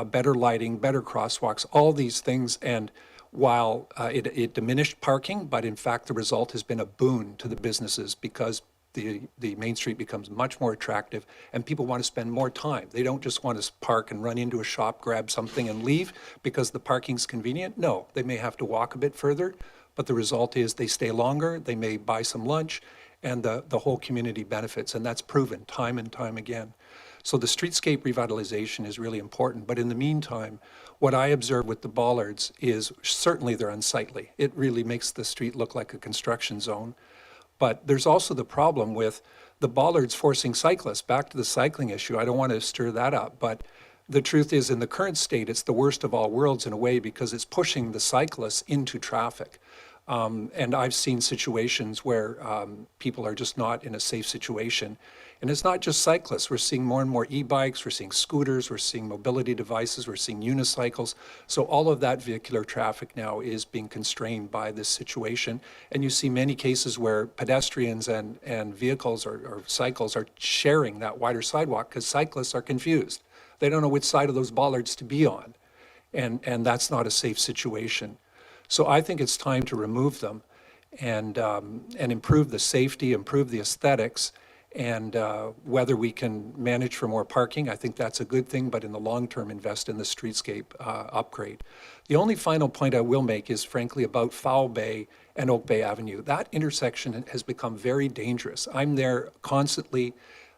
better lighting, better crosswalks, all these things. And while it diminished parking, but in fact the result has been a boon to the businesses because the main street becomes much more attractive and people want to spend more time. They don't just want to park and run into a shop, grab something and leave because the parking's convenient. No, they may have to walk a bit further, but the result is they stay longer, they may buy some lunch, and the whole community benefits, and that's proven time and time again. So the streetscape revitalization is really important, but in the meantime, what I observe with the bollards is certainly they're unsightly. It really makes the street look like a construction zone. But there's also the problem with the bollards forcing cyclists. Back to the cycling issue, I don't want to stir that up, but the truth is in the current state, it's the worst of all worlds in a way because it's pushing the cyclists into traffic. And I've seen situations where people are just not in a safe situation. And it's not just cyclists. We're seeing more and more e-bikes, we're seeing scooters, we're seeing mobility devices, we're seeing unicycles. So all of that vehicular traffic now is being constrained by this situation. And you see many cases where pedestrians and vehicles or cycles are sharing that wider sidewalk because cyclists are confused. They don't know which side of those bollards to be on. And that's not a safe situation. So I think it's time to remove them and improve the safety, improve the aesthetics, and whether we can manage for more parking, I think that's a good thing, but in the long term, invest in the streetscape upgrade. The only final point I will make is frankly about Foul Bay and Oak Bay Avenue. That intersection has become very dangerous. I'm there constantly.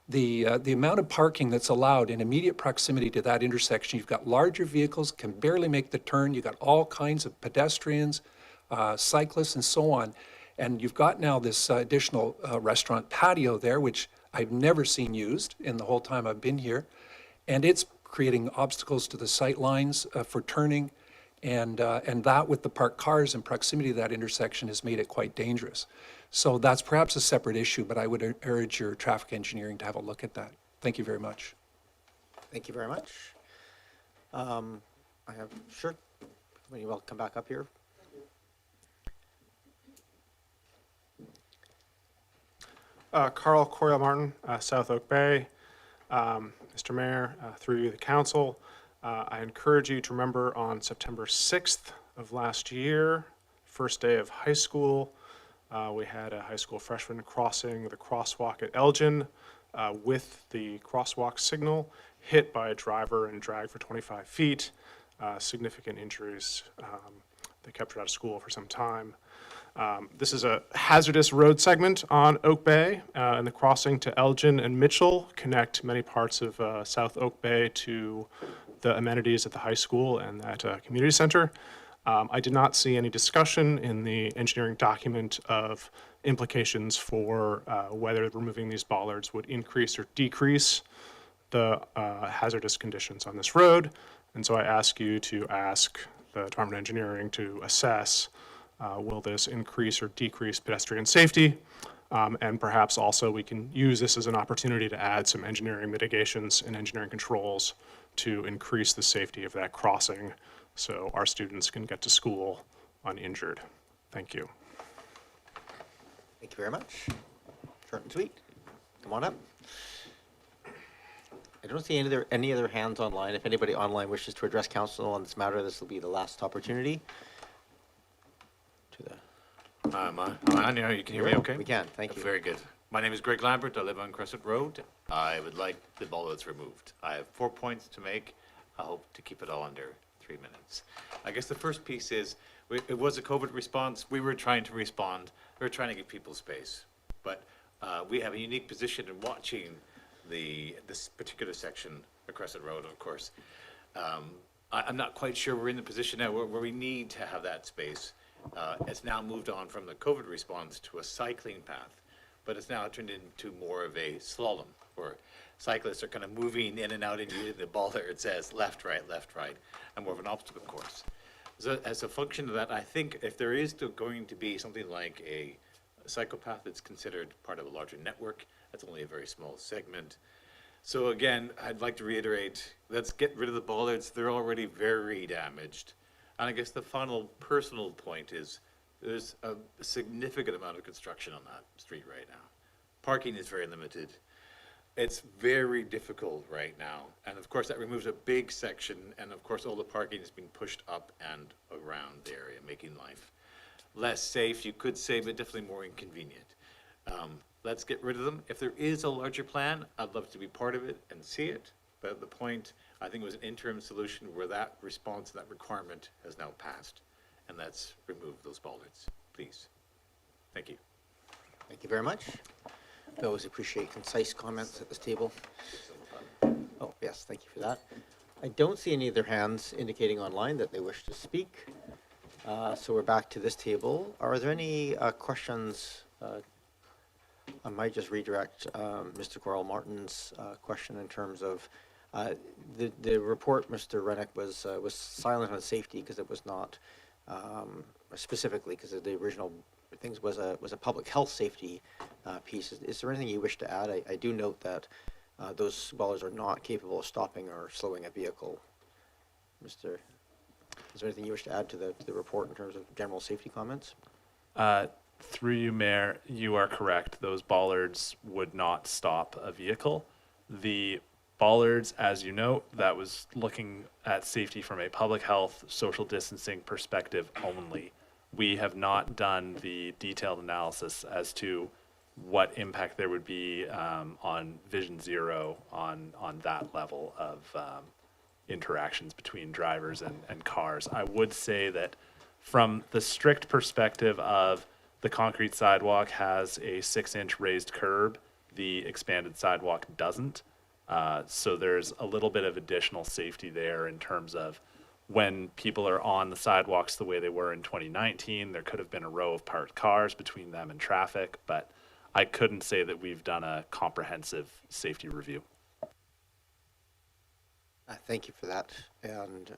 The amount of parking that's allowed in immediate proximity to that intersection, you've got larger vehicles, can barely make the turn, you've got all kinds of pedestrians, cyclists, and so on. And you've got now this additional restaurant patio there, which I've never seen used in the whole time I've been here. And it's creating obstacles to the sight lines for turning. And that with the parked cars in proximity to that intersection has made it quite dangerous. So that's perhaps a separate issue, but I would urge your traffic engineering to have a look at that. Thank you very much. Thank you very much. Sure. When you will come back up here. Carl Coyle Martin, South Oak Bay. Mr. Mayor, through you, the council, I encourage you to remember on September 6th of last year, first day of high school, we had a high school freshman crossing the crosswalk at Elgin with the crosswalk signal, hit by a driver and dragged for 25 feet, significant injuries. They kept her out of school for some time. This is a hazardous road segment on Oak Bay, and the crossing to Elgin and Mitchell connect many parts of South Oak Bay to the amenities at the high school and that community center. I did not see any discussion in the engineering document of implications for whether removing these bollards would increase or decrease the hazardous conditions on this road. And so I ask you to ask the Department of Engineering to assess will this increase or decrease pedestrian safety? And perhaps also we can use this as an opportunity to add some engineering mitigations and engineering controls to increase the safety of that crossing so our students can get to school uninjured. Thank you. Thank you very much. Short and sweet. Come on up. I don't see any other hands online. If anybody online wishes to address council on this matter, this will be the last opportunity. Am I on here? You can hear me okay? We can, thank you. Very good. My name is Greg Lambert. I live on Crescent Road. I would like the bollards removed. I have 4 points to make. I hope to keep it all under 3 minutes. I guess the first piece is, it was a COVID response. We were trying to respond. We were trying to give people space. But we have a unique position in watching this particular section of Crescent Road, of course. I'm not quite sure we're in the position now where we need to have that space. It's now moved on from the COVID response to a cycling path, but it's now turned into more of a slalom where cyclists are kind of moving in and out and using the ball there. It says left, right, and more of an obstacle course. So as a function of that, I think if there is going to be something like a cyclopath that's considered part of a larger network, that's only a very small segment. So again, I'd like to reiterate, let's get rid of the bollards. They're already very damaged. And I guess the final personal point is there's a significant amount of construction on that street right now. Parking is very limited. It's very difficult right now. And of course, that removes a big section. And of course, all the parking is being pushed up and around the area, making life less safe, you could say, but definitely more inconvenient. Let's get rid of them. If there is a larger plan, I'd love to be part of it and see it. But at the point, I think it was an interim solution where that response, that requirement has now passed. And let's remove those bollards, please. Thank you. Thank you very much. I always appreciate concise comments at this table. Oh, yes, thank you for that. I don't see any other hands indicating online that they wish to speak. So we're back to this table. Are there any questions? I might just redirect Mr. Coyle Martin's question in terms of the report. Mr. Rennick was silent on safety because it was not specifically because the original things was a public health safety piece. Is there anything you wish to add? I do note that those bollards are not capable of stopping or slowing a vehicle. Is there anything you wish to add to the report in terms of general safety comments? Through you, Mayor, you are correct. Those bollards would not stop a vehicle. The bollards, as you note, that was looking at safety from a public health, social distancing perspective only. we have not done the detailed analysis as to what impact there would be on Vision Zero on that level of interactions between drivers and cars. I would say that from the strict perspective of the concrete sidewalk has a 6-inch raised curb, the expanded sidewalk doesn't. So there's a little bit of additional safety there in terms of when people are on the sidewalks the way they were in 2019, there could have been a row of parked cars between them and traffic, but I couldn't say that we've done a comprehensive safety review. Thank you for that. And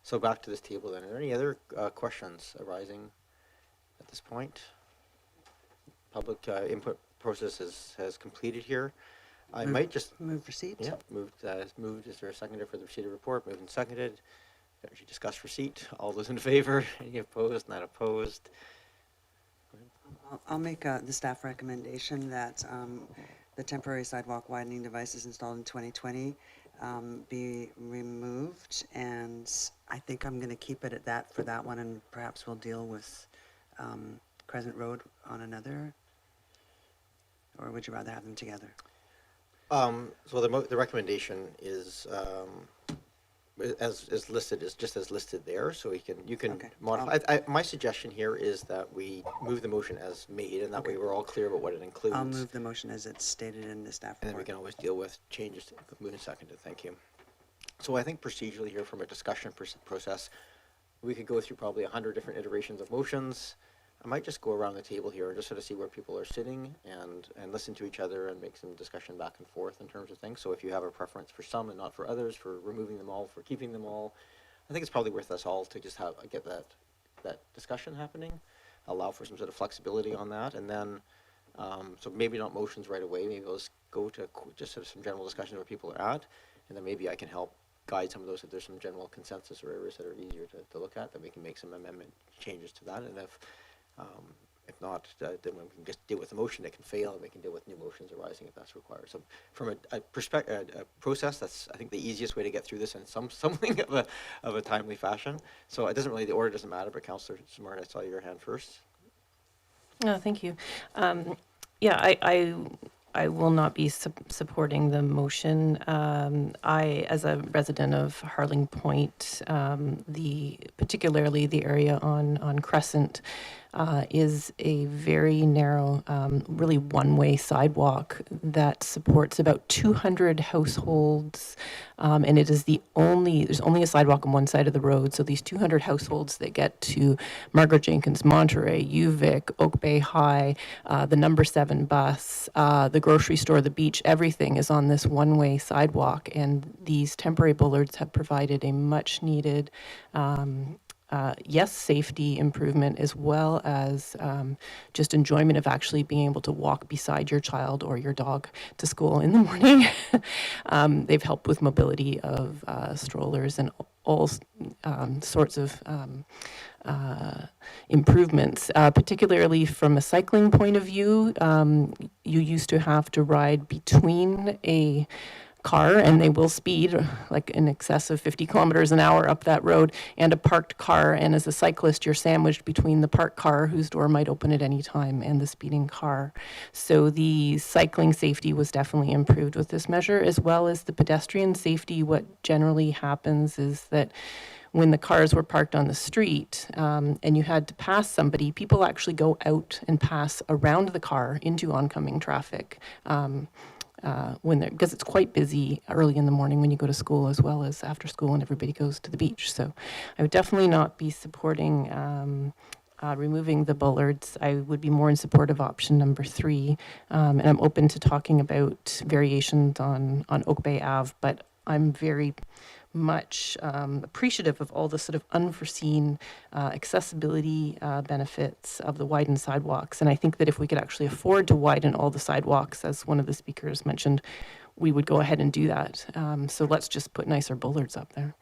so back to this table then. Are there any other questions arising at this point? Public input process has completed here. I might just move receipt. Yeah, moved. Is there a seconder for the receipt of report? Moved and seconded. Should you discuss receipt? All those in favor? Any opposed? Not opposed. I'll make the staff recommendation that the temporary sidewalk widening devices installed in 2020 be removed, and I think I'm going to keep it at that for that one, and perhaps we'll deal with Crescent Road on another, or would you rather have them together? So the recommendation is as listed, is just as listed there, so you can modify. My suggestion here is that we move the motion as made, and that way we're all clear about what it includes. I'll move the motion as it's stated in the staff report. And then we can always deal with changes. Moved and seconded. Thank you. So I think procedurally here, from a discussion process, we could go through probably 100 different iterations of motions. I might just go around the table here and just sort of see where people are sitting and listen to each other and make some discussion back and forth in terms of things. So if you have a preference for some and not for others, for removing them all, for keeping them all, I think it's probably worth us all to just get that discussion happening, allow for some sort of flexibility on that, and then so maybe not motions right away. Maybe let's go to just sort of some general discussion where people are at, and then maybe I can help guide some of those if there's some general consensus or areas that are easier to look at, that we can make some amendment changes to that. And if not, then we can just deal with the motion that can fail, and we can deal with new motions arising if that's required. So from a process, that's, I think, the easiest way to get through this in something of a timely fashion. So it doesn't really, the order doesn't matter, but Councillor Simard, I saw your hand first. No, thank you. Yeah, I will not be supporting the motion. As a resident of Harling Point, particularly the area on Crescent, is a very narrow, really one-way sidewalk that supports about 200 households, and it is there's only a sidewalk on one side of the road, so these 200 households that get to Margaret Jenkins, Monterey, UVic, Oak Bay High, the number 7 bus, the grocery store, the beach, everything is on this one-way sidewalk, and these temporary bollards have provided a much-needed safety improvement, as well as just enjoyment of actually being able to walk beside your child or your dog to school in the morning. They've helped with mobility of strollers and all sorts of improvements, particularly from a cycling point of view. You used to have to ride between a car, and they will speed like in excess of 50 kilometers an hour up that road, and a parked car, and as a cyclist you're sandwiched between the parked car, whose door might open at any time, and the speeding car. So the cycling safety was definitely improved with this measure, as well as the pedestrian safety. What generally happens is that when the cars were parked on the street and you had to pass somebody, people actually go out and pass around the car into oncoming traffic. Because it's quite busy early in the morning when you go to school, as well as after school, and everybody goes to the beach. So I would definitely not be supporting removing the bollards. I would be more in support of option number 3, and I'm open to talking about variations on Oak Bay Ave, but I'm very much appreciative of all the sort of unforeseen accessibility benefits of the widened sidewalks. And I think that if we could actually afford to widen all the sidewalks, as one of the speakers mentioned, we would go ahead and do that. So let's just put nicer bollards up there.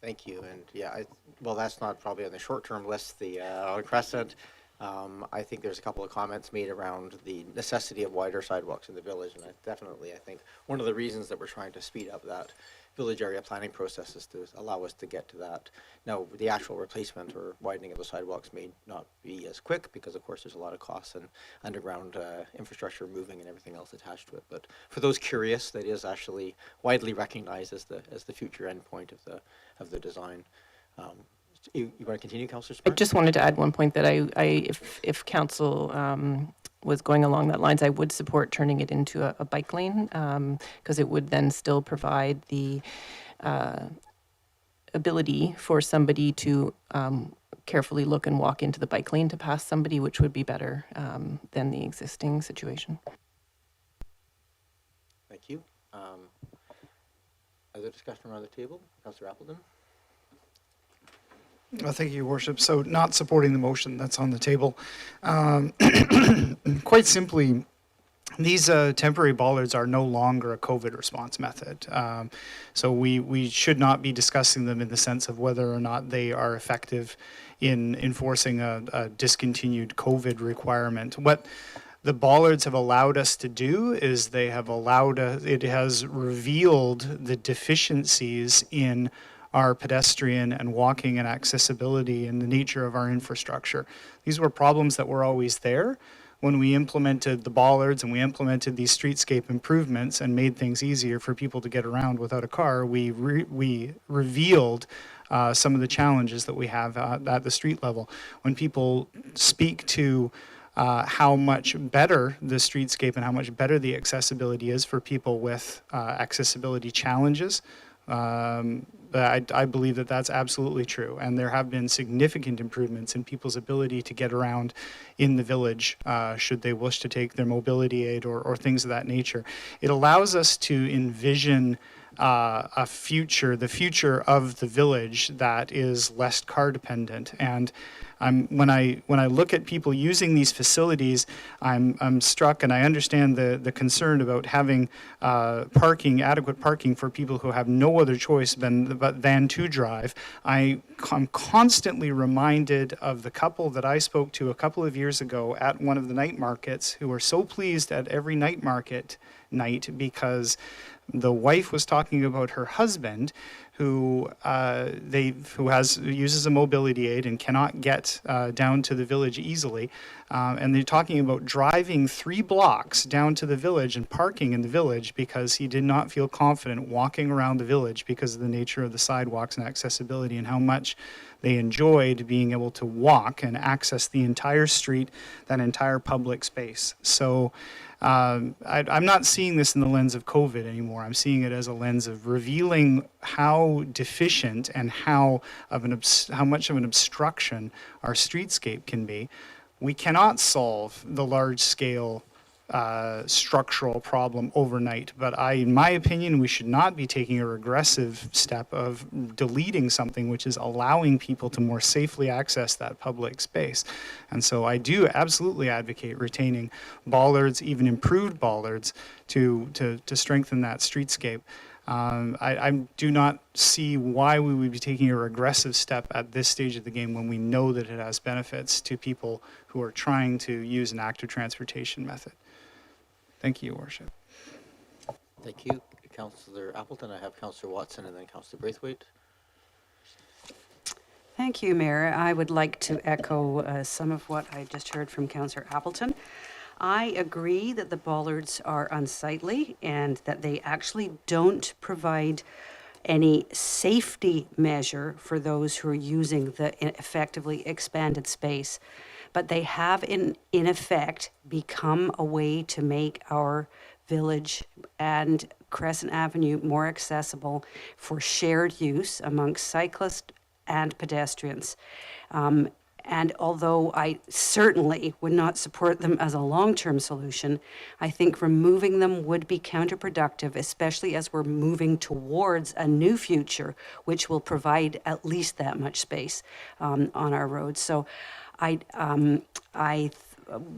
Thank you. And yeah, well, that's not probably on the short-term list, the on Crescent. I think there's a couple of comments made around the necessity of wider sidewalks in the village, and I think one of the reasons that we're trying to speed up that village area planning process is to allow us to get to that. Now, the actual replacement or widening of the sidewalks may not be as quick because, of course, there's a lot of costs and underground infrastructure moving and everything else attached to it. But for those curious, that is actually widely recognized as the future endpoint of the design. You want to continue, Councillor I Smart? just wanted to add one point that if council was going along that lines, I would support turning it into a bike lane, because it would then still provide the ability for somebody to carefully look and walk into the bike lane to pass somebody, which would be better than the existing situation. Thank you. Other discussion around the table? Councillor Appleton? Thank you, Your Worship. So not supporting the motion that's on the table. Quite simply, these temporary bollards are no longer a COVID response method. So we should not be discussing them in the sense of whether or not they are effective in enforcing a discontinued COVID requirement. What the bollards have allowed us to do is they have allowed us, it has revealed the deficiencies in our pedestrian and walking and accessibility and the nature of our infrastructure. These were problems that were always there. When we implemented the bollards and we implemented these streetscape improvements and made things easier for people to get around without a car, we revealed some of the challenges that we have at the street level. When people speak to how much better the streetscape and how much better the accessibility is for people with accessibility challenges, I believe that that's absolutely true, and there have been significant improvements in people's ability to get around in the village should they wish to take their mobility aid or things of that nature. It allows us to envision the future of the village that is less car dependent. And when I look at people using these facilities, I'm struck, and I understand the concern about having adequate parking for people who have no other choice than to drive. I'm constantly reminded of the couple that I spoke to a couple of years ago at one of the night markets, who were so pleased at every night market night because the wife was talking about her husband who uses a mobility aid and cannot get down to the village easily. And they're talking about driving 3 blocks down to the village and parking in the village because he did not feel confident walking around the village because of the nature of the sidewalks and accessibility, and how much they enjoyed being able to walk and access the entire street, that entire public space. So I'm not seeing this in the lens of COVID anymore. I'm seeing it as a lens of revealing how deficient and how much of an obstruction our streetscape can be. We cannot solve the large-scale structural problem overnight, but in my opinion, we should not be taking a regressive step of deleting something which is allowing people to more safely access that public space. And so I do absolutely advocate retaining bollards, even improved bollards, to strengthen that streetscape. I do not see why we would be taking a regressive step at this stage of the game when we know that it has benefits to people who are trying to use an active transportation method. Thank you, Your Worship. Thank you, Councillor Appleton. I have Councillor Watson and then Councillor Braithwaite. Thank you, Mayor. I would like to echo some of what I just heard from Councillor Appleton. I agree that the bollards are unsightly and that they actually don't provide any safety measure for those who are using the effectively expanded space. But they have, in effect, become a way to make our village and Crescent Avenue more accessible for shared use amongst cyclists and pedestrians. And although I certainly would not support them as a long-term solution, I think removing them would be counterproductive, especially as we're moving towards a new future, which will provide at least that much space on our roads. So I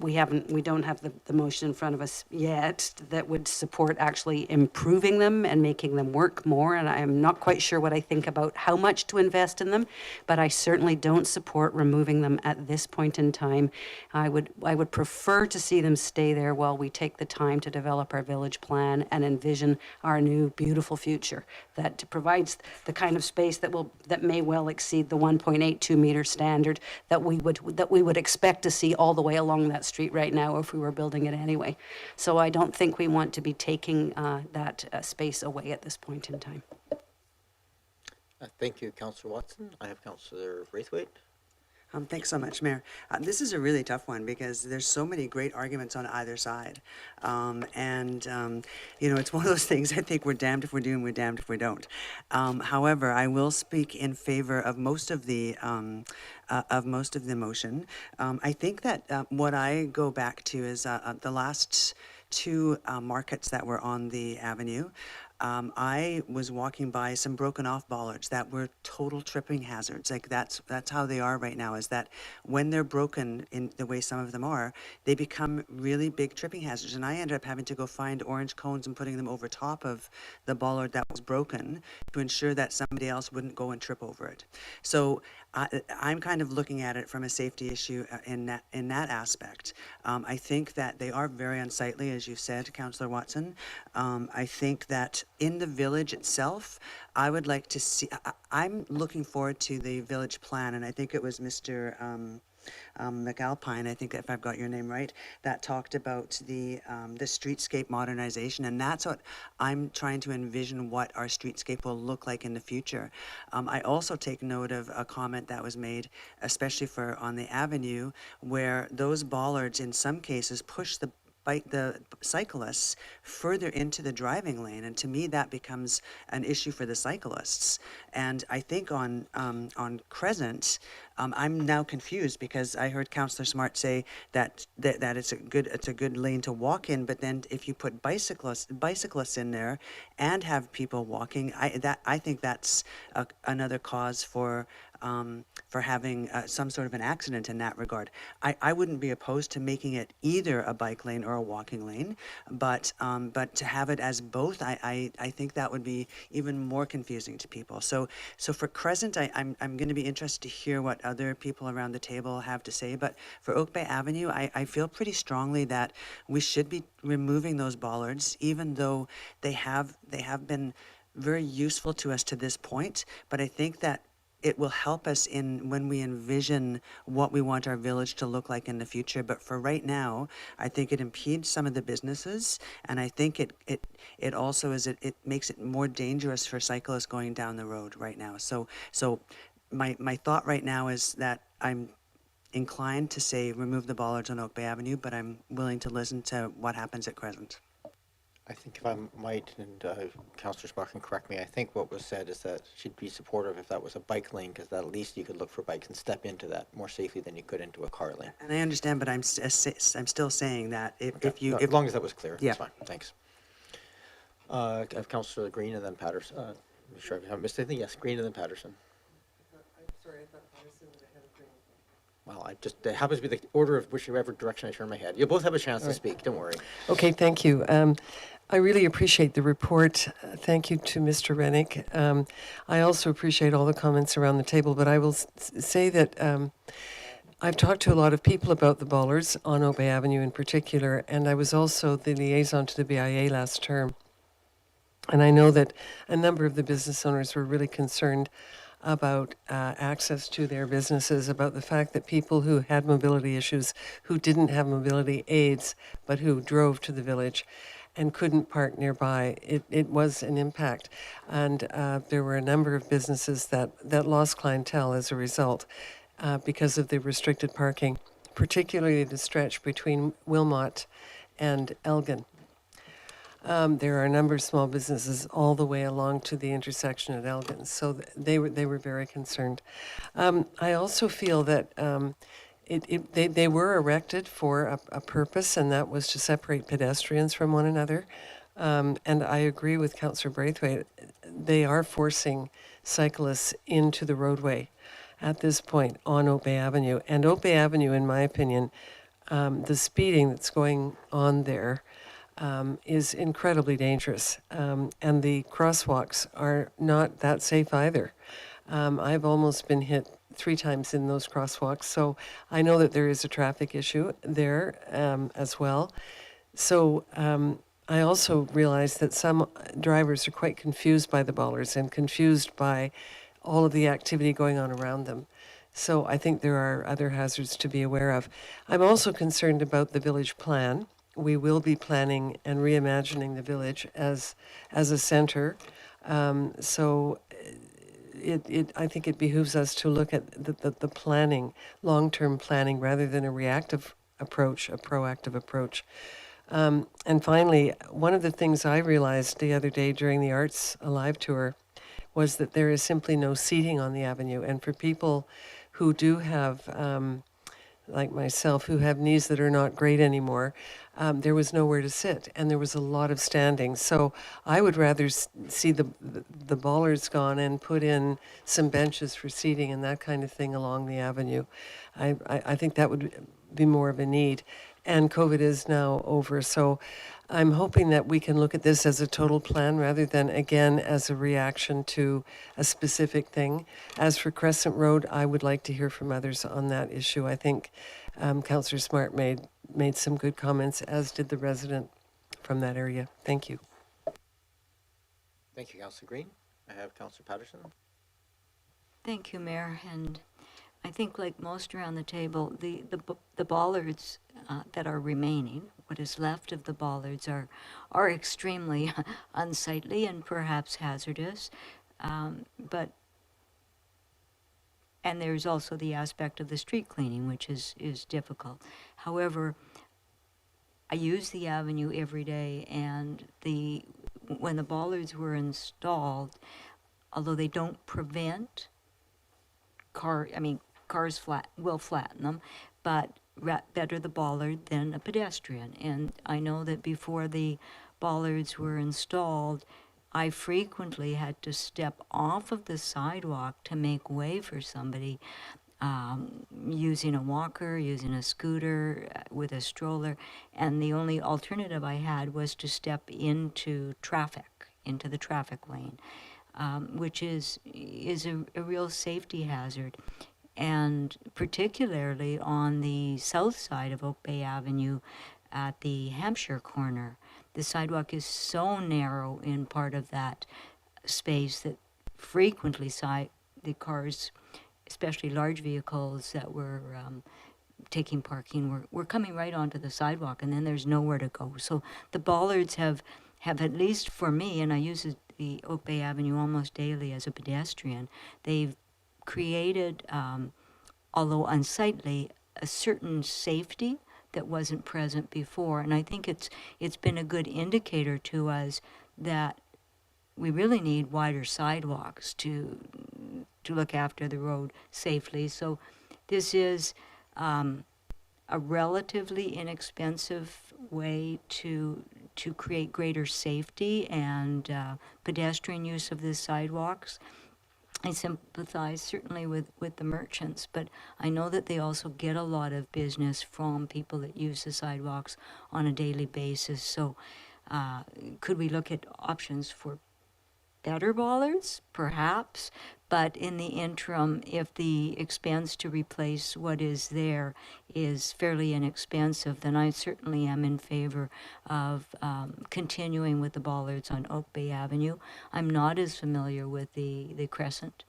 we don't have the motion in front of us yet that would support actually improving them and making them work more. And I'm not quite sure what I think about how much to invest in them, but I certainly don't support removing them at this point in time. I would prefer to see them stay there while we take the time to develop our village plan and envision our new beautiful future that provides the kind of space that may well exceed the 1.82 meter standard that we would expect to see all the way along that street right now if we were building it anyway. So I don't think we want to be taking that space away at this point in time. Thank you, Councillor Watson. I have Councillor Braithwaite. Thanks so much, Mayor. This is a really tough one because there's so many great arguments on either side. It's one of those things, I think we're damned if we do and we're damned if we don't. However, I will speak in favor of most of the motion. I think that what I go back to is the last two markets that were on the avenue. I was walking by some broken off bollards that were total tripping hazards. Like that's how they are right now, is that when they're broken in the way some of them are, they become really big tripping hazards. And I ended up having to go find orange cones and putting them over top of the bollard that was broken to ensure that somebody else wouldn't go and trip over it. So I'm kind of looking at it from a safety issue in that aspect. I think that they are very unsightly, as you said, Councillor Watson. I think that in the village itself, I would like to see, I'm looking forward to the village plan, and I think it was Mr. McAlpine, I think if I've got your name right, that talked about the streetscape modernization, and that's what I'm trying to envision what our streetscape will look like in the future. I also take note of a comment that was made, especially for on the avenue, where those bollards in some cases push the cyclists further into the driving lane, and to me that becomes an issue for the cyclists. And I think on Crescent, I'm now confused because I heard Councillor Smart say that it's a good lane to walk in, but then if you put bicyclists in there and have people walking, I think that's another cause for having some sort of an accident in that regard. I wouldn't be opposed to making it either a bike lane or a walking lane, but to have it as both, I think that would be even more confusing to people. So for Crescent, I'm going to be interested to hear what other people around the table have to say. But for Oak Bay Avenue, I feel pretty strongly that we should be removing those bollards, even though they have been very useful to us to this point. But I think that it will help us in when we envision what we want our village to look like in the future. But for right now, I think it impedes some of the businesses, and I think it also it makes it more dangerous for cyclists going down the road right now. So my thought right now is that I'm inclined to say remove the bollards on Oak Bay Avenue, but I'm willing to listen to what happens at Crescent. I think if I might, and Councillor Spark can correct me, I think what was said is that she'd be supportive if that was a bike lane, because at least you could look for bikes and step into that more safely than you could into a car lane. And I understand, but I'm still saying that if you... As long as that was clear, yeah. That's fine. Thanks. I have Councillor Green and then Patterson. I'm sure I haven't missed anything. Yes, Green and then Patterson. I'm sorry, I thought Patterson was ahead of Green. Well, it happens to be the order of whichever direction I turn my head. You'll both have a chance to speak. Don't worry. Okay, thank you. I really appreciate the report. Thank you to Mr. Rennick. I also appreciate all the comments around the table, but I will say that I've talked to a lot of people about the bollards on Oak Bay Avenue in particular, and I was also the liaison to the BIA last term. And I know that a number of the business owners were really concerned about access to their businesses, about the fact that people who had mobility issues, who didn't have mobility aids, but who drove to the village and couldn't park nearby, it was an impact. And there were a number of businesses that lost clientele as a result because of the restricted parking, particularly the stretch between Wilmot and Elgin. There are a number of small businesses all the way along to the intersection at Elgin, so they were very concerned. I also feel that they were erected for a purpose, and that was to separate pedestrians from one another. And I agree with Councillor Braithwaite. They are forcing cyclists into the roadway at this point on Oak Bay Avenue. And Oak Bay Avenue, in my opinion, the speeding that's going on there is incredibly dangerous. And the crosswalks are not that safe either. I've almost been hit 3 times in those crosswalks, so I know that there is a traffic issue there as well. So I also realize that some drivers are quite confused by the bollards and confused by all of the activity going on around them. So I think there are other hazards to be aware of. I'm also concerned about the village plan. We will be planning and reimagining the village as a center. So I think it behooves us to look at the planning, long-term planning, rather than a reactive approach, a proactive approach. And finally, one of the things I realized the other day during the Arts Alive tour was that there is simply no seating on the avenue. And for people who do have, like myself, who have knees that are not great anymore, there was nowhere to sit, and there was a lot of standing. So I would rather see the bollards gone and put in some benches for seating and that kind of thing along the avenue. I think that would be more of a need. And COVID is now over, so I'm hoping that we can look at this as a total plan rather than, again, as a reaction to a specific thing. As for Crescent Road, I would like to hear from others on that issue. I think Councillor Smart made some good comments, as did the resident from that area. Thank you. Thank you, Councillor Green. I have Councillor Patterson. Thank you, Mayor. And I think, like most around the table, the bollards that are remaining, what is left of the bollards, are extremely unsightly and perhaps hazardous. And there's also the aspect of the street cleaning, which is difficult. However, I use the avenue every day, and when the bollards were installed, although they don't prevent cars will flatten them, but better the bollard than a pedestrian. And I know that before the bollards were installed, I frequently had to step off of the sidewalk to make way for somebody, using a walker, using a scooter, with a stroller, and the only alternative I had was to step into the traffic lane, which is a real safety hazard. And particularly on the south side of Oak Bay Avenue at the Hampshire corner, the sidewalk is so narrow in part of that space that frequently the cars, especially large vehicles that were taking parking, were coming right onto the sidewalk, and then there's nowhere to go. So the bollards have at least for me, and I use the Oak Bay Avenue almost daily as a pedestrian, they've created, although unsightly, a certain safety that wasn't present before. And I think it's been a good indicator to us that we really need wider sidewalks to look after the road safely. So this is a relatively inexpensive way to create greater safety and pedestrian use of the sidewalks. I sympathize certainly with the merchants, but I know that they also get a lot of business from people that use the sidewalks on a daily basis. So could we look at options for better bollards? Perhaps. But in the interim, if the expense to replace what is there is fairly inexpensive, then I certainly am in favor of continuing with the bollards on Oak Bay Avenue. I'm not as familiar with the Crescent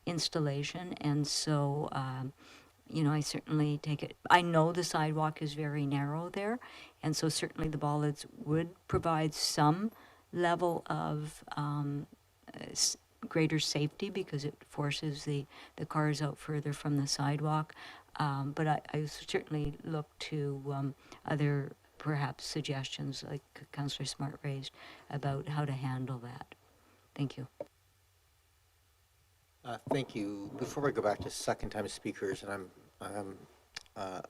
installation, and so I certainly take it. I know the sidewalk is very narrow there, and so certainly the bollards would provide some level of greater safety because it forces the cars out further from the sidewalk. But I certainly look to other perhaps suggestions like Councillor Smart raised about how to handle that. Thank you. Thank you. Before we go back to second time speakers, and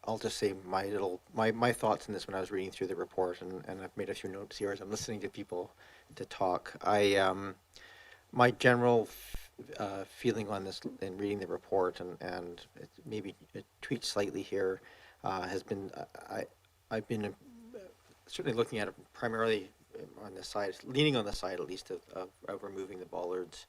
I'll just say my thoughts on this when I was reading through the report, and I've made a few notes here as I'm listening to people to talk. My general feeling on this in reading the report, and maybe it tweaked slightly here, has been, I've been certainly looking at it primarily on the side, leaning on the side at least of removing the bollards.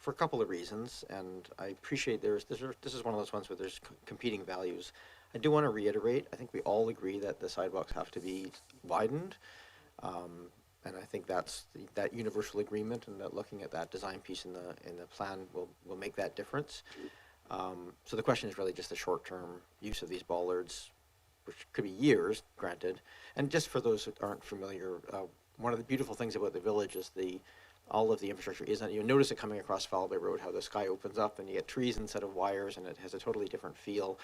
For a couple of reasons, and I appreciate this is one of those ones where there's competing values. I do want to reiterate, I think we all agree that the sidewalks have to be widened. And I think that's that universal agreement, and that looking at that design piece in the plan will make that difference. So the question is really just the short-term use of these bollards, which could be years, granted. And just for those who aren't familiar, one of the beautiful things about the village is all of the infrastructure isn't. You notice it coming across Foul Bay Road, how the sky opens up and you get trees instead of wires, and it has a totally different feel.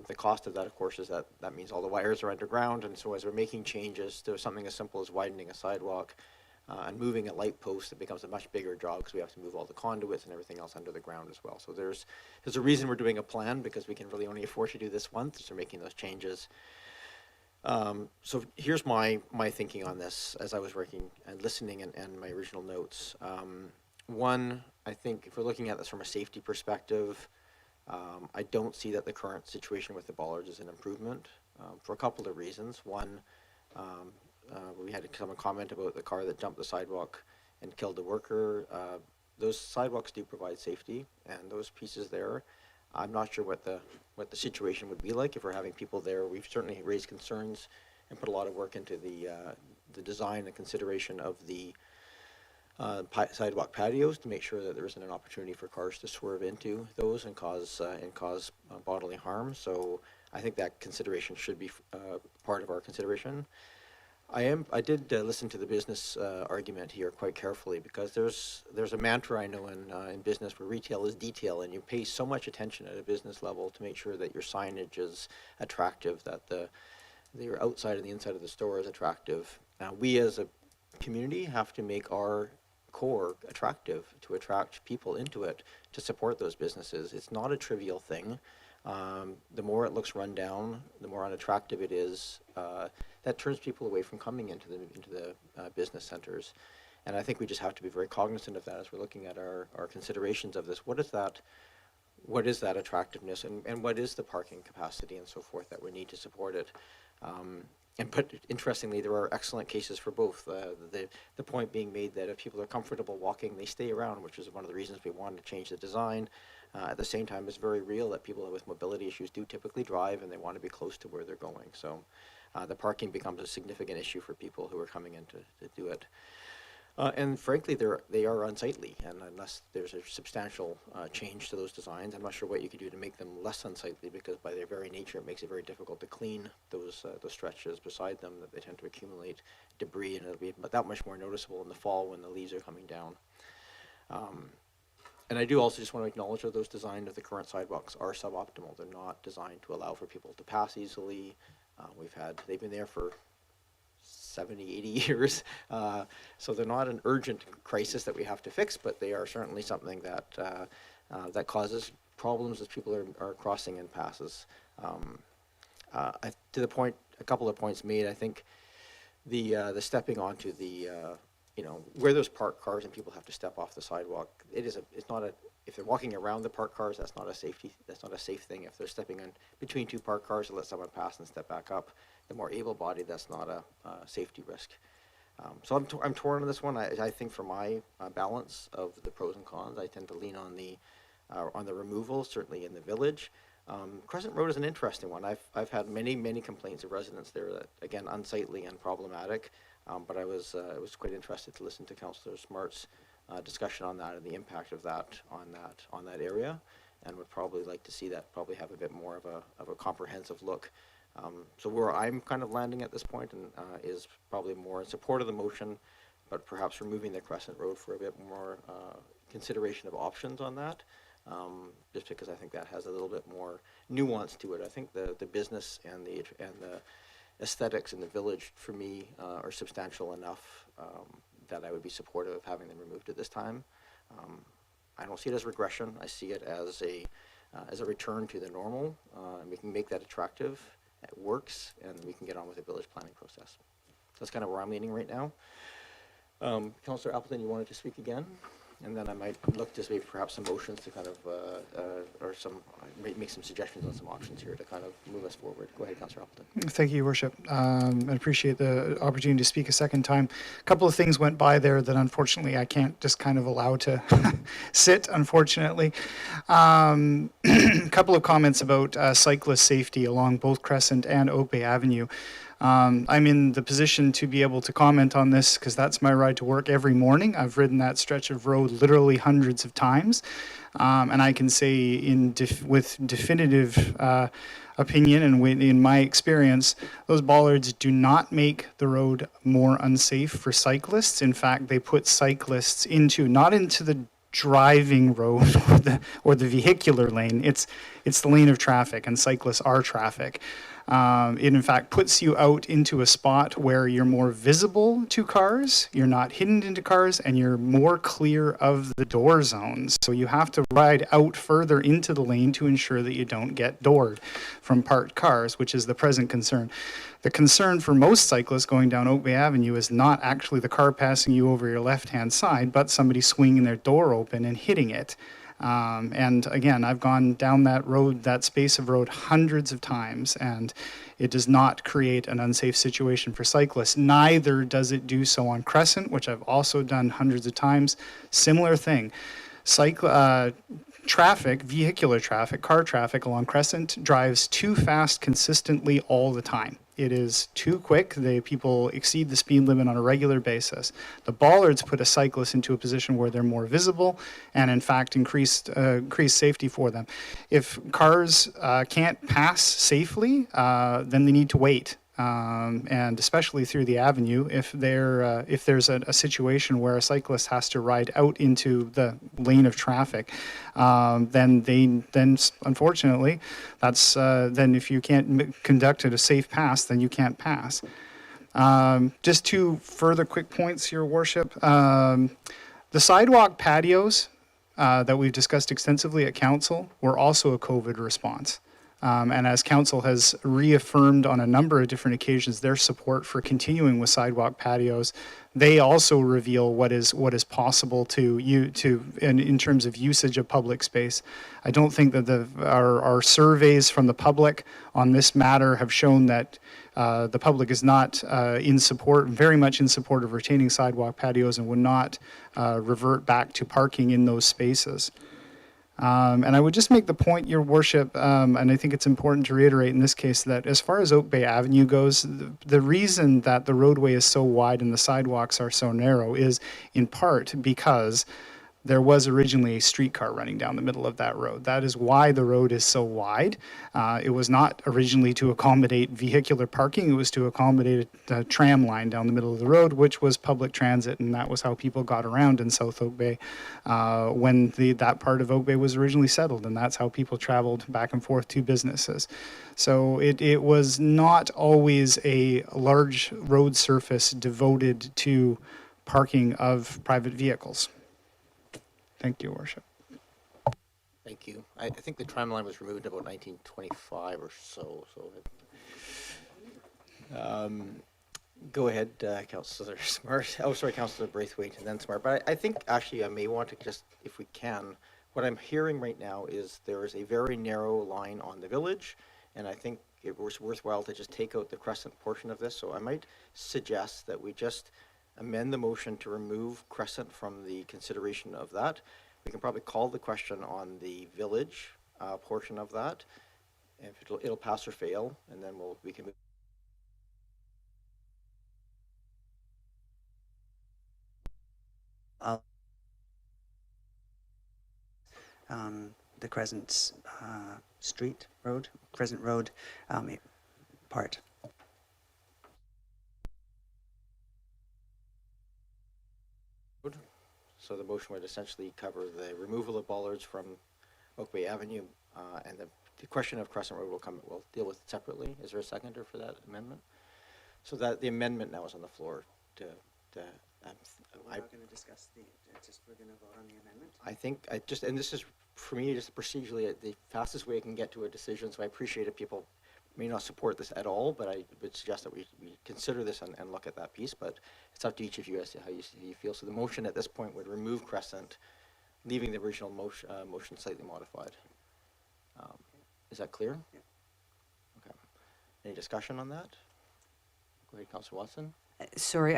The cost of that, of course, is that means all the wires are underground, and so as we're making changes to something as simple as widening a sidewalk and moving a light post, it becomes a much bigger job because we have to move all the conduits and everything else under the ground as well. So there's a reason we're doing a plan, because we can really only afford to do this once, so we're making those changes. So here's my thinking on this as I was working and listening and my original notes. One, I think if we're looking at this from a safety perspective, I don't see that the current situation with the bollards is an improvement for a couple of reasons. One, we had someone comment about the car that jumped the sidewalk and killed the worker. Those sidewalks do provide safety, and those pieces there, I'm not sure what the situation would be like if we're having people there. We've certainly raised concerns and put a lot of work into the design and consideration of the sidewalk patios to make sure that there isn't an opportunity for cars to swerve into those and cause bodily harm. So I think that consideration should be part of our consideration. I did listen to the business argument here quite carefully, because there's a mantra I know in business where retail is detail, and you pay so much attention at a business level to make sure that your signage is attractive, that the outside and the inside of the store is attractive. Now, we as a community have to make our core attractive to attract people into it, to support those businesses. It's not a trivial thing. The more it looks run down, the more unattractive it is. That turns people away from coming into the business centers. And I think we just have to be very cognizant of that as we're looking at our considerations of this. What is that attractiveness, and what is the parking capacity and so forth that we need to support it? But interestingly, there are excellent cases for both. The point being made that if people are comfortable walking, they stay around, which is one of the reasons we wanted to change the design. At the same time, it's very real that people with mobility issues do typically drive, and they want to be close to where they're going. So the parking becomes a significant issue for people who are coming in to do it. And frankly, they are unsightly, and unless there's a substantial change to those designs, I'm not sure what you could do to make them less unsightly, because by their very nature, it makes it very difficult to clean those stretches beside them, that they tend to accumulate debris, and it'll be that much more noticeable in the fall when the leaves are coming down. And I do also just want to acknowledge that those designs of the current sidewalks are suboptimal. They're not designed to allow for people to pass easily. They've been there for 70, 80 years. So they're not an urgent crisis that we have to fix, but they are certainly something that that causes problems as people are crossing in passes. To the point, a couple of points made, I think the stepping onto where there's parked cars and people have to step off the sidewalk, it's not if they're walking around the parked cars, that's not a safe thing. If they're stepping in between two parked cars to let someone pass and step back up, the more able-bodied, that's not a safety risk. So I'm torn on this one. I think for my balance of the pros and cons, I tend to lean on the removal, certainly in the village. Crescent Road is an interesting one. I've had many complaints of residents there that, again, unsightly and problematic. But I was quite interested to listen to Councillor Smart's discussion on that and the impact of that on that area, and would probably like to see that probably have a bit more of a comprehensive look. So where I'm kind of landing at this point is probably more in support of the motion, but perhaps removing the Crescent Road for a bit more consideration of options on that, just because I think that has a little bit more nuance to it. I think the business and the aesthetics in the village, for me, are substantial enough that I would be supportive of having them removed at this time. I don't see it as regression. I see it as a return to the normal, and we can make that attractive. It works, and we can get on with the village planning process. That's kind of where I'm leaning right now. Councillor Appleton, you wanted to speak again? And then I might look to maybe perhaps some motions to kind of, or some, make some suggestions on some options here to kind of move us forward. Go ahead, Councillor Appleton. Thank you, Your Worship. I appreciate the opportunity to speak a second time. A couple of things went by there that unfortunately I can't just kind of allow to sit, unfortunately. A couple of comments about cyclist safety along both Crescent and Oak Bay Avenue. I'm in the position to be able to comment on this because that's my ride to work every morning. I've ridden that stretch of road literally hundreds of times. And I can say with definitive opinion and in my experience, those bollards do not make the road more unsafe for cyclists. In fact, they put cyclists not into the driving road or the vehicular lane. It's the lane of traffic, and cyclists are traffic. It in fact puts you out into a spot where you're more visible to cars, you're not hidden into cars, and you're more clear of the door zones. So you have to ride out further into the lane to ensure that you don't get doored from parked cars, which is the present concern. The concern for most cyclists going down Oak Bay Avenue is not actually the car passing you over your left-hand side, but somebody swinging their door open and hitting it. And again, I've gone down that road, that space of road hundreds of times, and it does not create an unsafe situation for cyclists. Neither does it do so on Crescent, which I've also done hundreds of times. Similar thing. Traffic, vehicular traffic, car traffic along Crescent drives too fast consistently all the time. It is too quick. People exceed the speed limit on a regular basis. The bollards put a cyclist into a position where they're more visible and, in fact, increase safety for them. If cars can't pass safely, then they need to wait. And especially through the avenue, if there's a situation where a cyclist has to ride out into the lane of traffic, then unfortunately, then if you can't conduct a safe pass, then you can't pass. Just two further quick points, Your Worship. The sidewalk patios that we've discussed extensively at Council were also a COVID response. And as Council has reaffirmed on a number of different occasions their support for continuing with sidewalk patios, they also reveal what is possible in terms of usage of public space. I don't think that our surveys from the public on this matter have shown that the public is not very much in support of retaining sidewalk patios and would not revert back to parking in those spaces. And I would just make the point, Your Worship, and I think it's important to reiterate in this case that as far as Oak Bay Avenue goes, the reason that the roadway is so wide and the sidewalks are so narrow is in part because there was originally a streetcar running down the middle of that road. That is why the road is so wide. It was not originally to accommodate vehicular parking. It was to accommodate a tram line down the middle of the road, which was public transit, and that was how people got around in South Oak Bay when that part of Oak Bay was originally settled, and that's how people traveled back and forth to businesses. So it was not always a large road surface devoted to parking of private vehicles. Thank you, Worship. Thank you. I think the tram line was removed in about 1925 or so. Go ahead, Councillor Smart. Oh, sorry, Councillor Braithwaite and then Smart. But I think actually I may want to just, if we can, what I'm hearing right now is there is a very narrow line on the village, and I think it was worthwhile to just take out the Crescent portion of this. So I might suggest that we just amend the motion to remove Crescent from the consideration of that. We can probably call the question on the village portion of that. And if it'll pass or fail, and then we can move. The Crescent Crescent Road part. So the motion would essentially cover the removal of bollards from Oak Bay Avenue, and the question of Crescent Road we'll deal with separately. Is there a seconder for that amendment? So that the amendment now is on the floor. We're not going to discuss we're going to vote on the amendment? I think and this is for me just procedurally the fastest way I can get to a decision. So I appreciate if people may not support this at all, but I would suggest that we consider this and look at that piece, but it's up to each of you as to how you feel. So the motion at this point would remove Crescent, leaving the original motion slightly modified. Is that clear? Okay. Any discussion on that? Go ahead, Councillor Watson. Sorry,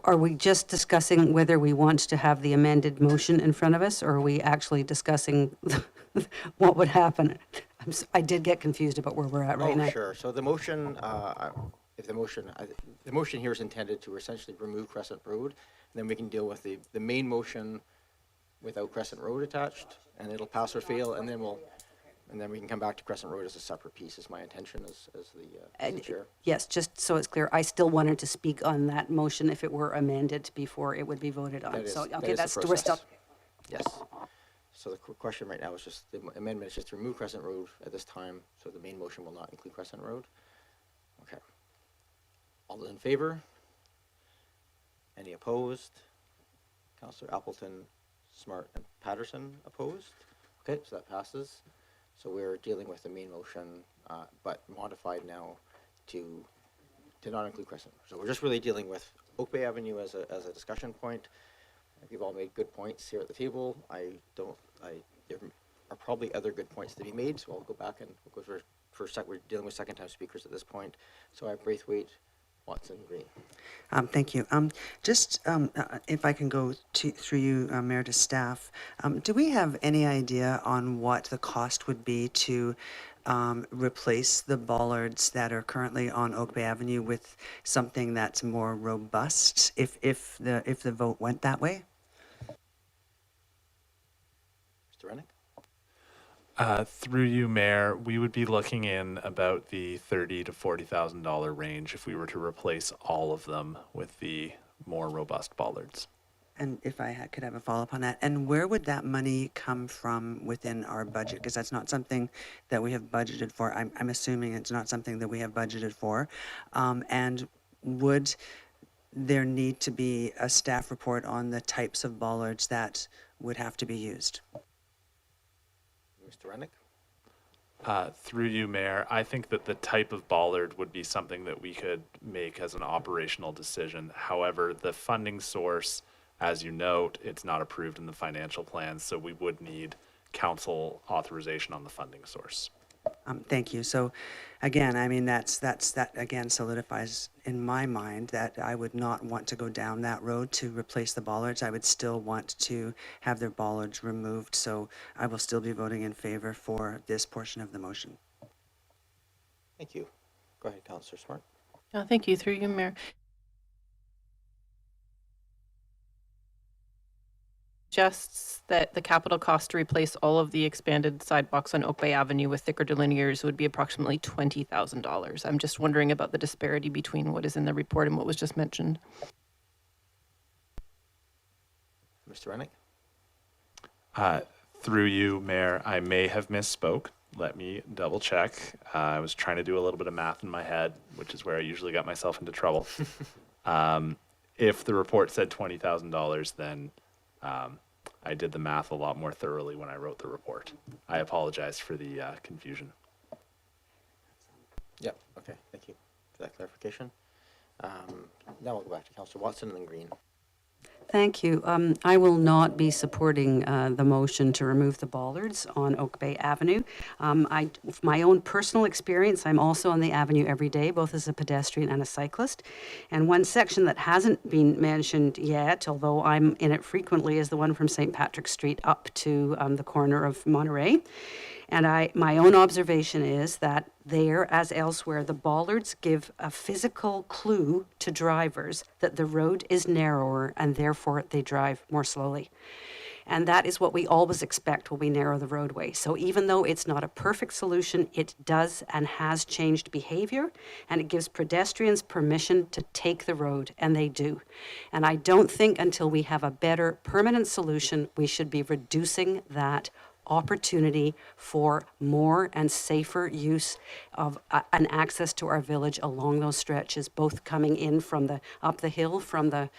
are we just discussing whether we want to have the amended motion in front of us, or are we actually discussing what would happen? I did get confused about where we're at right now. Sure. So the motion, the motion here is intended to essentially remove Crescent Road, and then we can deal with the main motion without Crescent Road attached, and it'll pass or fail, and then we can come back to Crescent Road as a separate piece, is my intention as the chair. Yes, just so it's clear, I still wanted to speak on that motion if it were amended before it would be voted on. That is, So, that okay, is the that's, we're process. still, Yes. So the question right now is just, the amendment is just to remove Crescent Road at this time, so the main motion will not include Crescent Road. Okay. All those in favor? Any opposed? Councillor Appleton, Smart, and Patterson opposed? Okay, so that passes. So we're dealing with the main motion, but modified now to not include Crescent. So we're just really dealing with Oak Bay Avenue as a discussion point. You've all made good points here at the table. There are probably other good points to be made, so I'll go back and we'll go we're dealing with second time speakers at this point. So I have Braithwaite, Watson, Green. Thank you. If I can go through you, Mayor, to staff, do we have any idea on what the cost would be to replace the bollards that are currently on Oak Bay Avenue with something that's more robust if the vote went that way? Mr. Rennick? Through you, Mayor, we would be looking in about the $30,000 to $40,000 range if we were to replace all of them with the more robust bollards. And if I could have a follow-up on that, and where would that money come from within our budget? Because that's not something that we have budgeted for. I'm assuming it's not something that we have budgeted for. And would there need to be a staff report on the types of bollards that would have to be used? Mr. Rennick? Through you, Mayor, I think that the type of bollard would be something that we could make as an operational decision. However, the funding source, as you note, it's not approved in the financial plan, so we would need council authorization on the funding source. Thank you. So, again, I mean, that again solidifies in my mind that I would not want to go down that road to replace the bollards. I would still want to have their bollards removed. So I will still be voting in favor for this portion of the motion. Thank you. Go ahead, Councillor Smart. Thank you. Through you, Mayor. Suggests that the capital cost to replace all of the expanded sidewalks on Oak Bay Avenue with thicker delineators would be approximately $20,000. I'm just wondering about the disparity between what is in the report and what was just mentioned. Mr. Rennick? Through you, Mayor, I may have misspoke. Let me double check. I was trying to do a little bit of math in my head, which is where I usually got myself into trouble. If the report said $20,000, then I did the math a lot more thoroughly when I wrote the report. I apologize for the confusion. Yep, okay, thank you for that clarification. Now we'll go back to Councillor Watson and then Green. thank you. I will not be supporting the motion to remove the bollards on Oak Bay Avenue. My own personal experience, I'm also on the avenue every day, both as a pedestrian and a cyclist. And one section that hasn't been mentioned yet, although I'm in it frequently, is the one from St. Patrick Street up to the corner of Monterey. And my own observation is that there, as elsewhere, the bollards give a physical clue to drivers that the road is narrower and therefore they drive more slowly. And that is what we always expect when we narrow the roadway. So even though it's not a perfect solution, it does and has changed behavior, and it gives pedestrians permission to take the road, and they do. And I don't think until we have a better permanent solution, we should be reducing that opportunity for more and safer use of an access to our village along those stretches, both coming in from up the hill from the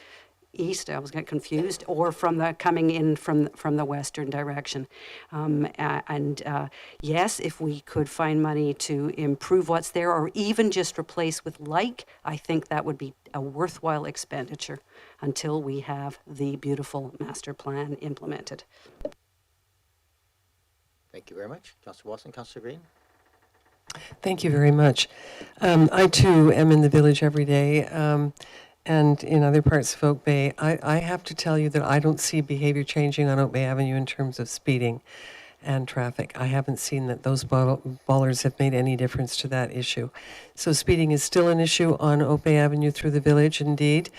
east, I was getting confused, or from the coming in from the western direction. Yes, if we could find money to improve what's there, or even just replace with like, I think that would be a worthwhile expenditure until we have the beautiful master plan implemented. Thank you very much. Councillor Watson, Councillor Green? Thank you very much. I too am in the village every day, and in other parts of Oak Bay. I have to tell you that I don't see behavior changing on Oak Bay Avenue in terms of speeding and traffic. I haven't seen that those bollards have made any difference to that issue. So speeding is still an issue on Oak Bay Avenue through the village, indeed,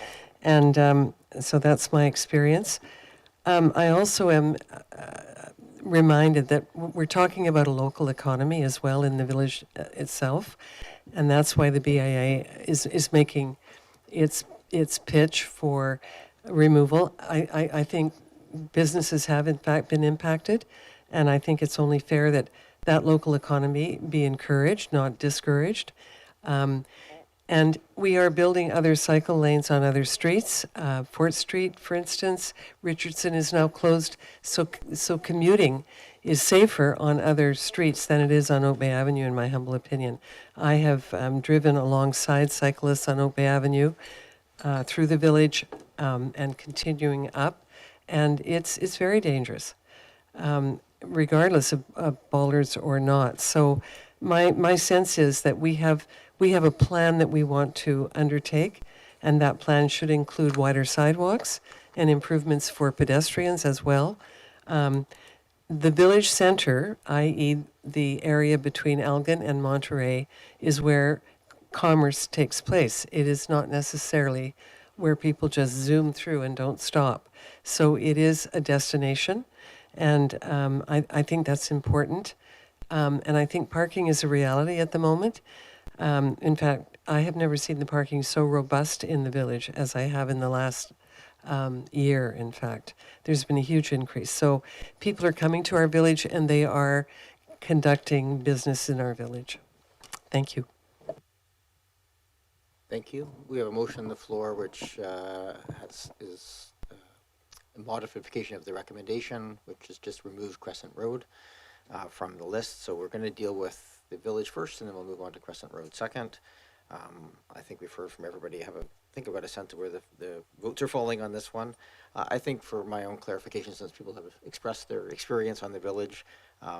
and so that's my experience. I also am reminded that we're talking about a local economy as well in the village itself, and that's why the BIA is making its pitch for removal. I think businesses have in fact been impacted, and I think it's only fair that that local economy be encouraged, not discouraged. And we are building other cycle lanes on other streets. Fort Street, for instance, Richardson is now closed, so commuting is safer on other streets than it is on Oak Bay Avenue, in my humble opinion. I have driven alongside cyclists on Oak Bay Avenue through the village and continuing up, and it's very dangerous, regardless of bollards or not. So my sense is that we have a plan that we want to undertake, and that plan should include wider sidewalks and improvements for pedestrians as well. The village center, i.e. the area between Elgin and Monterey, is where commerce takes place. It is not necessarily where people just zoom through and don't stop. So it is a destination, and I think that's important. And I think parking is a reality at the moment. In fact, I have never seen the parking so robust in the village as I have in the last year, in fact. There's been a huge increase. So people are coming to our village and they are conducting business in our village. Thank you. Thank you. We have a motion on the floor which is a modification of the recommendation, which is just remove Crescent Road from the list. So we're going to deal with the village first, and then we'll move on to Crescent Road second. I think we've heard from everybody. Think about a sense of where the votes are falling on this one. I think for my own clarification, since people have expressed their experience on the village,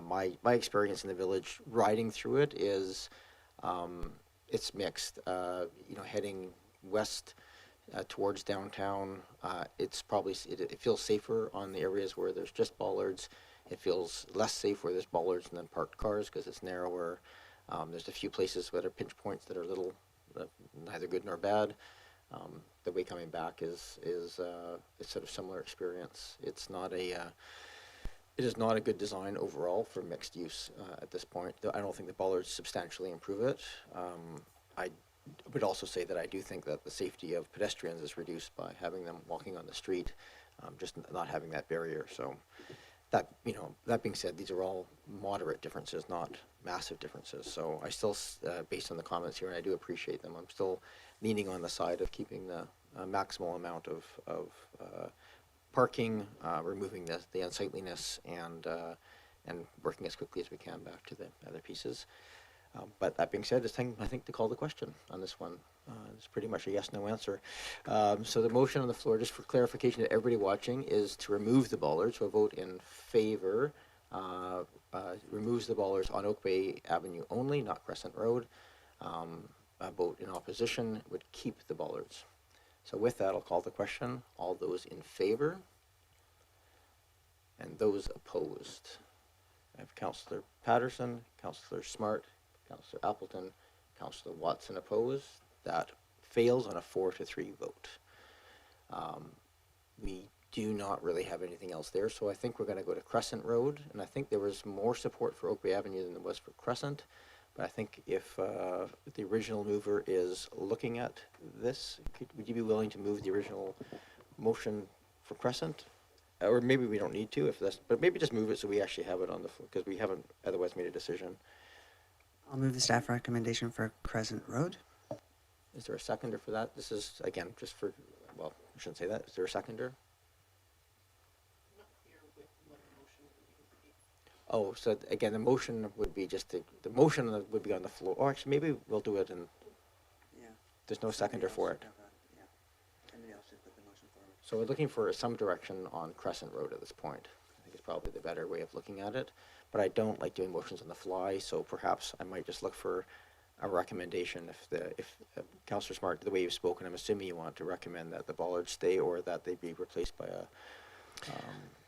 my experience in the village riding through it is it's mixed. Heading west towards downtown, it feels safer on the areas where there's just bollards. It feels less safe where there's bollards and then parked cars because it's narrower. There's a few places where there are pinch points that are neither good nor bad. The way coming back is sort of similar experience. It is not a good design overall for mixed use at this point. I don't think the bollards substantially improve it. I would also say that I do think that the safety of pedestrians is reduced by having them walking on the street, just not having that barrier. So that being said, these are all moderate differences, not massive differences. So I still, based on the comments here, and I do appreciate them, I'm still leaning on the side of keeping the maximal amount of parking, removing the unsightliness, and working as quickly as we can back to the other pieces. But that being said, it's time, I think, to call the question on this one. It's pretty much a yes/no answer. So the motion on the floor, just for clarification to everybody watching, is to remove the bollards. So a vote in favor removes the bollards on Oak Bay Avenue only, not Crescent Road. A vote in opposition would keep the bollards. So with that, I'll call the question. All those in favor and those opposed. I have Councillor Patterson, Councillor Smart, Councillor Appleton, Councillor Watson opposed. That fails on a 4-3 vote. We do not really have anything else there, so I think we're going to go to Crescent Road, and I think there was more support for Oak Bay Avenue than there was for Crescent, but I think if the original mover is looking at this, would you be willing to move the original motion for Crescent? Or maybe we don't need to, but maybe just move it so we actually have it on the floor, because we haven't otherwise made a decision. I'll move the staff recommendation for Crescent Road. Is there a seconder for that? This is, again, just for, I shouldn't say that. Is there a seconder? Oh, so again, the motion would be just the motion that would be on the floor. Or actually, maybe we'll do it in, there's no seconder for it. So we're looking for some direction on Crescent Road at this point. I think it's probably the better way of looking at it. But I don't like doing motions on the fly, so perhaps I might just look for a recommendation. If Councillor Smart, the way you've spoken, I'm assuming you want to recommend that the bollards stay or that they be replaced by a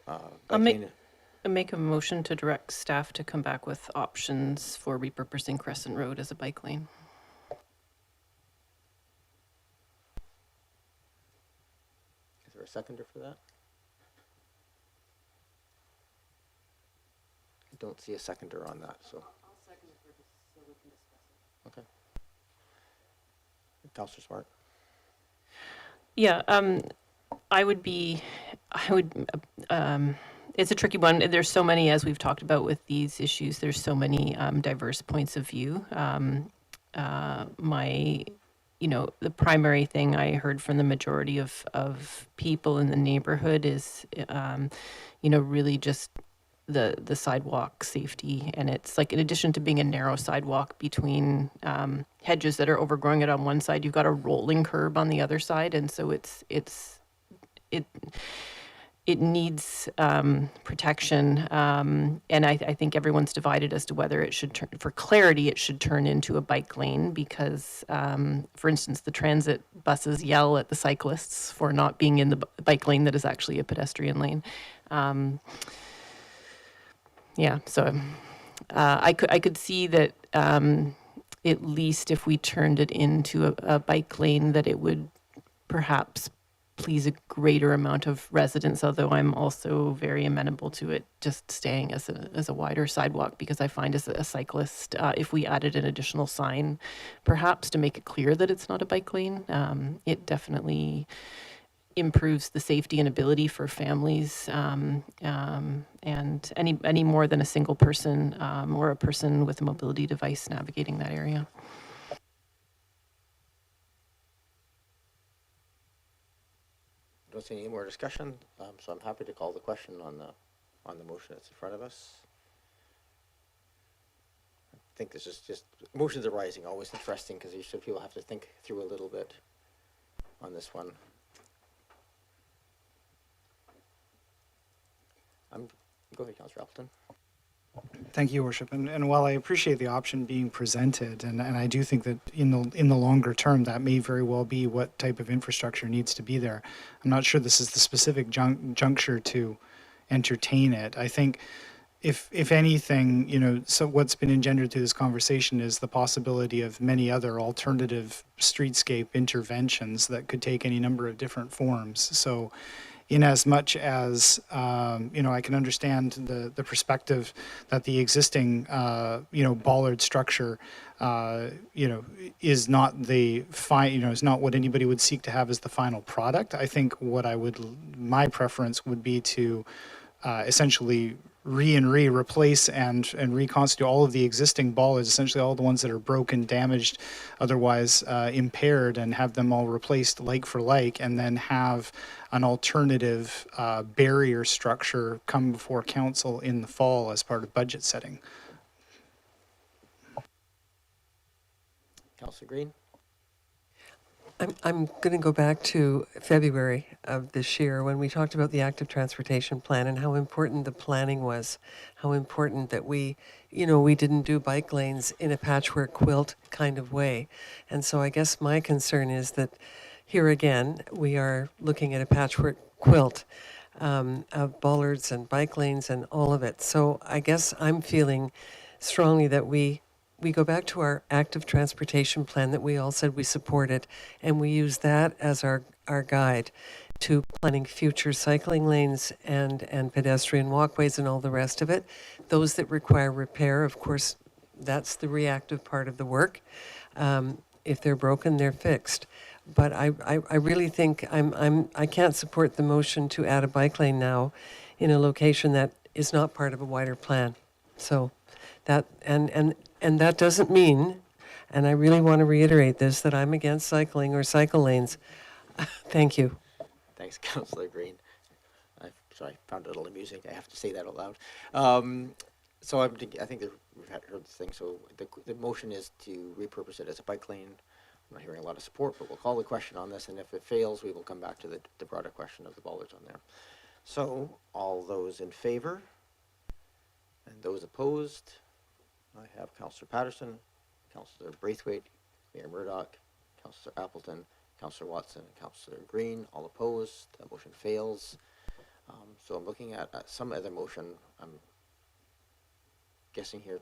I'll bike lane. make a motion to direct staff to come back with options for repurposing Crescent Road as a bike lane. Is there a seconder for that? I don't see a seconder on that, so. I'll second it so we can discuss it. Okay. Councillor Smart. Yeah, it's a tricky one. There's so many, as we've talked about with these issues, there's so many diverse points of view. The primary thing I heard from the majority of people in the neighborhood is, really just the sidewalk safety. And it's like, in addition to being a narrow sidewalk between hedges that are overgrowing it on one side, you've got a rolling curb on the other side. And so it needs protection, and I think everyone's divided as to whether it should turn, for clarity, it should turn into a bike lane because, for instance, the transit buses yell at the cyclists for not being in the bike lane that is actually a pedestrian lane. I could see that at least if we turned it into a bike lane, that it would perhaps please a greater amount of residents, although I'm also very amenable to it just staying as a wider sidewalk, because I find as a cyclist, if we added an additional sign, perhaps to make it clear that it's not a bike lane, it definitely improves the safety and ability for families, and any more than a single person or a person with a mobility device navigating that area. Don't see any more discussion, so I'm happy to call the question on the motion that's in front of us. I think this is just, motions arising, always interesting, because usually people have to think through a little bit on this one. Go ahead, Councillor Appleton. Thank you, Your Worship. And while I appreciate the option being presented, and I do think that in the longer term, that may very well be what type of infrastructure needs to be there. I'm not sure this is the specific juncture to entertain it. I think if anything, so what's been engendered through this conversation is the possibility of many other alternative streetscape interventions that could take any number of different forms. So in as much as, I can understand the perspective that the existing, bollard structure, is not is not what anybody would seek to have as the final product. I think my preference would be to essentially replace and reconstitute all of the existing bollards, essentially all the ones that are broken, damaged, otherwise impaired, and have them all replaced like for like, and then have an alternative barrier structure come before council in the fall as part of budget setting. Councillor Green? I'm going to go back to February of this year when we talked about the active transportation plan and how important the planning was, how important that we didn't do bike lanes in a patchwork quilt kind of way. And so I guess my concern is that here again, we are looking at a patchwork quilt of bollards and bike lanes and all of it. So I guess I'm feeling strongly that we go back to our active transportation plan that we all said we supported, and we use that as our guide to planning future cycling lanes and pedestrian walkways and all the rest of it. Those that require repair, of course, that's the reactive part of the work. If they're broken, they're fixed. But I really think I can't support the motion to add a bike lane now in a location that is not part of a wider plan. So that and that doesn't mean, and I really want to reiterate this, that I'm against cycling or cycle lanes. Thank you. Thanks, Councillor Green. I found it a little amusing. I have to say that out loud. So I think that we've heard this thing. So the motion is to repurpose it as a bike lane. I'm not hearing a lot of support, but we'll call the question on this, and if it fails, we will come back to the broader question of the bollards on there. So all those in favor and those opposed, I have Councillor Patterson, Councillor Braithwaite, Mayor Murdoch, Councillor Appleton, Councillor Watson, and Councillor Green, all opposed. That motion fails. So I'm looking at some other motion. I'm guessing here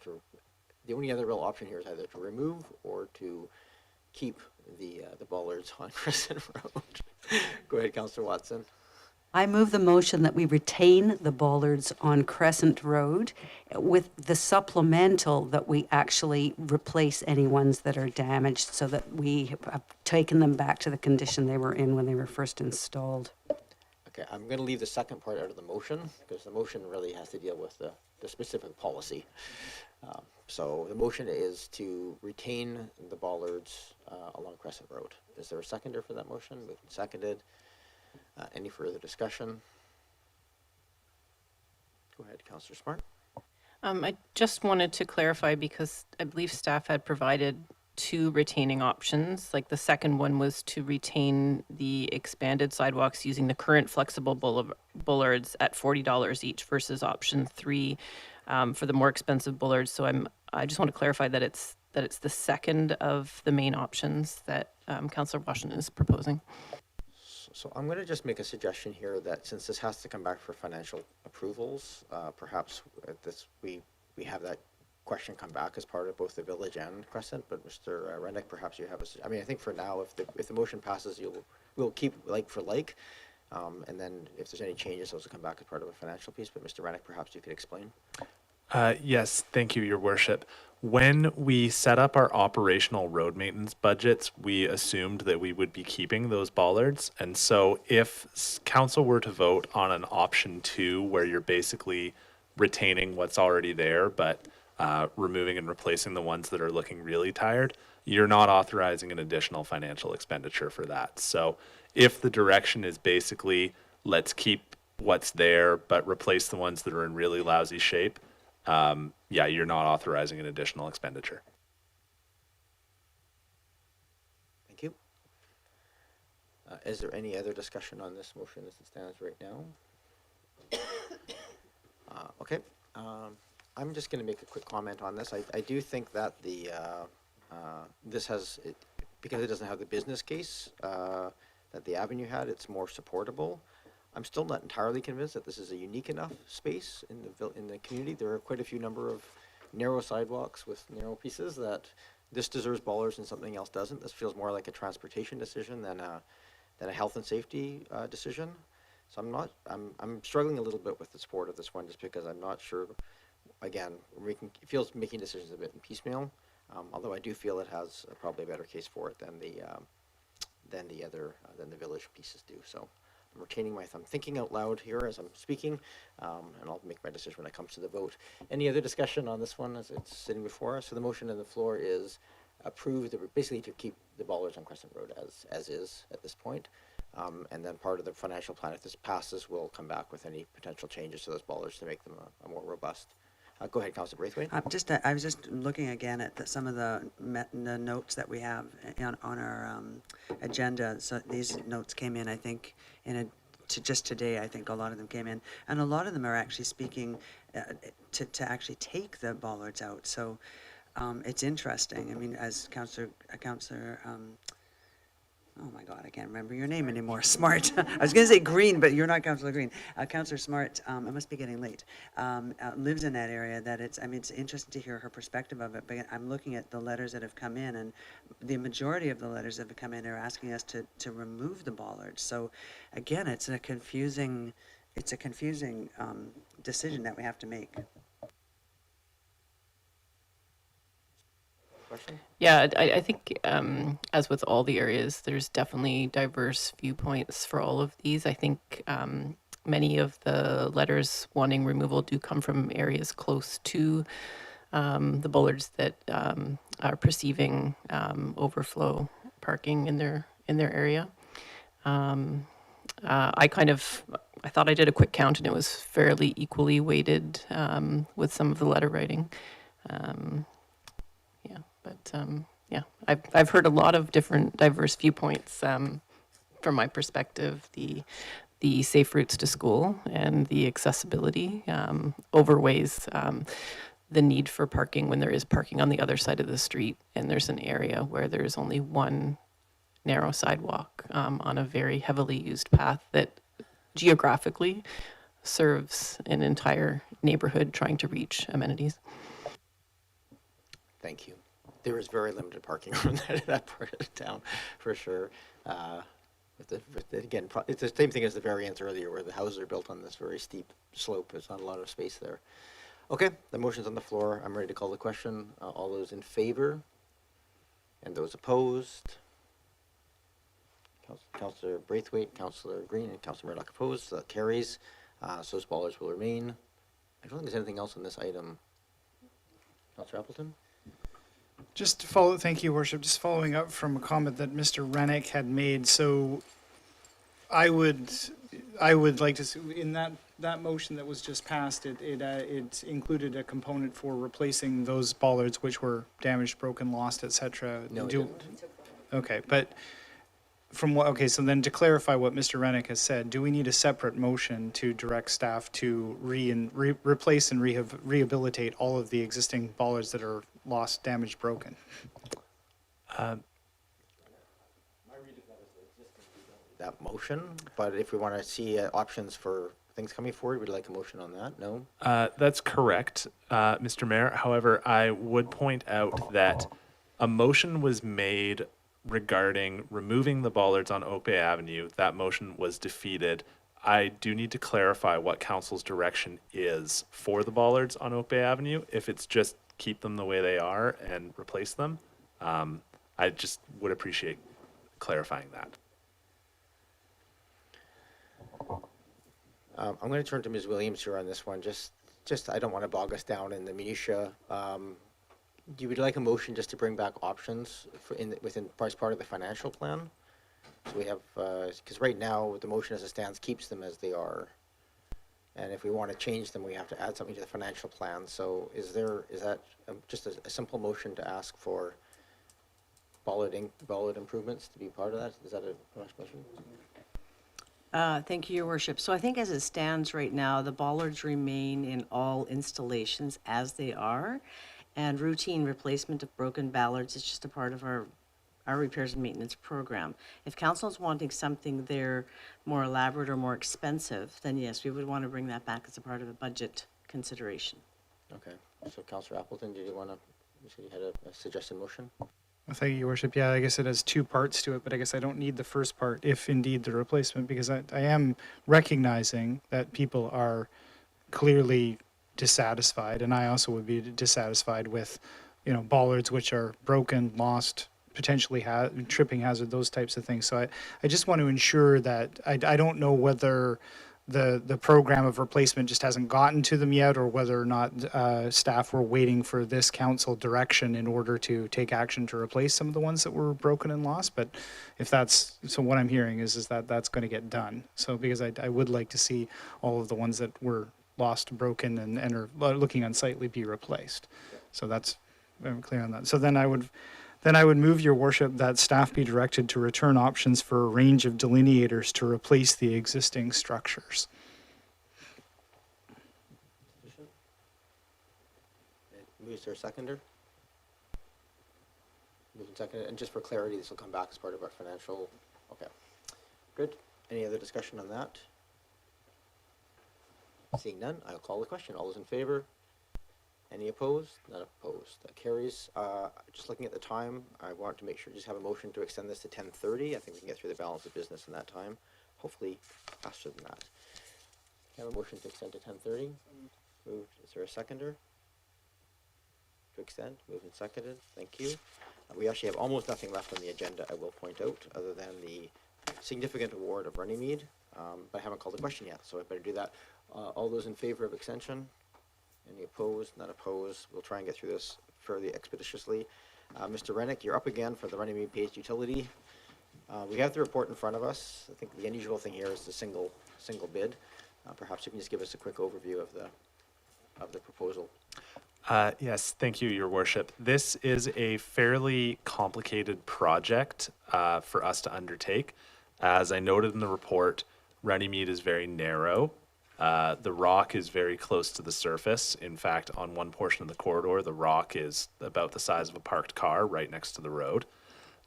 the only other real option here is either to remove or to keep the bollards on Crescent Road. Go ahead, Councillor Watson. I move the motion that we retain the bollards on Crescent Road with the supplemental that we actually replace any ones that are damaged so that we have taken them back to the condition they were in when they were first installed. Okay, I'm going to leave the second part out of the motion because the motion really has to deal with the specific policy. So the motion is to retain the bollards along Crescent Road. Is there a seconder for that motion? Moved and seconded. Any further discussion? Go ahead, Councillor Smart. I just wanted to clarify because I believe staff had provided two retaining options. Like the second one was to retain the expanded sidewalks using the current flexible bollards at $40 each versus option 3 for the more expensive bollards. So I just want to clarify that it's the second of the main options that Councillor Washington is proposing. So I'm going to just make a suggestion here that since this has to come back for financial approvals, perhaps we have that question come back as part of both the village and Crescent. But Mr. Rennick, perhaps you have I mean, I think for now, if the motion passes, we'll keep like for like, and then if there's any changes, those will come back as part of a financial piece. But Mr. Rennick, perhaps you could explain. Yes, thank you, Your Worship. When we set up our operational road maintenance budgets, we assumed that we would be keeping those bollards. And so if council were to vote on an option 2, where you're basically retaining what's already there, but removing and replacing the ones that are looking really tired, you're not authorizing an additional financial expenditure for that. So if the direction is basically, let's keep what's there, but replace the ones that are in really lousy shape, yeah, you're not authorizing an additional expenditure. Thank you. Is there any other discussion on this motion as it stands right now? Okay. I'm just going to make a quick comment on this. I do think that this has, because it doesn't have the business case that the Avenue had, it's more supportable. I'm still not entirely convinced that this is a unique enough space in the community. There are quite a few number of narrow sidewalks with narrow pieces that this deserves bollards and something else doesn't. This feels more like a transportation decision than a health and safety decision. So I'm struggling a little bit with the support of this one just because I'm not sure. Again, it feels making decisions a bit in piecemeal. Although I do feel it has probably a better case for it than the village pieces do. So. I'm retaining I'm thinking out loud here as I'm speaking, and I'll make my decision when it comes to the vote. Any other discussion on this one as it's sitting before us? So the motion on the floor is approved, basically to keep the bollards on Crescent Road as is at this point. And then part of the financial plan, if this passes, we'll come back with any potential changes to those bollards to make them a more robust. Go ahead, Councillor Braithwaite. I was just looking again at some of the notes that we have on our agenda. So these notes came in, I think, just today. I think a lot of them came in, and a lot of them are actually speaking to actually take the bollards out. So it's interesting. I mean, as Councillor oh my God, I can't remember your name anymore. Smart. I was going to say Green, but you're not Councillor Green. Councillor Smart, it must be getting late, lives in that area. It's interesting to hear her perspective of it, but I'm looking at the letters that have come in, and the majority of the letters that have come in are asking us to remove the bollards. So again, it's a confusing decision that we have to make. Question? Yeah, I think as with all the areas, there's definitely diverse viewpoints for all of these. I think many of the letters wanting removal do come from areas close to the bollards that are perceiving overflow parking in their area. I thought I did a quick count and it was fairly equally weighted with some of the letter writing. Yeah, I've heard a lot of different diverse viewpoints from my perspective. The safe routes to school and the accessibility overweighs the need for parking when there is parking on the other side of the street and there's an area where there's only one narrow sidewalk on a very heavily used path that geographically serves an entire neighborhood trying to reach amenities. Thank you. There is very limited parking on that part of the town, for sure. Again, it's the same thing as the variance earlier, where the houses are built on this very steep slope. There's not a lot of space there. Okay, the motion's on the floor. I'm ready to call the question. All those in favor? And those opposed? Councillor Braithwaite, Councillor Green, and Councillor Murdoch opposed. That carries. So those bollards will remain. I don't think there's anything else on this item. Councillor Appleton? Just to follow, thank you, Worship. Just following up from a comment that Mr. Rennick had made. So I would like to see, in that motion that was just passed, it included a component for replacing those bollards which were damaged, broken, lost, etc. No, it didn't. Okay, but okay, so then to clarify what Mr. Rennick has said, do we need a separate motion to direct staff to replace and rehabilitate all of the existing bollards that are lost, damaged, broken? That motion, but if we want to see options for things coming forward, we'd like a motion on that. No? That's correct, Mr. Mayor. However, I would point out that a motion was made regarding removing the bollards on Oak Bay Avenue. That motion was defeated. I do need to clarify what council's direction is for the bollards on Oak Bay Avenue. If it's just keep them the way they are and replace them, I just would appreciate clarifying that. I'm going to turn to Ms. Williams here on this one. Just I don't want to bog us down in the minutia. You would like a motion just to bring back options within as part of the financial plan? So we have, because right now the motion as it stands keeps them as they are. And if we want to change them, we have to add something to the financial plan. So is that just a simple motion to ask for bollard improvements to be part of that? Is that a motion? Thank you, Your Worship. So I think as it stands right now, the bollards remain in all installations as they are, and routine replacement of broken bollards is just a part of our repairs and maintenance program. If council is wanting something there more elaborate or more expensive, then yes, we would want to bring that back as a part of a budget consideration. Okay. So Councillor Appleton, you said you had a suggested motion? Well, thank you, Your Worship. Yeah, I guess it has two parts to it, but I guess I don't need the first part, if indeed the replacement, because I am recognizing that people are clearly dissatisfied, and I also would be dissatisfied with, bollards which are broken, lost, potentially tripping hazard, those types of things. So I just want to ensure that I don't know whether the program of replacement just hasn't gotten to them yet, or whether or not staff were waiting for this council direction in order to take action to replace some of the ones that were broken and lost. But if that's, so what I'm hearing is that that's going to get done. So because I would like to see all of the ones that were lost, broken, and are looking unsightly be replaced. So that's, I'm clear on that. So then I would move, Your Worship, that staff be directed to return options for a range of delineators to replace the existing structures. Is there a seconder? Moved and seconded. And just for clarity, this will come back as part of our financial. Okay. Good. Any other discussion on that? Seeing none, I'll call the question. All those in favor? Any opposed? None opposed. That carries. Just looking at the time, I want to make sure just have a motion to extend this to 10:30. I think we can get through the balance of business in that time. Hopefully faster than that. Can I have a motion to extend to 10:30? Moved. Is there a seconder? To extend? Moved and seconded. Thank you. We actually have almost nothing left on the agenda, I will point out, other than the significant award of Runnymede. But I haven't called the question yet, so I better do that. All those in favor of extension? Any opposed? None opposed. We'll try and get through this fairly expeditiously. Mr. Rennick, you're up again for the Runnymede Page Utility We have the report in front of us. I think the unusual thing here is the single bid. Perhaps you can just give us a quick overview of the proposal. Yes, thank you, Your Worship. This is a fairly complicated project for us to undertake. As I noted in the report, Runnymede is very narrow. The rock is very close to the surface. In fact, on one portion of the corridor, the rock is about the size of a parked car right next to the road.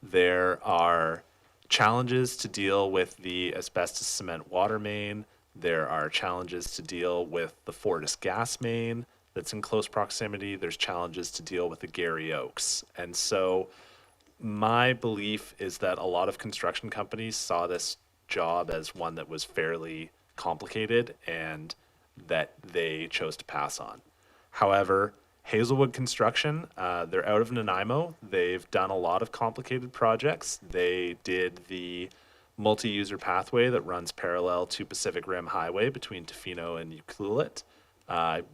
There are challenges to deal with the asbestos cement water main. There are challenges to deal with the Fortis gas main that's in close proximity. There's challenges to deal with the Gary Oaks. And so my belief is that a lot of construction companies saw this job as one that was fairly complicated and that they chose to pass on. However, Hazelwood Construction, they're out of Nanaimo. They've done a lot of complicated projects. They did the multi-user pathway that runs parallel to Pacific Rim Highway between Tofino and Ucluelet.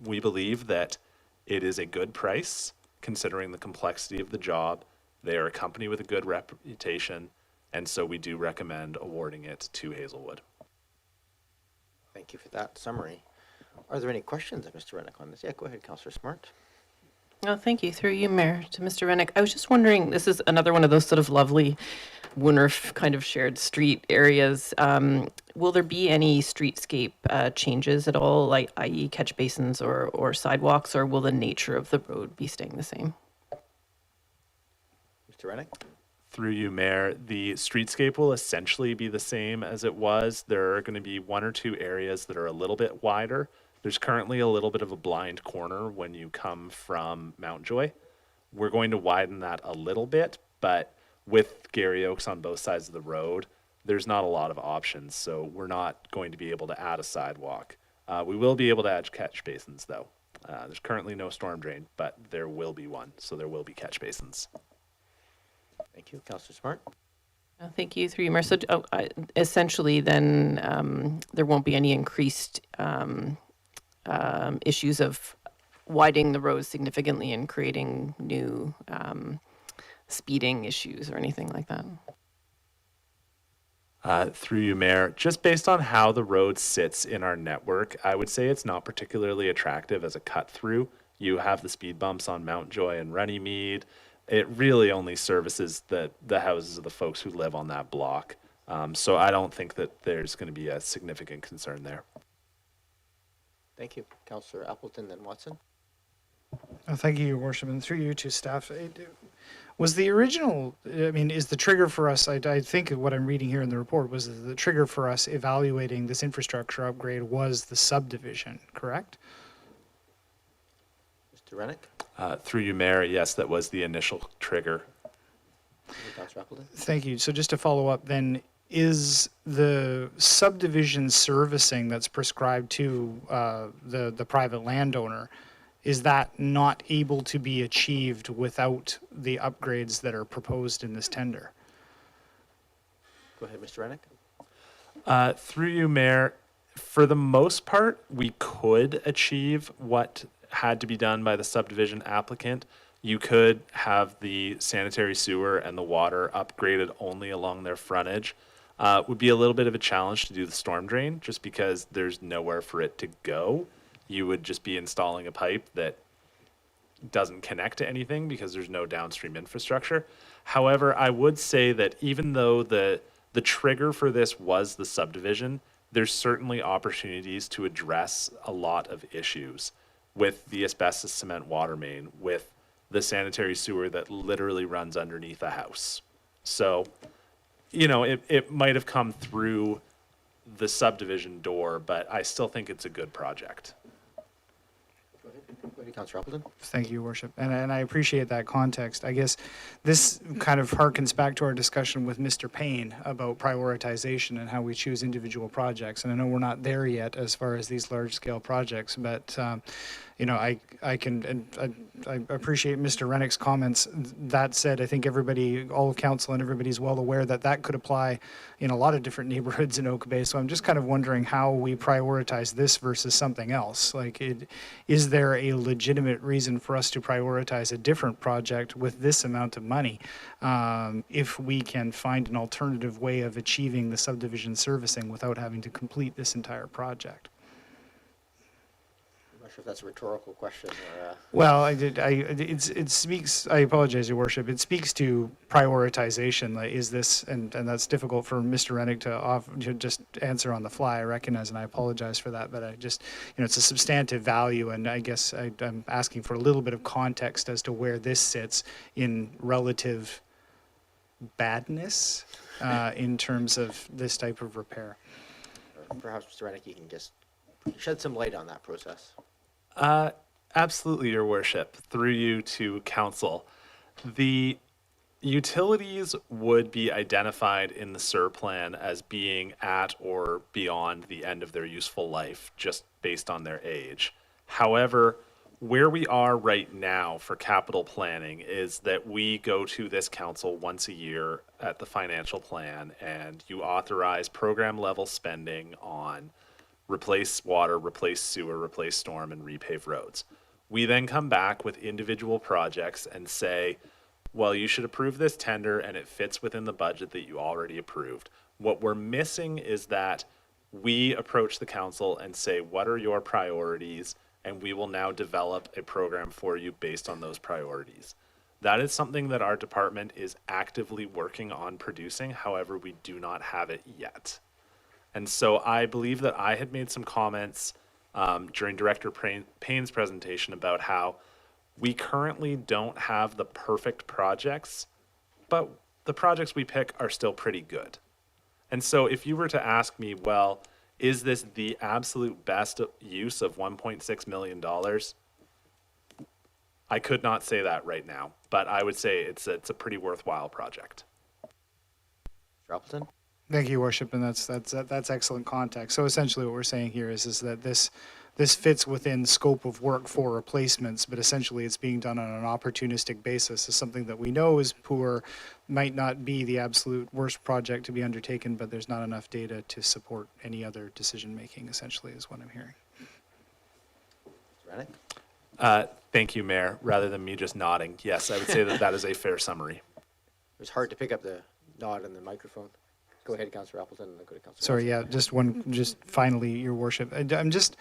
We believe that it is a good price considering the complexity of the job. They are a company with a good reputation, and so we do recommend awarding it to Hazelwood. Thank you for that summary. Are there any questions of Mr. Rennick on this? Yeah, go ahead, Councillor Smart. Oh, thank you. Through you, Mayor, to Mr. Rennick. I was just wondering, this is another one of those sort of lovely Woonarf kind of shared street areas. Will there be any streetscape changes at all, like i.e. catch basins or sidewalks, or will the nature of the road be staying the same? Mr. Rennick? Through you, Mayor, the streetscape will essentially be the same as it was. There are going to be one or two areas that are a little bit wider. There's currently a little bit of a blind corner when you come from Mountjoy. We're going to widen that a little bit, but with Gary Oaks on both sides of the road, there's not a lot of options, so we're not going to be able to add a sidewalk. We will be able to add catch basins, though. There's currently no storm drain, but there will be one, so there will be catch basins. Thank you. Councillor Smart? Thank you, through you, Mayor. So essentially then there won't be any increased issues of widening the roads significantly and creating new speeding issues or anything like that? Through you, Mayor, just based on how the road sits in our network, I would say it's not particularly attractive as a cut through. You have the speed bumps on Mountjoy and Runnymede. It really only services the houses of the folks who live on that block. So I don't think that there's going to be a significant concern there. Thank you. Councillor Appleton, then Watson. Thank you, Your Worship, and through you to staff. Was the original, I mean, is the trigger for us, I think what I'm reading here in the report was that the trigger for us evaluating this infrastructure upgrade was the subdivision, correct? Mr. Rennick? Through you, Mayor, yes, that was the initial trigger. Councillor Appleton? Thank you. So just to follow up then, is the subdivision servicing that's prescribed to the private landowner, is that not able to be achieved without the upgrades that are proposed in this tender? Go ahead, Mr. Rennick. Through you, Mayor, for the most part, we could achieve what had to be done by the subdivision applicant. You could have the sanitary sewer and the water upgraded only along their frontage. Would be a little bit of a challenge to do the storm drain just because there's nowhere for it to go. You would just be installing a pipe that doesn't connect to anything because there's no downstream infrastructure. However, I would say that even though the trigger for this was the subdivision, there's certainly opportunities to address a lot of issues with the asbestos cement water main, with the sanitary sewer that literally runs underneath a house. So, you know, it might have come through the subdivision door, but I still think it's a good project. Go ahead, Councillor Appleton. Thank you, Your Worship. And I appreciate that context. I guess this kind of harkens back to our discussion with Mr. Payne about prioritization and how we choose individual projects. And I know we're not there yet as far as these large-scale projects, but you know, I can, and I appreciate Mr. Rennick's comments. That said, I think everybody, all of council and everybody's well aware that that could apply in a lot of different neighborhoods in Oak Bay. So I'm just kind of wondering how we prioritize this versus something else. Like, is there a legitimate reason for us to prioritize a different project with this amount of money if we can find an alternative way of achieving the subdivision servicing without having to complete this entire project? I'm not sure if that's a rhetorical question or. Well, it speaks, I apologize, Your Worship, it speaks to prioritization. Like, is this, and that's difficult for Mr. Rennick to just answer on the fly, I recognize, and I apologize for that, but I just, you know, it's a substantive value, and I guess I'm asking for a little bit of context as to where this sits in relative badness in terms of this type of repair. Or perhaps, Mr. Rennick, you can just shed some light on that process. Absolutely, Your Worship. Through you to council. The utilities would be identified in the SIR plan as being at or beyond the end of their useful life, just based on their age. However, where we are right now for capital planning is that we go to this council once a year at the financial plan, and you authorize program level spending on replace water, replace sewer, replace storm, and repave roads. We then come back with individual projects and say, well, you should approve this tender and it fits within the budget that you already approved. What we're missing is that we approach the council and say, what are your priorities? And we will now develop a program for you based on those priorities. That is something that our department is actively working on producing. However, we do not have it yet. And so I believe that I had made some comments during Director Payne's presentation about how we currently don't have the perfect projects, but the projects we pick are still pretty good. And so if you were to ask me, well, is this the absolute best use of $1.6 million? I could not say that right now, but I would say it's a pretty worthwhile project. Mr. Appleton? Thank you, Your Worship, and that's excellent context. So essentially, what we're saying here is that this fits within scope of work for replacements, but essentially it's being done on an opportunistic basis. It's something that we know is poor, might not be the absolute worst project to be undertaken, but there's not enough data to support any other decision making. Essentially, is what I'm hearing. Mr. Rennick? Thank you, Mayor. Rather than me just nodding, yes, I would say that that is a fair summary. It was hard to pick up the nod in the microphone. Go ahead, Councillor Appleton, and then go to Councillor. Sorry, yeah, just finally, Your Worship. I'm just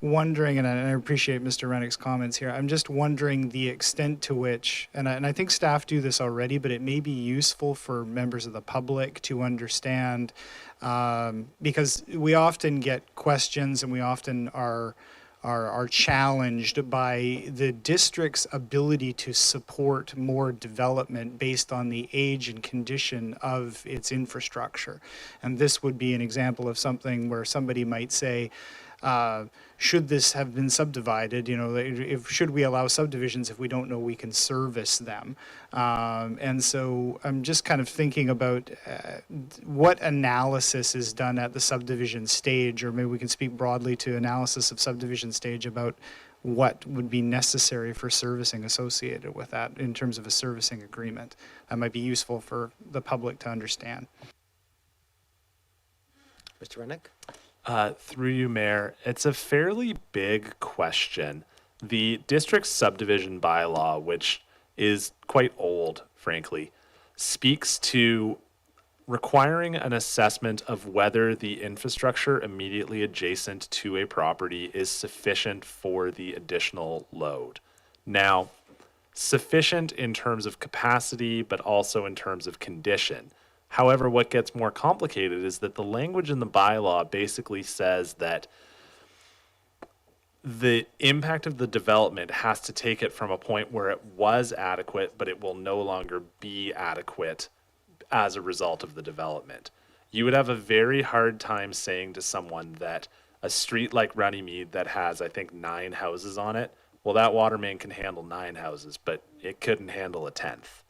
wondering, and I appreciate Mr. Rennick's comments here, I'm just wondering the extent to which, and I think staff do this already, but it may be useful for members of the public to understand, because we often get questions and we often are challenged by the district's ability to support more development based on the age and condition of its infrastructure. And this would be an example of something where somebody might say, should this have been subdivided? You know, should we allow subdivisions if we don't know we can service them? And so I'm just kind of thinking about what analysis is done at the subdivision stage, or maybe we can speak broadly to analysis of subdivision stage about what would be necessary for servicing associated with that in terms of a servicing agreement. That might be useful for the public to understand. Mr. Rennick? Through you, Mayor, it's a fairly big question. The district subdivision bylaw, which is quite old, frankly, speaks to requiring an assessment of whether the infrastructure immediately adjacent to a property is sufficient for the additional load. Now, sufficient in terms of capacity, but also in terms of condition. However, what gets more complicated is that the language in the bylaw basically says that the impact of the development has to take it from a point where it was adequate, but it will no longer be adequate as a result of the development. You would have a very hard time saying to someone that a street like Runnymede that has, I think, 9 houses on it, well, that water main can handle 9 houses, but it couldn't handle a 10th.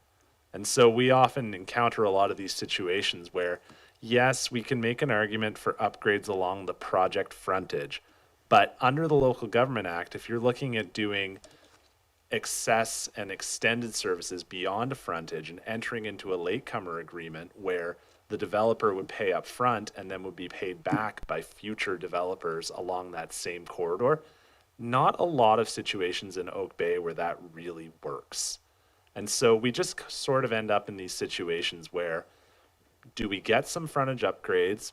And so we often encounter a lot of these situations where, yes, we can make an argument for upgrades along the project frontage, But under the Local Government Act, if you're looking at doing excess and extended services beyond a frontage and entering into a latecomer agreement where the developer would pay up front and then would be paid back by future developers along that same corridor, not a lot of situations in Oak Bay where that really works. And so we just sort of end up in these situations where, do we get some frontage upgrades?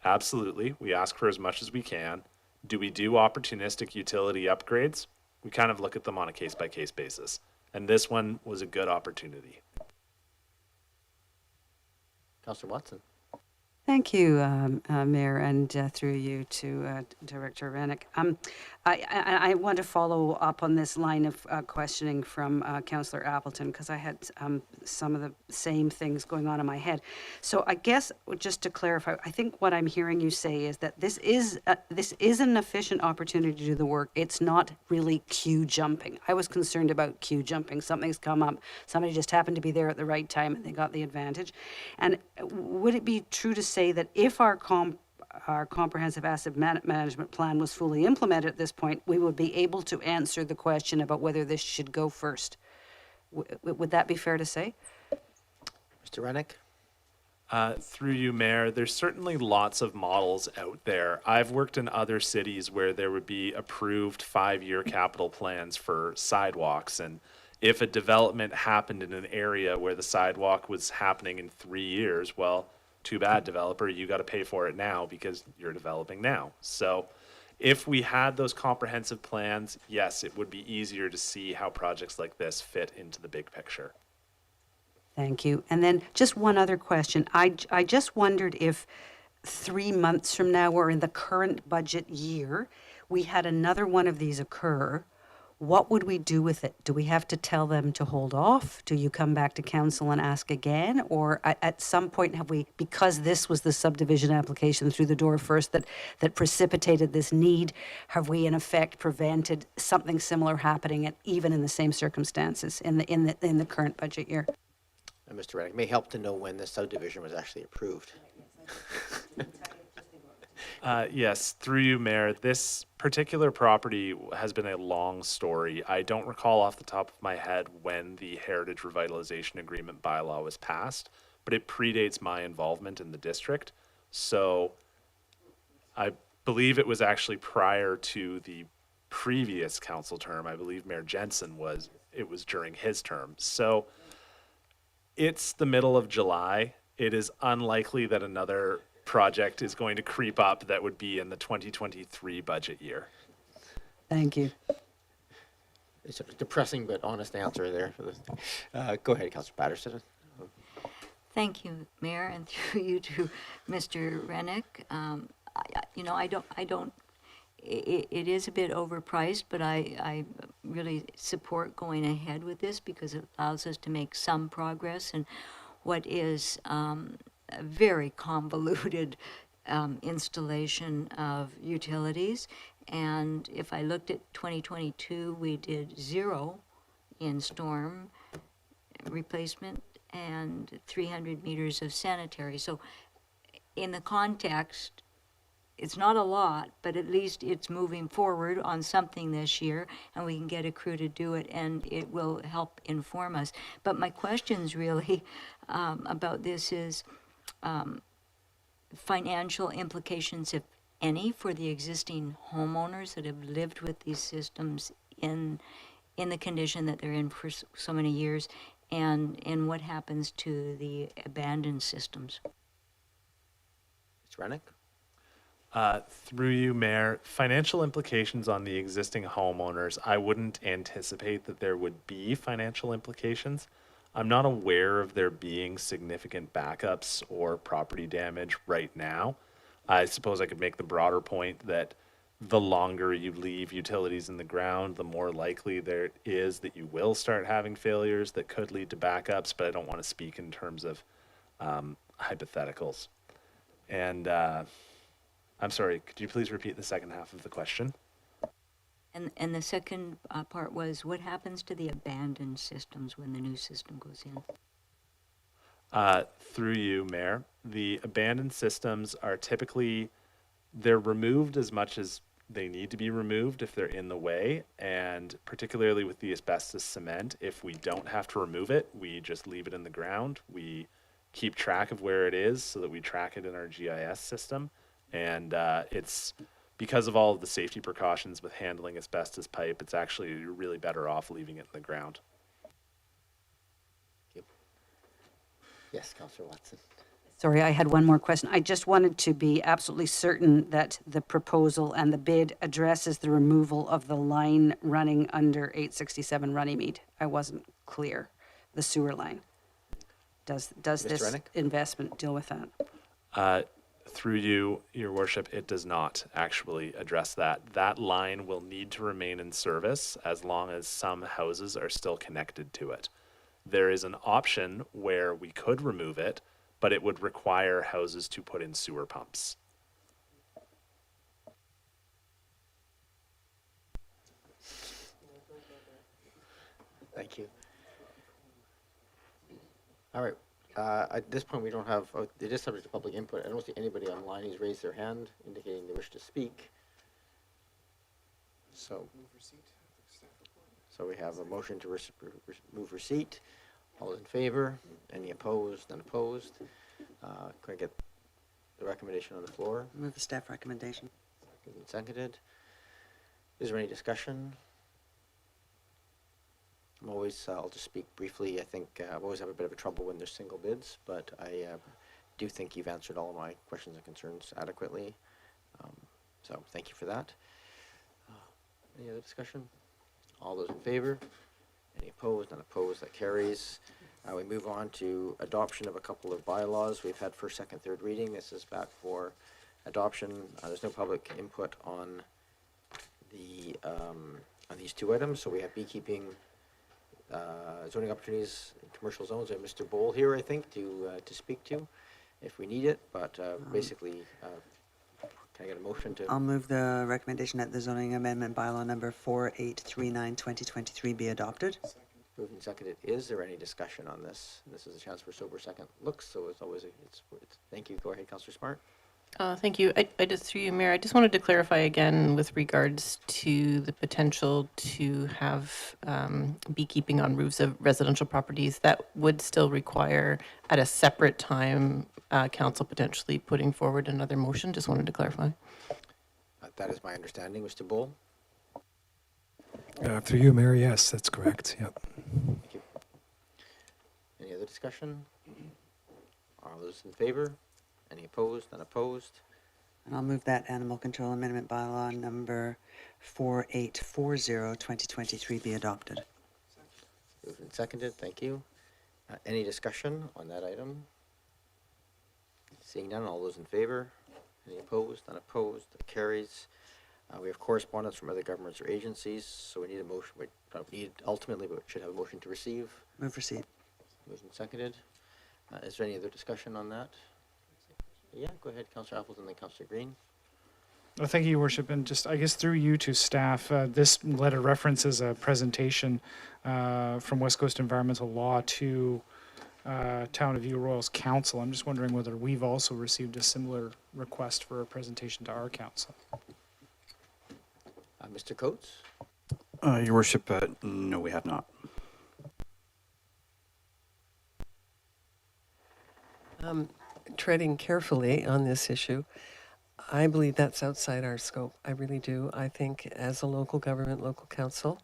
Absolutely. We ask for as much as we can. Do we do opportunistic utility upgrades? We kind of look at them on a case-by-case basis. And this one was a good opportunity. Councillor Watson. Thank you, Mayor, and through you to Director Rennick. I want to follow up on this line of questioning from Councillor Appleton, because I had some of the same things going on in my head. So I guess, just to clarify, I think what I'm hearing you say is that this is an efficient opportunity to do the work. It's not really queue jumping. I was concerned about queue jumping. Something's come up, somebody just happened to be there at the right time and they got the advantage. And would it be true to say that if our comprehensive asset management plan was fully implemented at this point, we would be able to answer the question about whether this should go first? Would that be fair to say? Mr. Rennick? Through you, Mayor, there's certainly lots of models out there. I've worked in other cities where there would be approved 5-year capital plans for sidewalks, and if a development happened in an area where the sidewalk was happening in 3 years, well, too bad, developer, you got to pay for it now because you're developing now. So if we had those comprehensive plans, yes, it would be easier to see how projects like this fit into the big picture. Thank you. And then just one other question. I just wondered if 3 months from now, or in the current budget year, we had another one of these occur, what would we do with it? Do we have to tell them to hold off? Do you come back to council and ask again? Or at some point have we, because this was the subdivision application through the door first that precipitated this need, have we in effect prevented something similar happening even in the same circumstances in the current budget year? And Mr. Rennick, may help to know when the subdivision was actually approved. Yes, through you, Mayor. This particular property has been a long story. I don't recall off the top of my head when the Heritage Revitalization Agreement bylaw was passed, but it predates my involvement in the district. So I believe it was actually prior to the previous council term. I believe Mayor Jensen it was during his term. So it's the middle of July. It is unlikely that another project is going to creep up that would be in the 2023 budget year. Thank you. It's a depressing but honest answer there. For this. Go ahead, Councillor Patterson. Thank you, Mayor, and through you to Mr. Rennick. It is a bit overpriced, but I really support going ahead with this because it allows us to make some progress in what is a very convoluted installation of utilities. And if I looked at 2022, we did 0 in storm replacement and 300 meters of sanitary. So in the context, it's not a lot, but at least it's moving forward on something this year, and we can get a crew to do it, and it will help inform us. But my questions really about this is financial implications, if any, for the existing homeowners that have lived with these systems in the condition that they're in for so many years, and what happens to the abandoned systems. Mr. Rennick? Through you, Mayor, financial implications on the existing homeowners, I wouldn't anticipate that there would be financial implications. I'm not aware of there being significant backups or property damage right now. I suppose I could make the broader point that the longer you leave utilities in the ground, the more likely there is that you will start having failures that could lead to backups, but I don't want to speak in terms of hypotheticals. And I'm sorry, could you please repeat the second half of the question? And the second part was, what happens to the abandoned systems when the new system goes in? Through you, Mayor, the abandoned systems are typically, they're removed as much as they need to be removed if they're in the way. And particularly with the asbestos cement, if we don't have to remove it, we just leave it in the ground. We keep track of where it is so that we track it in our GIS system. And it's because of all of the safety precautions with handling asbestos pipe, it's actually really better off leaving it in the ground. Yes, Councillor Watson. Sorry, I had one more question. I just wanted to be absolutely certain that the proposal and the bid addresses the removal of the line running under 867 Runnymede. I wasn't clear, the sewer line. Does Mr. this Rennick? investment deal with that? Through you, Your Worship, it does not actually address that. That line will need to remain in service as long as some houses are still connected to it. There is an option where we could remove it, but it would require houses to put in sewer pumps. Thank you. All right. At this point, we don't have, it is subject to public input. I don't see anybody online who's raised their hand indicating they wish to speak. So we have a motion to move receipt. All those in favor? Any opposed? None opposed? Can I get the recommendation on the floor? Move the staff recommendation. Moved and seconded. Is there any discussion? I'll just speak briefly. I think I always have a bit of a trouble when there's single bids, but I do think you've answered all of my questions and concerns adequately. So thank you for that. Any other discussion? All those in favor? Any opposed? None opposed? That carries. We move on to adoption of a couple of bylaws. We've had first, second, third reading. This is back for adoption. There's no public input on these two items. So we have beekeeping, zoning opportunities in commercial zones. And Mr. Bowl here, I think, to speak to if we need it. But basically, can I get a motion to? I'll move the recommendation that the zoning amendment bylaw number 4839/2023 be adopted. Moved and seconded. Is there any discussion on this? This is a chance for sober second looks, so it's always, thank you. Go ahead, Councillor Smart. Thank you. I just, through you, Mayor, I just wanted to clarify again with regards to the potential to have beekeeping on roofs of residential properties. That would still require, at a separate time, council potentially putting forward another motion. Just wanted to clarify. That is my understanding. Mr. Bull? Through you, Mayor, yes, that's correct. Yep. Thank you. Any other discussion? All those in favor? Any opposed? None opposed? And I'll move that animal control amendment bylaw number 4840/2023 be adopted. Moved and seconded. Thank you. Any discussion on that item? Seeing none, all those in favor? Any opposed? None opposed? That carries. We have correspondence from other governments or agencies, so we need a motion. We don't need ultimately, but we should have a motion to receive. Move receipt. Moved and seconded. Is there any other discussion on that? Yeah, go ahead, Councillor Appleton, then Councillor Green. Well, thank you, Your Worship, and just, I guess, through you to staff, this letter references a presentation from West Coast Environmental Law to Town of View Royals Council. I'm just wondering whether we've also received a similar request for a presentation to our council. Mr. Coates? Your Worship, no, we have not. Treading carefully on this issue, I believe that's outside our scope. I really do. I think as a local government, local council,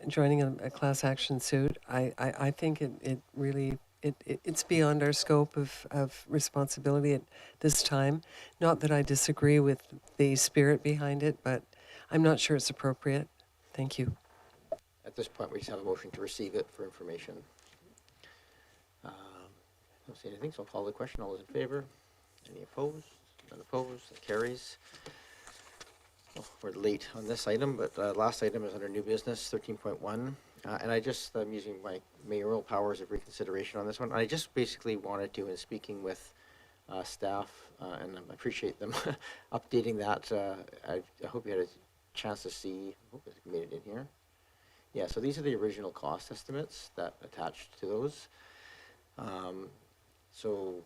joining a class action suit, I think it really, it's beyond our scope of responsibility at this time. Not that I disagree with the spirit behind it, but I'm not sure it's appropriate. Thank you. At this point, we just have a motion to receive it for information. I don't see anything, so I'll call the question. All those in favor? Any opposed? None opposed? That carries. Well, we're late on this item, but last item is under new business, 13.1. And I'm using my mayoral powers of reconsideration on this one. I just basically wanted to, in speaking with staff, and I appreciate them updating that. I hope you had a chance to see. I hope I made it in here. Yeah, so these are the original cost estimates that attached to those. So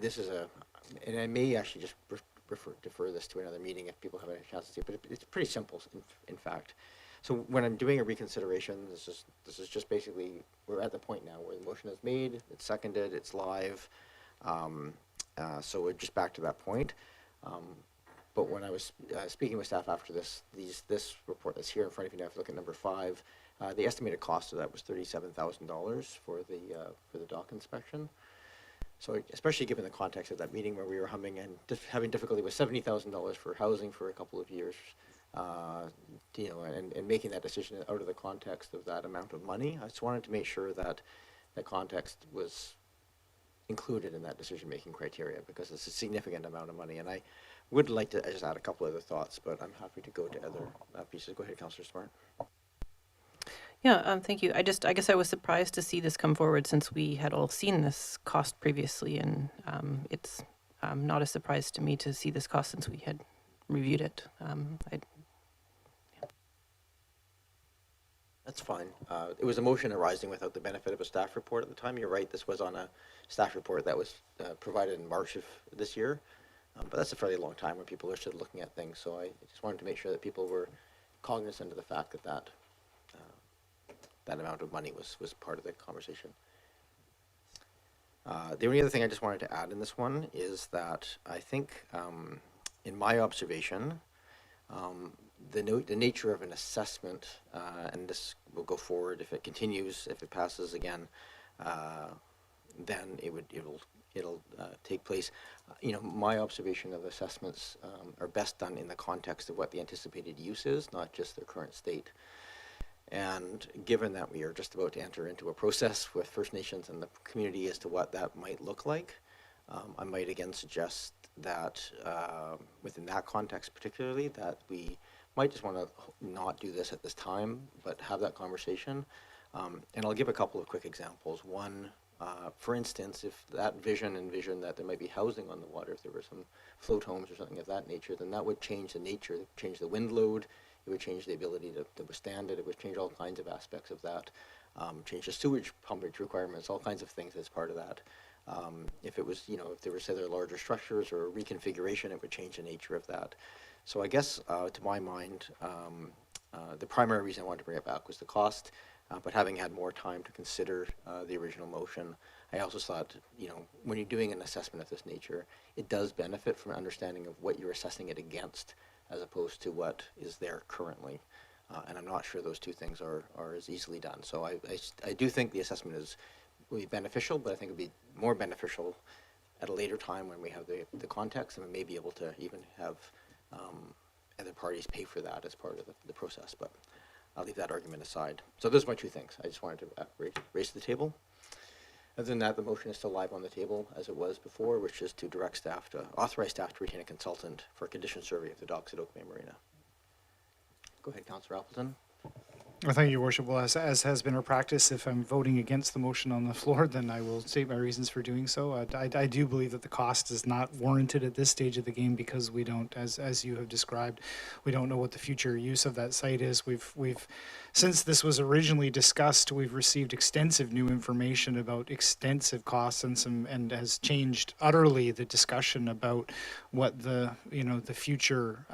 this is and I may actually just defer this to another meeting if people haven't had a chance to see it, but it's pretty simple in fact. So when I'm doing a reconsideration, this is just basically, we're at the point now where the motion is made, it's seconded, it's live. So we're just back to that point. But when I was speaking with staff after this report that's here in front of you now, if you look at number 5, the estimated cost of that was $37,000 for the dock inspection. So especially given the context of that meeting where we were humming and having difficulty with $70,000 for housing for a couple of years, and making that decision out of the context of that amount of money, I just wanted to make sure that that context was included in that decision-making criteria because it's a significant amount of money. And I would like to just add a couple other thoughts, but I'm happy to go to other pieces. Go ahead, Councillor Smart. Yeah, thank you. I guess I was surprised to see this come forward since we had all seen this cost previously, and it's not a surprise to me to see this cost since we had reviewed it. That's fine. It was a motion arising without the benefit of a staff report at the time. You're right, this was on a staff report that was provided in March of this year. But that's a fairly long time when people are still looking at things. So I just wanted to make sure that people were cognizant of the fact that that amount of money was part of the conversation. The only other thing I just wanted to add in this one is that I think, in my observation, the nature of an assessment, and this will go forward if it continues, if it passes again, then it'll take place. My observation of assessments are best done in the context of what the anticipated use is, not just their current state. And given that we are just about to enter into a process with First Nations and the community as to what that might look like, I might again suggest that within that context particularly, that we might just want to not do this at this time, but have that conversation. And I'll give a couple of quick examples. One, for instance, if that envisioned that there might be housing on the water, if there were some float homes or something of that nature, then that would change the nature, change the wind load, it would change the ability to withstand it would change all kinds of aspects of that, change the sewage pumpage requirements, all kinds of things as part of that. If it was, if there were, say, there are larger structures or reconfiguration, it would change the nature of that. So I guess, to my mind, the primary reason I wanted to bring it back was the cost, but having had more time to consider the original motion, I also thought, when you're doing an assessment of this nature, it does benefit from an understanding of what you're assessing it against, as opposed to what is there currently. And I'm not sure those two things are as easily done. So I do think the assessment will be beneficial, but I think it would be more beneficial at a later time when we have the context, and we may be able to even have other parties pay for that as part of the process. But I'll leave that argument aside. So those are my two things. I just wanted to raise to the table. Other than that, the motion is still live on the table as it was before, which is to authorize staff to retain a consultant for a condition survey of the docks at Oak Bay Marina. Go ahead, Councillor Appleton. Well, thank you, Your Worship. Well, as has been our practice, if I'm voting against the motion on the floor, then I will state my reasons for doing so. I do believe that the cost is not warranted at this stage of the game because we don't, as you have described, we don't know what the future use of that site is. We've since this was originally discussed, we've received extensive new information about extensive costs and has changed utterly the discussion about what the future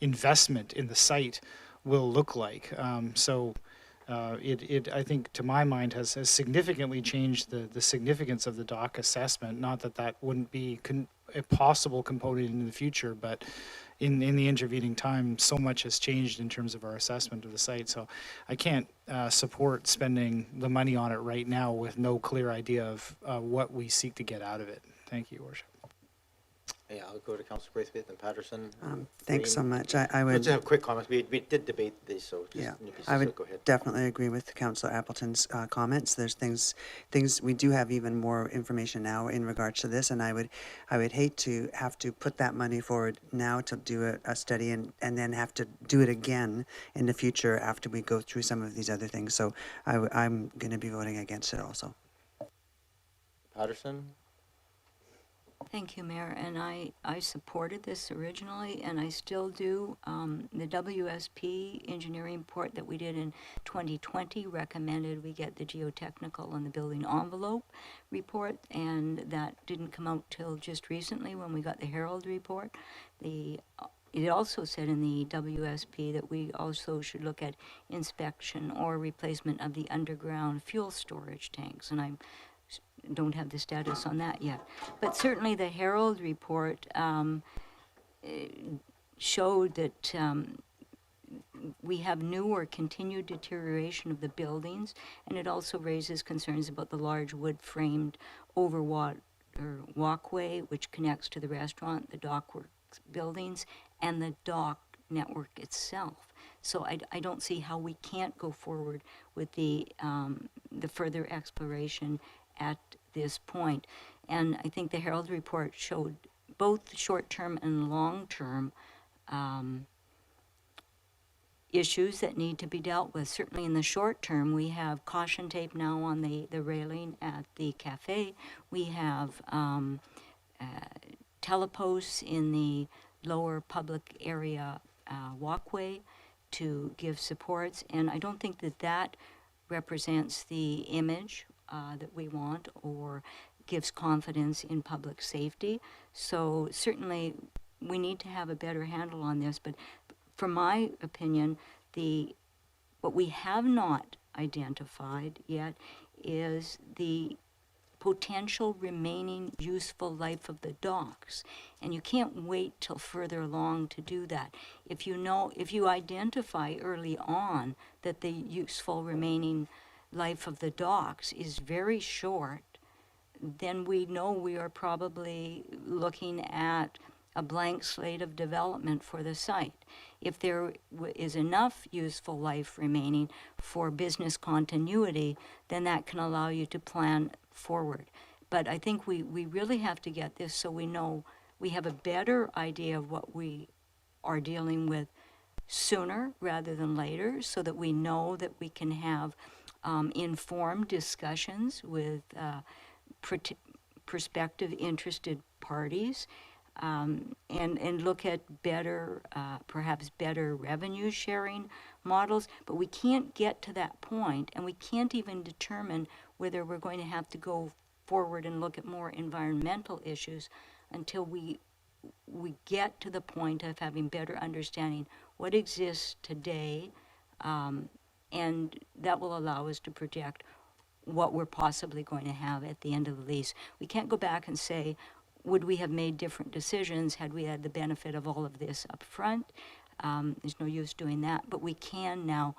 investment in the site will look like. It I think, to my mind, has significantly changed the significance of the dock assessment. Not that wouldn't be a possible component in the future, but in the intervening time, so much has changed in terms of our assessment of the site. So I can't support spending the money on it right now with no clear idea of what we seek to get out of it. Thank you, Your Worship. Yeah, I'll go to Councillor Braithwaite and Patterson. Thanks so much. I Let's would. have quick comments. We did debate these, so just Yeah, new pieces, I so would go ahead. definitely agree with Councillor Appleton's comments. There's things we do have even more information now in regards to this, and I would hate to have to put that money forward now to do a study and then have to do it again in the future after we go through some of these other things. So I'm going to be voting against it also. Patterson? Thank you, Mayor, and I supported this originally, and I still do. The WSP engineering report that we did in 2020 recommended we get the geotechnical and the building envelope report, and that didn't come out till just recently when we got the Herald report. It also said in the WSP that we also should look at inspection or replacement of the underground fuel storage tanks, and I don't have the status on that yet. But certainly the Herald report showed that we have new or continued deterioration of the buildings, and it also raises concerns about the large wood-framed walkway which connects to the restaurant, the dockworks buildings, and the dock network itself. So I don't see how we can't go forward with the further exploration at this point. And I think the Herald report showed both short-term and long-term issues that need to be dealt with. Certainly in the short term, we have caution tape now on the railing at the cafe. We have teleposts in the lower public area walkway to give supports. And I don't think that that represents the image that we want or gives confidence in public safety. So certainly we need to have a better handle on this. But from my opinion, what we have not identified yet is the potential remaining useful life of the docks. And you can't wait till further along to do that. If you identify early on that the useful remaining life of the docks is very short, then we know we are probably looking at a blank slate of development for the site. If there is enough useful life remaining for business continuity, then that can allow you to plan forward. But I think we really have to get this so we know we have a better idea of what we are dealing with sooner rather than later, so that we know that we can have informed discussions with prospective interested parties, and look at better, perhaps better revenue sharing models. But we can't get to that point, and we can't even determine whether we're going to have to go forward and look at more environmental issues until we get to the point of having better understanding what exists today, and that will allow us to project what we're possibly going to have at the end of the lease. We can't go back and say, would we have made different decisions had we had the benefit of all of this up front? There's no use doing that, but we can now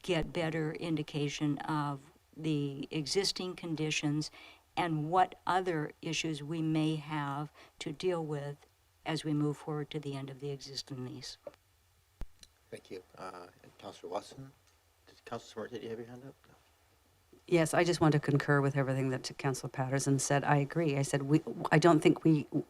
get better indication of the existing conditions and what other issues we may have to deal with as we move forward to the end of the existing lease. Thank you. Councillor Watson, Councillor Smart, did you have your hand up? No. Yes, I just want to concur with everything that Councillor Patterson said. I agree. I said I don't think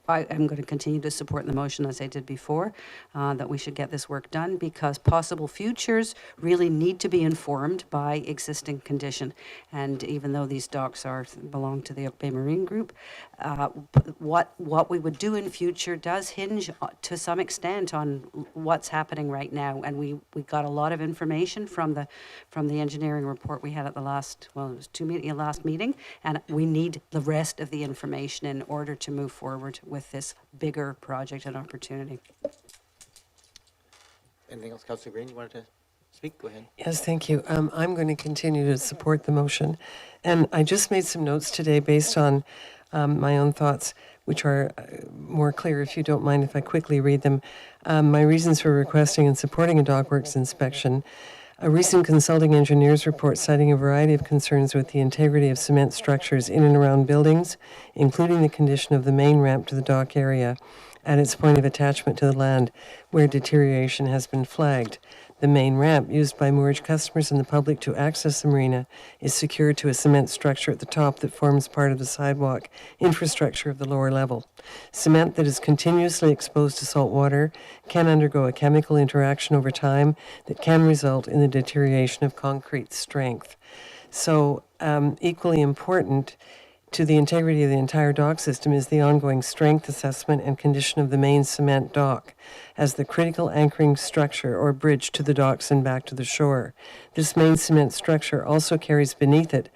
I am going to continue to support the motion as I did before, that we should get this work done because possible futures really need to be informed by existing condition. And even though these docks belong to the Oak Bay Marine Group, what we would do in future does hinge to some extent on what's happening right now. And we got a lot of information from the engineering report we had at the last, well, it was last meeting, and we need the rest of the information in order to move forward with this bigger project and opportunity. Anything else, Councillor Green, you wanted to speak? Go ahead. Yes, thank you. I'm going to continue to support the motion. And I just made some notes today based on my own thoughts, which are more clear if you don't mind if I quickly read them. My reasons for requesting and supporting a dockworks inspection. A recent consulting engineers report citing a variety of concerns with the integrity of cement structures in and around buildings, including the condition of the main ramp to the dock area at its point of attachment to the land, where deterioration has been flagged. The main ramp, used by moorage customers and the public to access the marina, is secured to a cement structure at the top that forms part of the sidewalk infrastructure of the lower level. Cement that is continuously exposed to salt water can undergo a chemical interaction over time that can result in the deterioration of concrete strength. So, equally important to the integrity of the entire dock system is the ongoing strength assessment and condition of the main cement dock as the critical anchoring structure or bridge to the docks and back to the shore. This main cement structure also carries beneath it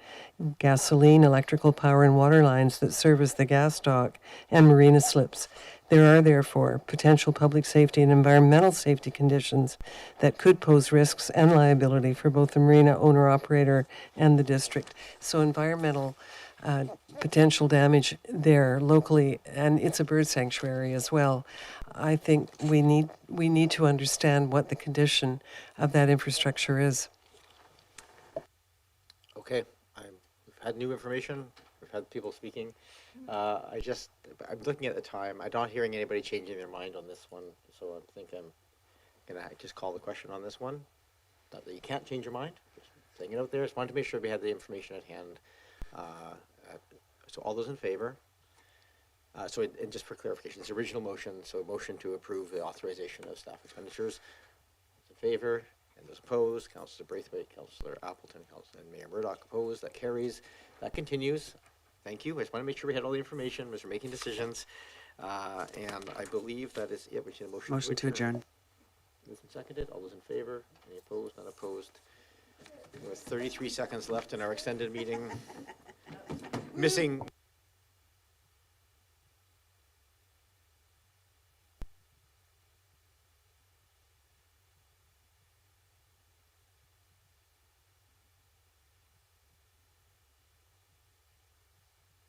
gasoline, electrical power, and water lines that service the gas dock and marina slips. There are therefore potential public safety and environmental safety conditions that could pose risks and liability for both the marina owner-operator and the district. So environmental potential damage there locally, and it's a bird sanctuary as well. I think we need to understand what the condition of that infrastructure is. Okay, we've had new information, we've had people speaking. I'm looking at the time, I'm not hearing anybody changing their mind on this one, so I think I'm gonna just call the question on this one. Not that you can't change your mind, just saying it out there, just wanted to make sure we had the information at hand. So all those in favor? And just for clarification, it's the original motion, so a motion to approve the authorization of staff expenditures. Those in favor, and those opposed, Councillor Braithwaite, Councillor Appleton, and Mayor Murdoch opposed, that carries. That continues. Thank you. I just want to make sure we had all the information as we're making decisions. And I believe that is it. We should have a Motion to adjourn. Moved and seconded. All those in favor? Any opposed? None opposed? With 33 seconds left in our extended meeting. Missing